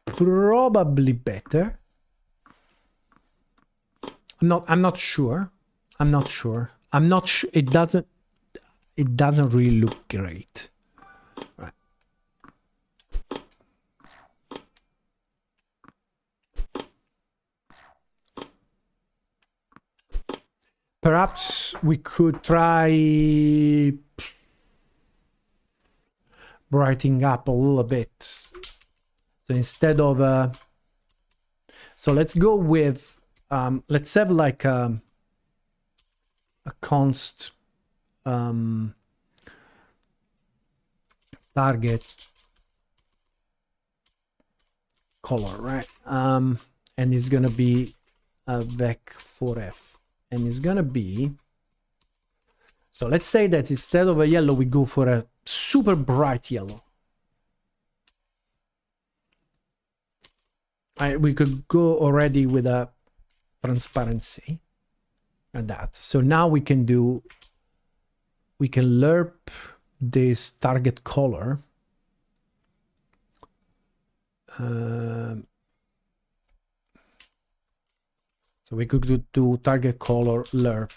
Probably better. I'm not sure. I'm not sure. It doesn't really look great. Right. Perhaps we could try brightening up a little bit. So instead of so let's go with let's have like a const target color, right? And it's gonna be a vec4f, and it's gonna be, so let's say that instead of a yellow we go for a super bright yellow. We could go already with a transparency and that. So now we can lerp this target color. So we could do target color lerp.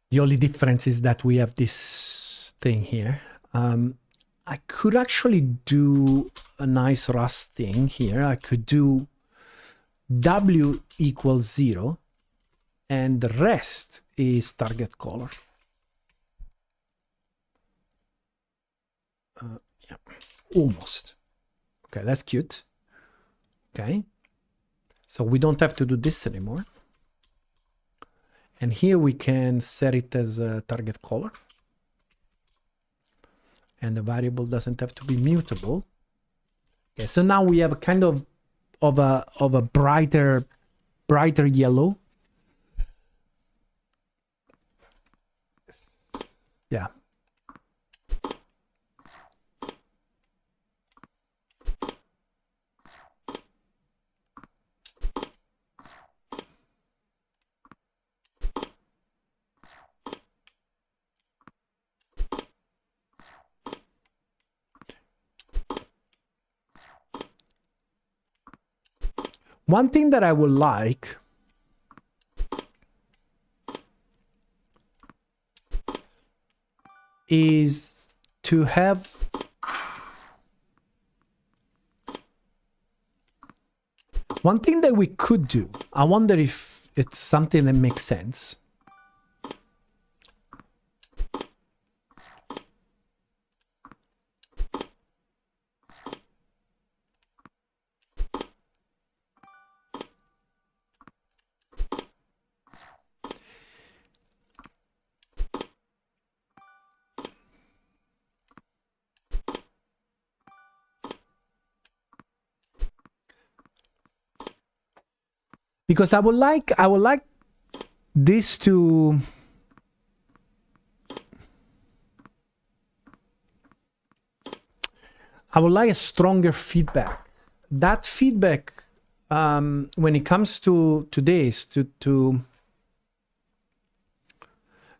The only difference is that we have this thing here. I could actually do a nice Rust thing here. I could do W equals 0, and the rest is target color. Yeah, almost. Okay, that's cute. Okay, so we don't have to do this anymore. And here we can set it as a target color. And the variable doesn't have to be mutable. Okay, so now we have a kind of a brighter yellow. Yeah. One thing that I would like is to have one thing that we could do. I wonder if it's something that makes sense. Because I would like this to I would like a stronger feedback. That feedback, when it comes to this, to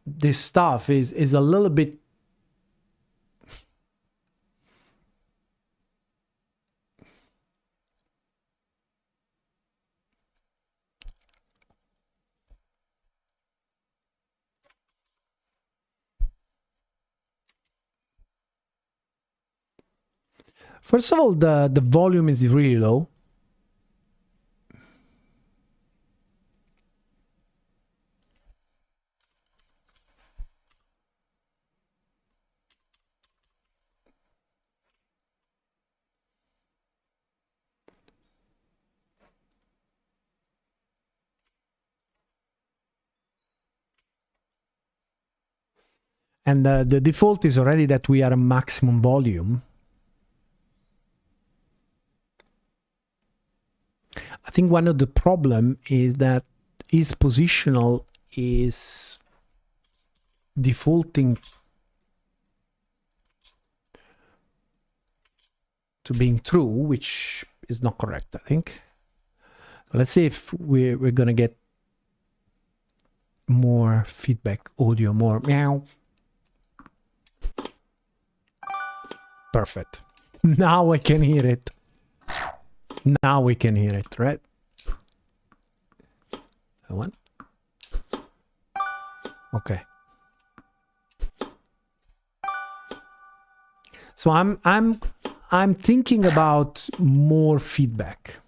this stuff, is a little bit. First of all, the volume is really low. And the default is already that we are a maximum volume. I think one of the problem is that is positional is defaulting to being true, which is not correct, I think. Let's see if we're gonna get more feedback, audio, more meow. Perfect. Now I can hear it. Now we can hear it, right? That one. Okay. So I'm thinking about more feedback.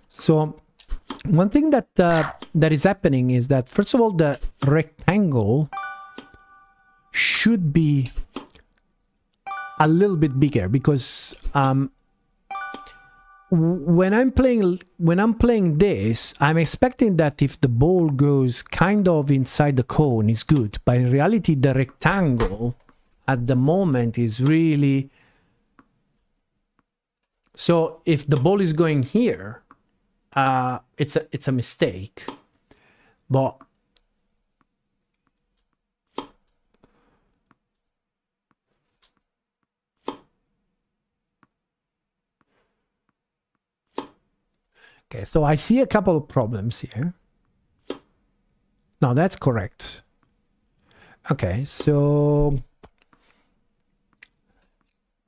So one thing that that is happening is that, first of all, the rectangle should be a little bit bigger, because when I'm playing this, I'm expecting that if the ball goes kind of inside the cone, it's good. But in reality, the rectangle at the moment is really... So if the ball is going here, it's a mistake. But okay, so I see a couple of problems here. No, that's correct. Okay, so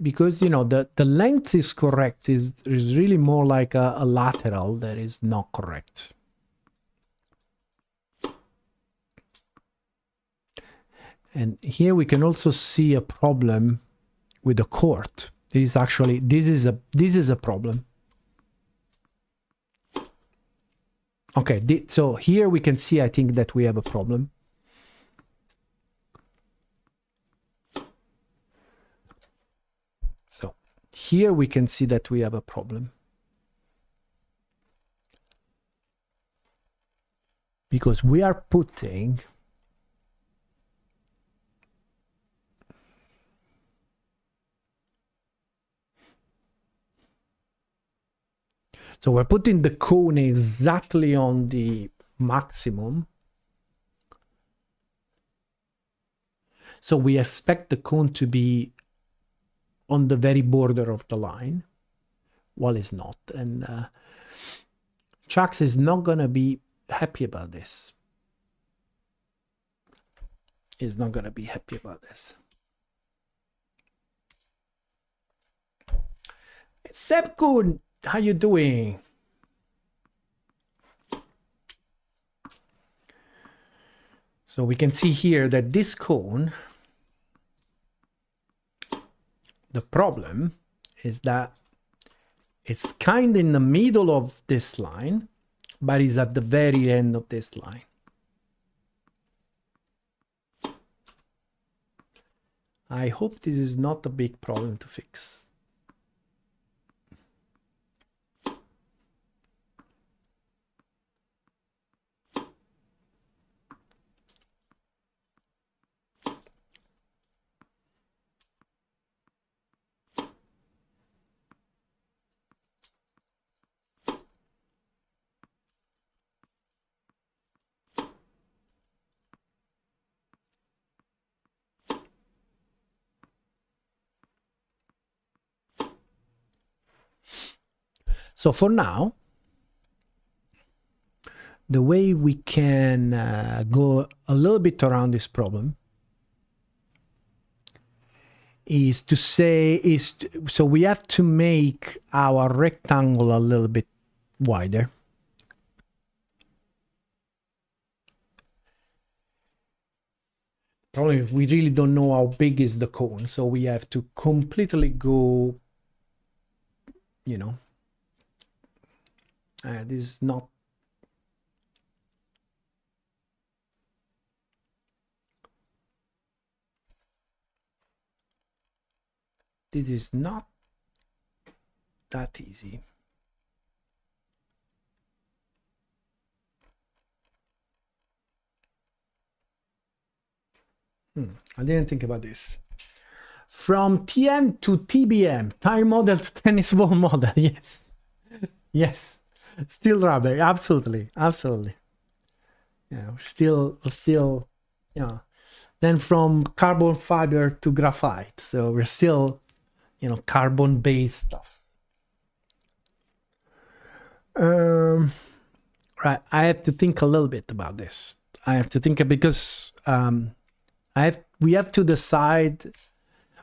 because, you know, the length is correct, is really more like a lateral that is not correct. And here we can also see a problem with the court. This is a problem. Okay, so here we can see, I think, that we have a problem. So here we can see that we have a problem. Because we are putting... So we're putting the cone exactly on the maximum. So we expect the cone to be on the very border of the line. Well, it's not. And Chucks is not going to be happy about this. He's not going to be happy about this. Sebkun, how you doing? So we can see here that this cone, the problem is that it's kind of in the middle of this line, but it's at the very end of this line. I hope this is not a big problem to fix. So for now, the way we can go a little bit around this problem is to say, so we have to make our rectangle a little bit wider. Probably we really don't know how big is the cone, so we have to completely go, you know, this is not this is not that easy. I didn't think about this. From TM to TBM, tire model to tennis ball model. Yes. Yes. Still rubber. Absolutely. Absolutely. Yeah. Still, yeah. Then from carbon fiber to graphite. So we're still, you know, carbon based stuff. Right. I have to think a little bit about this. I have to think because we have to decide.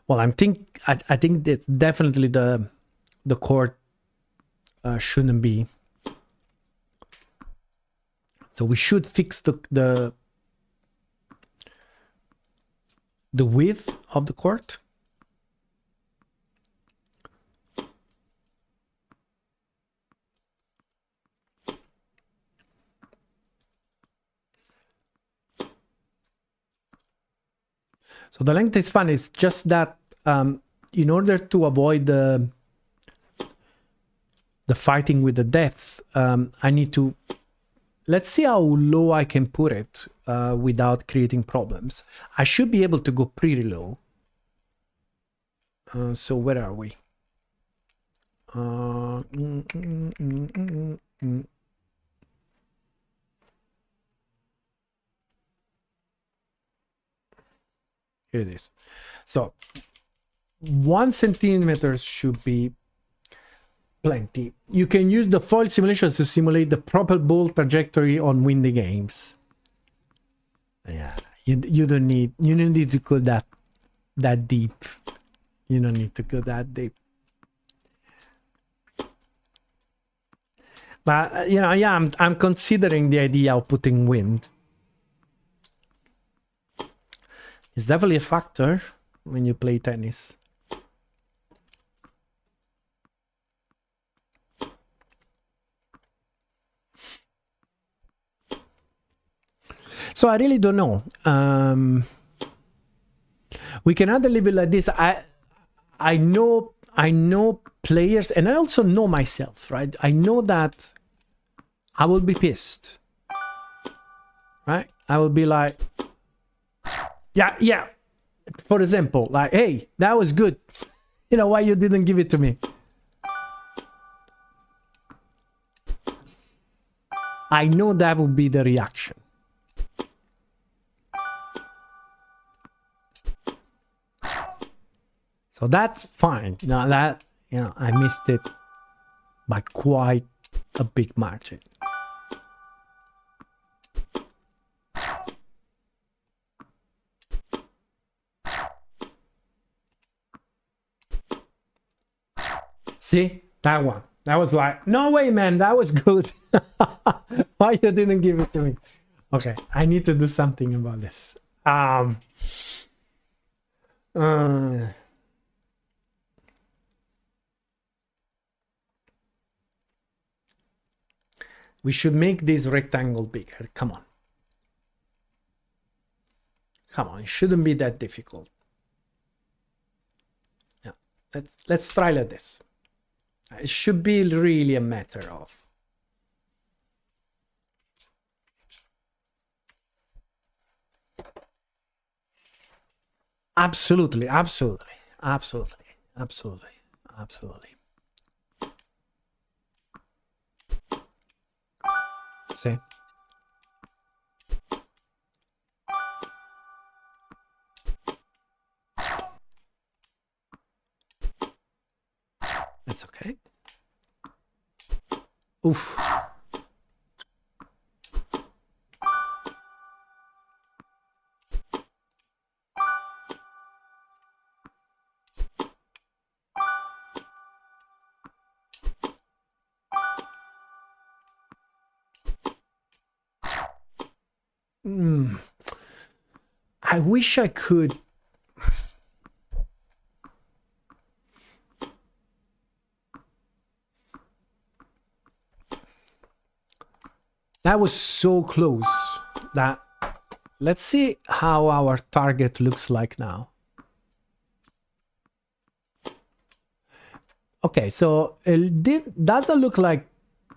Well, I think that definitely the core shouldn't be. So we should fix the width of the cord. So the length is fine. It's just that in order to avoid the fighting with the depth, I need to, let's see how low I can put it without creating problems. I should be able to go pretty low. So where are we? Here it is. So 1 centimeter should be plenty. You can use the foil simulation to simulate the proper ball trajectory on windy games. Yeah, you don't need to go that deep. You don't need to go that deep. But you know, yeah, I'm considering the idea of putting wind. It's definitely a factor when you play tennis. So I really don't know. We can either leave it like this. I know players, and I also know myself, right? I know that I will be pissed, right? I will be like, yeah. For example, like, hey, that was good. You know, why you didn't give it to me? I know that would be the reaction. So that's fine. Now that, you know, I missed it by quite a big margin. See, that one. That was like, no way, man, that was good. Why you didn't give it to me? Okay, I need to do something about this. We should make this rectangle bigger. Come on. Come on, it shouldn't be that difficult. Yeah, let's try like this. It should be really a matter of absolutely. See? That's okay. Oof. I wish I could. That was so close. That, let's see how our target looks like now. Okay, so it doesn't look like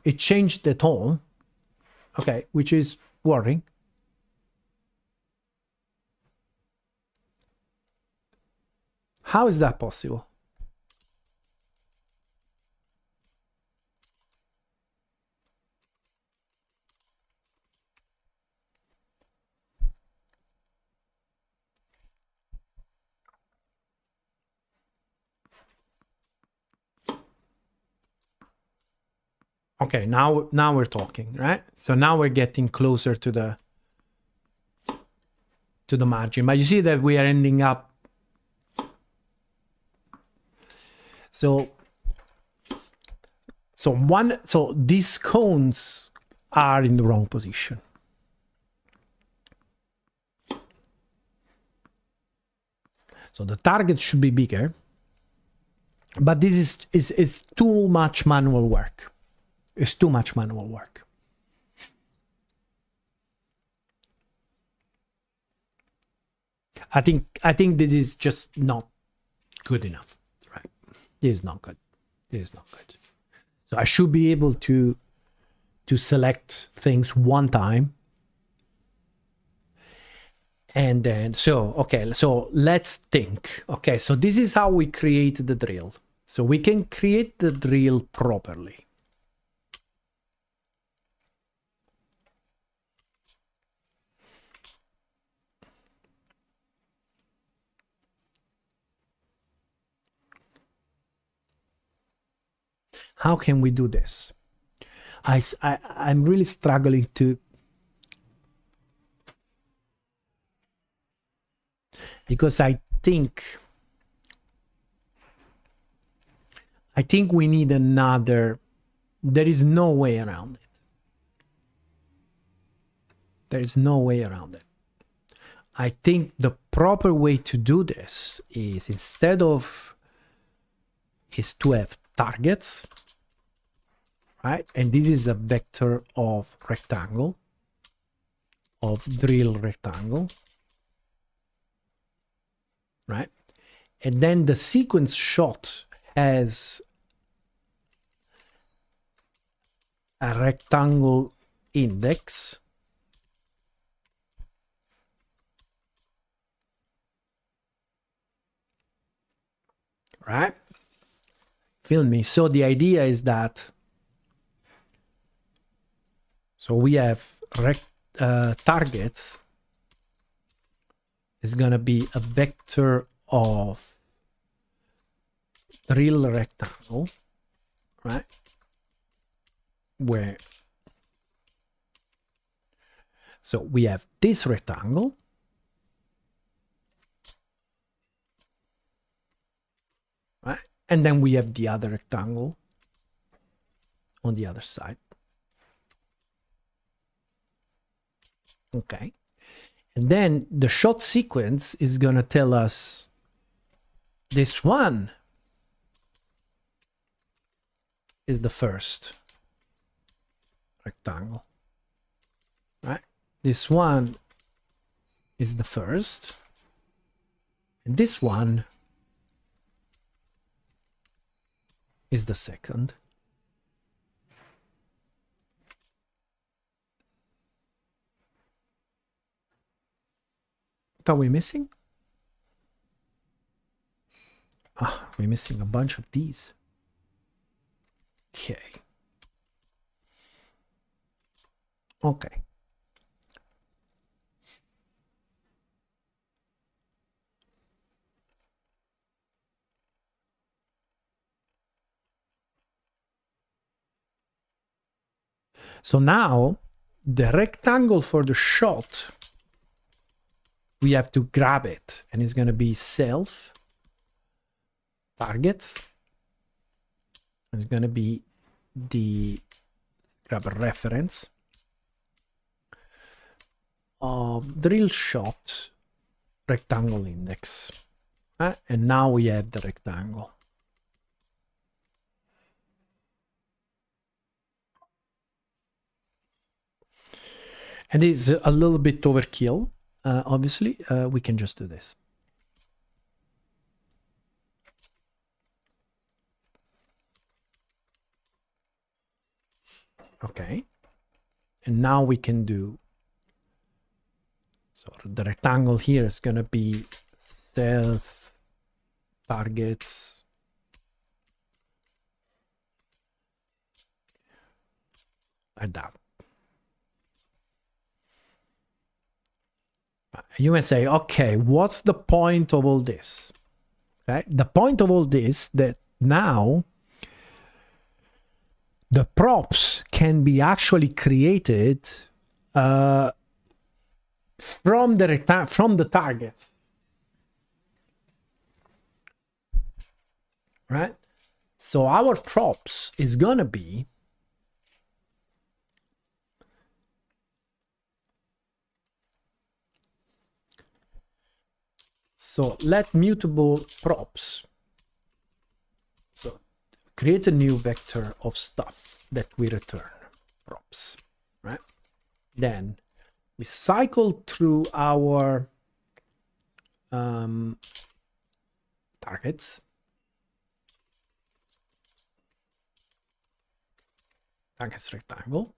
it changed the tone. Okay, which is worrying. How is that possible? Okay, now we're talking, right? So now we're getting closer to the margin, but you see that we are ending up. So these cones are in the wrong position. So the target should be bigger, but this is too much manual work. It's too much manual work. I think this is just not good enough, right? This is not good. This is not good. So I should be able to select things one time. And then, so let's think. Okay, so this is how we create the drill. So we can create the drill properly. How can we do this? I'm really struggling to, because I think we need another. There is no way around it. There is no way around it. I think the proper way to do this is, instead of, is to have targets, right? And this is a vector of rectangle, of drill rectangle, right? And then the sequence shot has a rectangle index, right? Feel me? So the idea is that, so we have targets is going to be a vector of drill rectangle, right? Where, so we have this rectangle, right? And then we have the other rectangle on the other side. Okay. And then the shot sequence is going to tell us this one is the first rectangle, right? This one is the first, and this one is the second. What are we missing? Ah, we're missing a bunch of these. Okay. Okay. So now the rectangle for the shot, we have to grab it, and it's going to be self targets. And it's going to be the, grab a reference of drill shot rectangle index. And now we have the rectangle. And it's a little bit overkill. Obviously, we can just do this. Okay. And now we can do, so the rectangle here is going to be self targets like that. You may say, okay, what's the point of all this? Okay, the point of all this that now the props can be actually created from the target, right? So our props is gonna be let mutable props. So create a new vector of stuff that we return props, right? Then we cycle through our targets. Targets rectangle.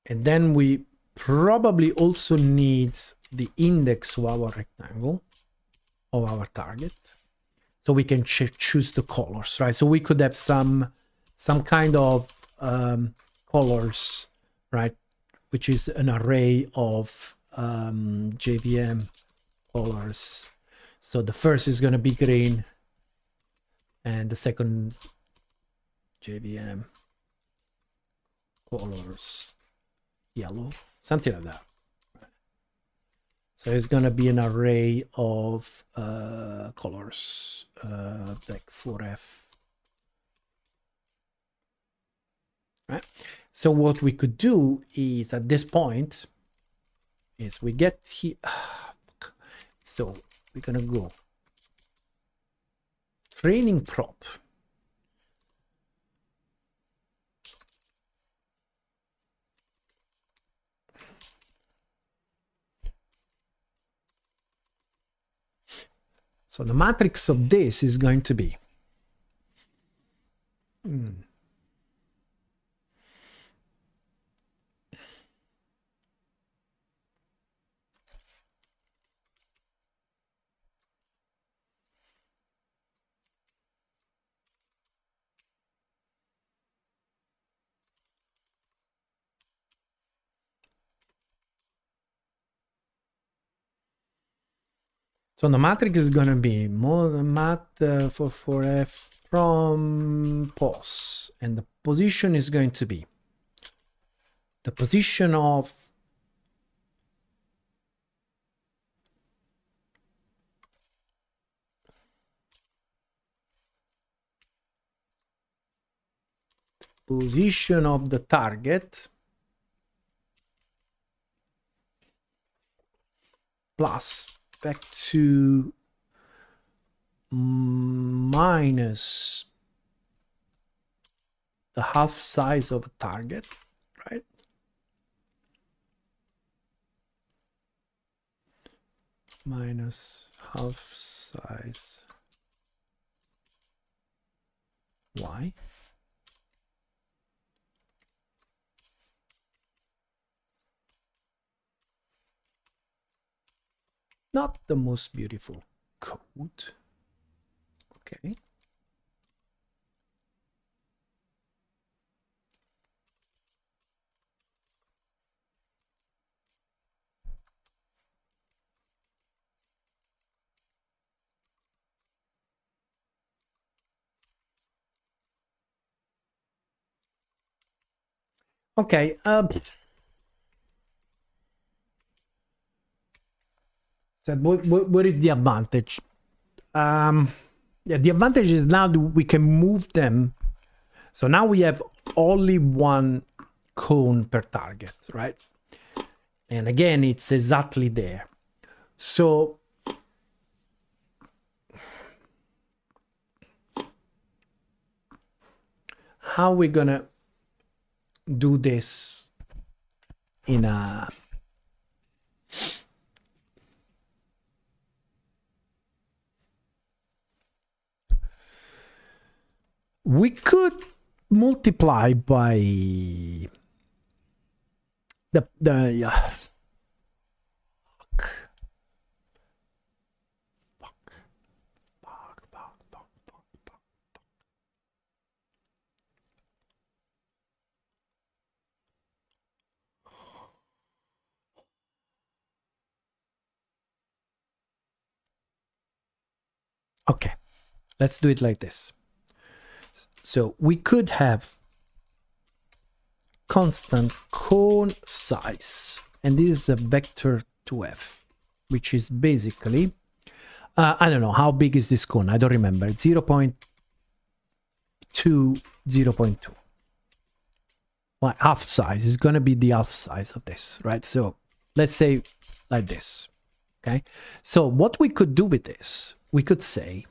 And then we probably also need the index of our rectangle, of our target. So we can choose the colors, right? So we could have some kind of colors, right? Which is an array of JVM colors. So the first is going to be green, and the second JVM colors yellow, something like that. So it's going to be an array of colors, like 4F. Right. So what we could do is at this point is we get here. So we're going to go training prop. So the matrix of this is going to be so the matrix is going to be more mat for 4F from pos, and the position is going to be the position of the target plus back to minus the half size of a target, right? Minus half size y. Not the most beautiful code. Okay. Okay. So what is the advantage? Yeah, the advantage is now that we can move them. So now we have only one cone per target, right? And again, it's exactly there. So how are we gonna do this in a we could multiply by the okay, let's do it like this. So we could have constant cone size, and this is a vector to f, which is basically I don't know how big is this cone, I don't remember. 0.2, 0.2. Well, half size is going to be the half size of this, right? So let's say like this. Okay, so what we could do with this, we could say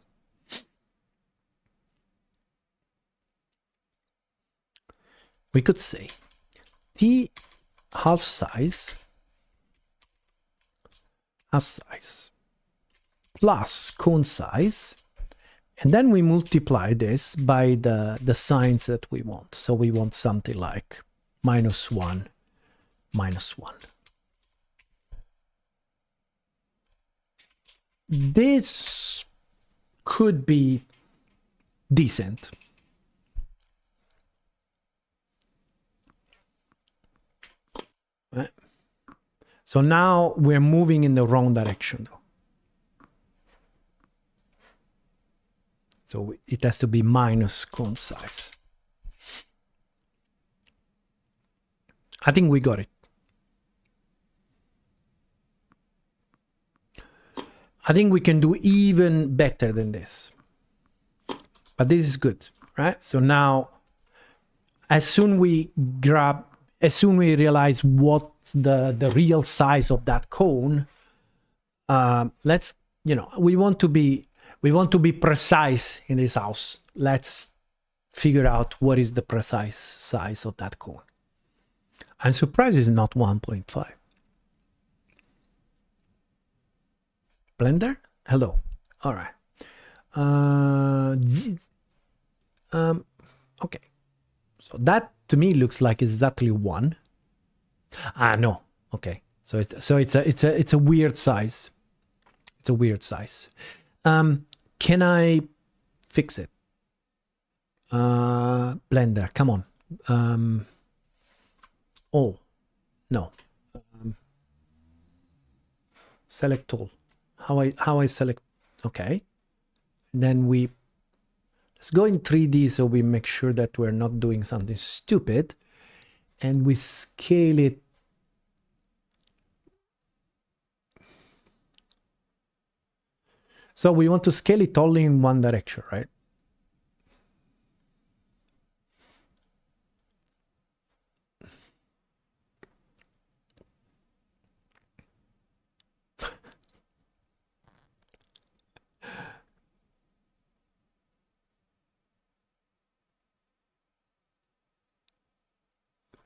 the half size plus cone size, and then we multiply this by the signs that we want. So we want something like -1, -1. This could be decent. Right? So now we're moving in the wrong direction though. So it has to be minus cone size. I think we got it. I think we can do even better than this. But this is good, right? So now, as soon we realize what's the real size of that cone, let's, we want to be precise in this house. Let's figure out what is the precise size of that cone. I'm surprised it's not 1.5. Blender? Hello. All right. Okay. So that to me looks like exactly 1. No. Okay. So it's a weird size. It's a weird size. Can I fix it? Blender, come on. Oh, no. Select all. How I select? Okay. Then let's go in 3D so we make sure that we're not doing something stupid, and we scale it. So we want to scale it only in one direction, right?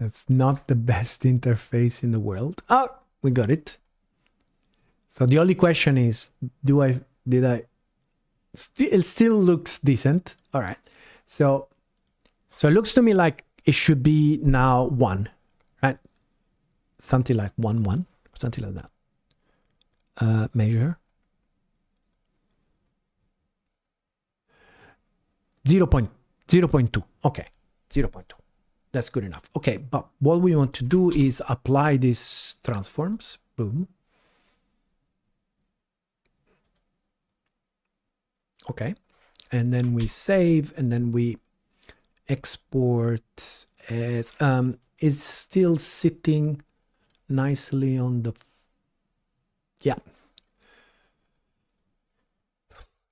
It's not the best interface in the world. Oh, we got it. So the only question is, it still looks decent. All right. So it looks to me like it should be now 1, right? Something like 1, 1, something like that. Measure. 0.2. Okay. 0.2. That's good enough. Okay, but what we want to do is apply these transforms. Boom. Okay, and then we save, and then we export as it's still sitting nicely on the, yeah.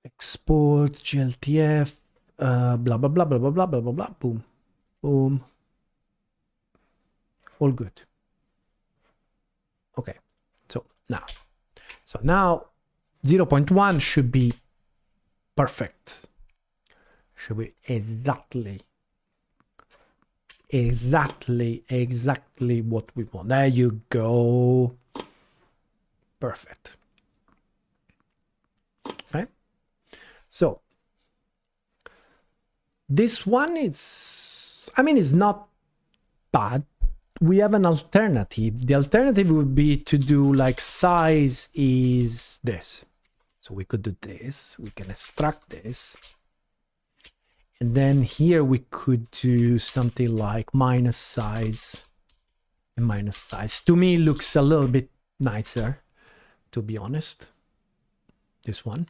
Export GLTF, blah blah blah blah blah blah blah blah blah. Boom, boom. All good. Okay, so now 0.1 should be perfect. Should be exactly Exactly what we want. There you go. Perfect. Okay. So this one is, I mean, it's not bad. We have an alternative. The alternative would be to do like size is this. So we could do this. We can extract this. And then here we could do something like minus size and minus size. To me, it looks a little bit nicer, to be honest. This one.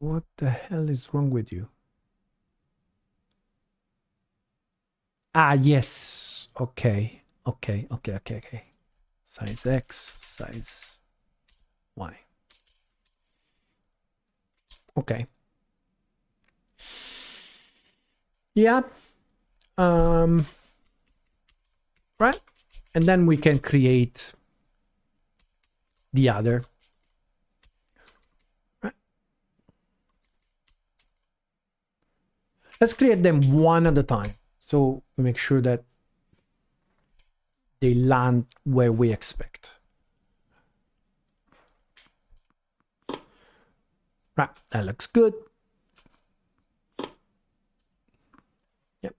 What the hell is wrong with you? Ah, yes. Okay. Okay. Size X, size Y. Okay. Yeah. Right. And then we can create the other. Right. Let's create them one at a time. So we make sure that they land where we expect. Right, that looks good. Yep.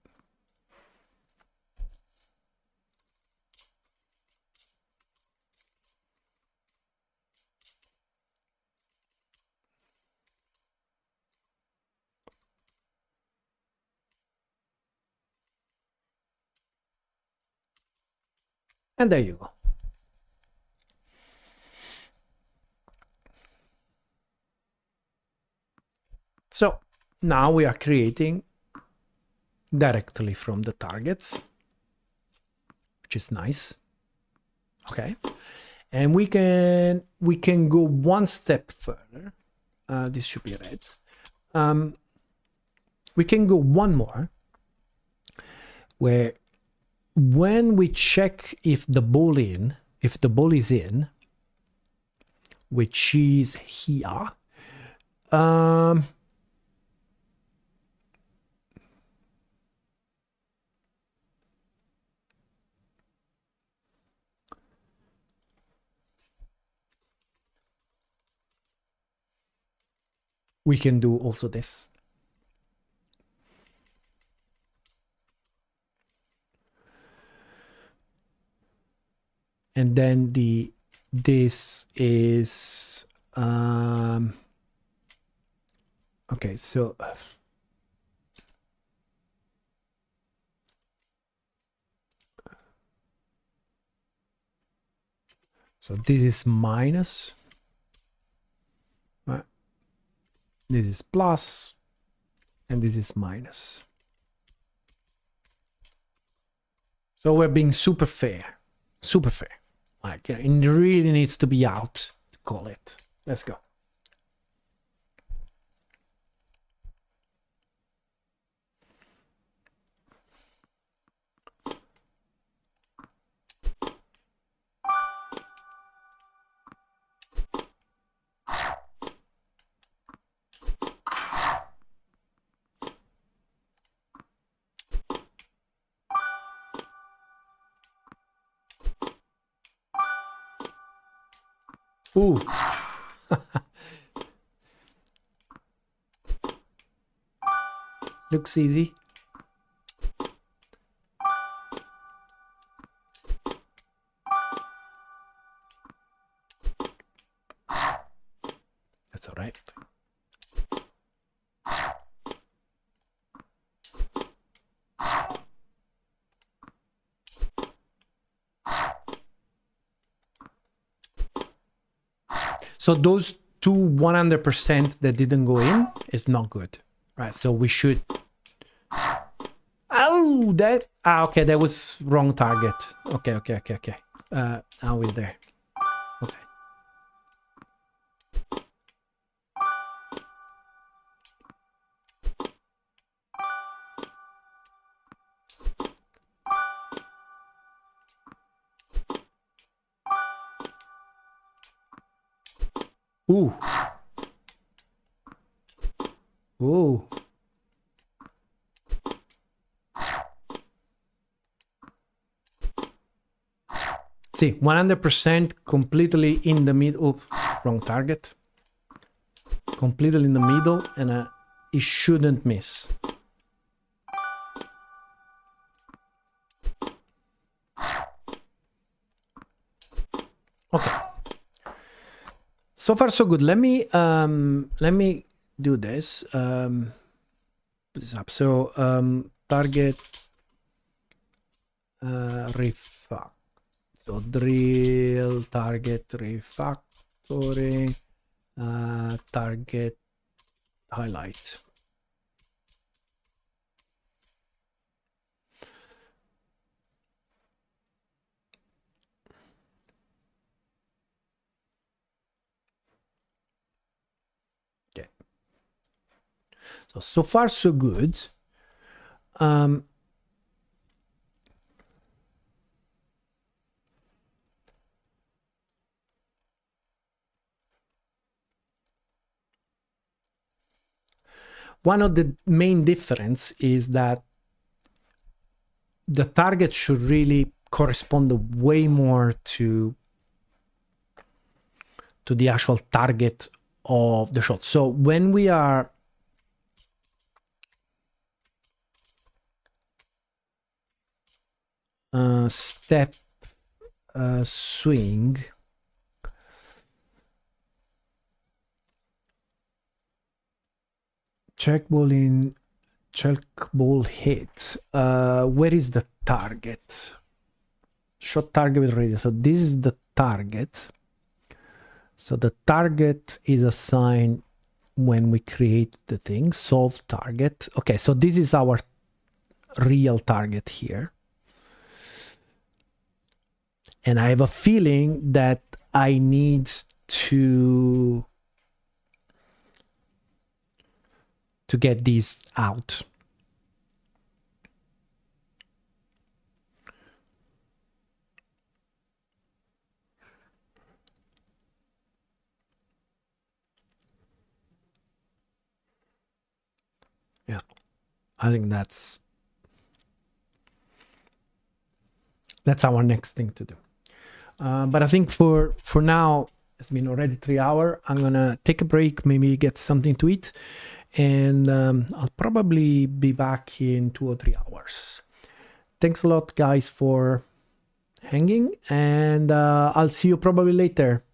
And there you go. So now we are creating directly from the targets, which is nice. Okay. And we can go one step further. This should be red. We can go one more, where when we check if the ball is in, which is here, we can do also this. And then this is okay, so this is minus, right? This is plus, and this is minus. So we're being super fair. Like, it really needs to be out to call it. Let's go. Ooh. Looks easy. That's all right. So those two 100% that didn't go in is not good, right? So we should, oh, that Okay, that was wrong target. Okay. Now we're there. Okay. Ooh. Ooh. See, 100% completely in the middle. Wrong target. Completely in the middle, and it shouldn't miss. Okay. So far so good. Let me do this. Put this up. So target refact. So drill target refactoring target highlight. Okay. So far so good. One of the main difference is that the target should really correspond way more to the actual target of the shot. So when we are step swing, check ball in, check ball hit. Where is the target? Shot target with radius. So this is the target. So the target is assigned when we create the thing, solve target. Okay, so this is our real target here. And I have a feeling that I need to get these out. Yeah, I think that's our next thing to do. But I think for now, it's been already 3 hours. I'm gonna take a break, maybe get something to eat, and I'll probably be back in 2 or 3 hours. Thanks a lot, guys, for hanging, and I'll see you probably later.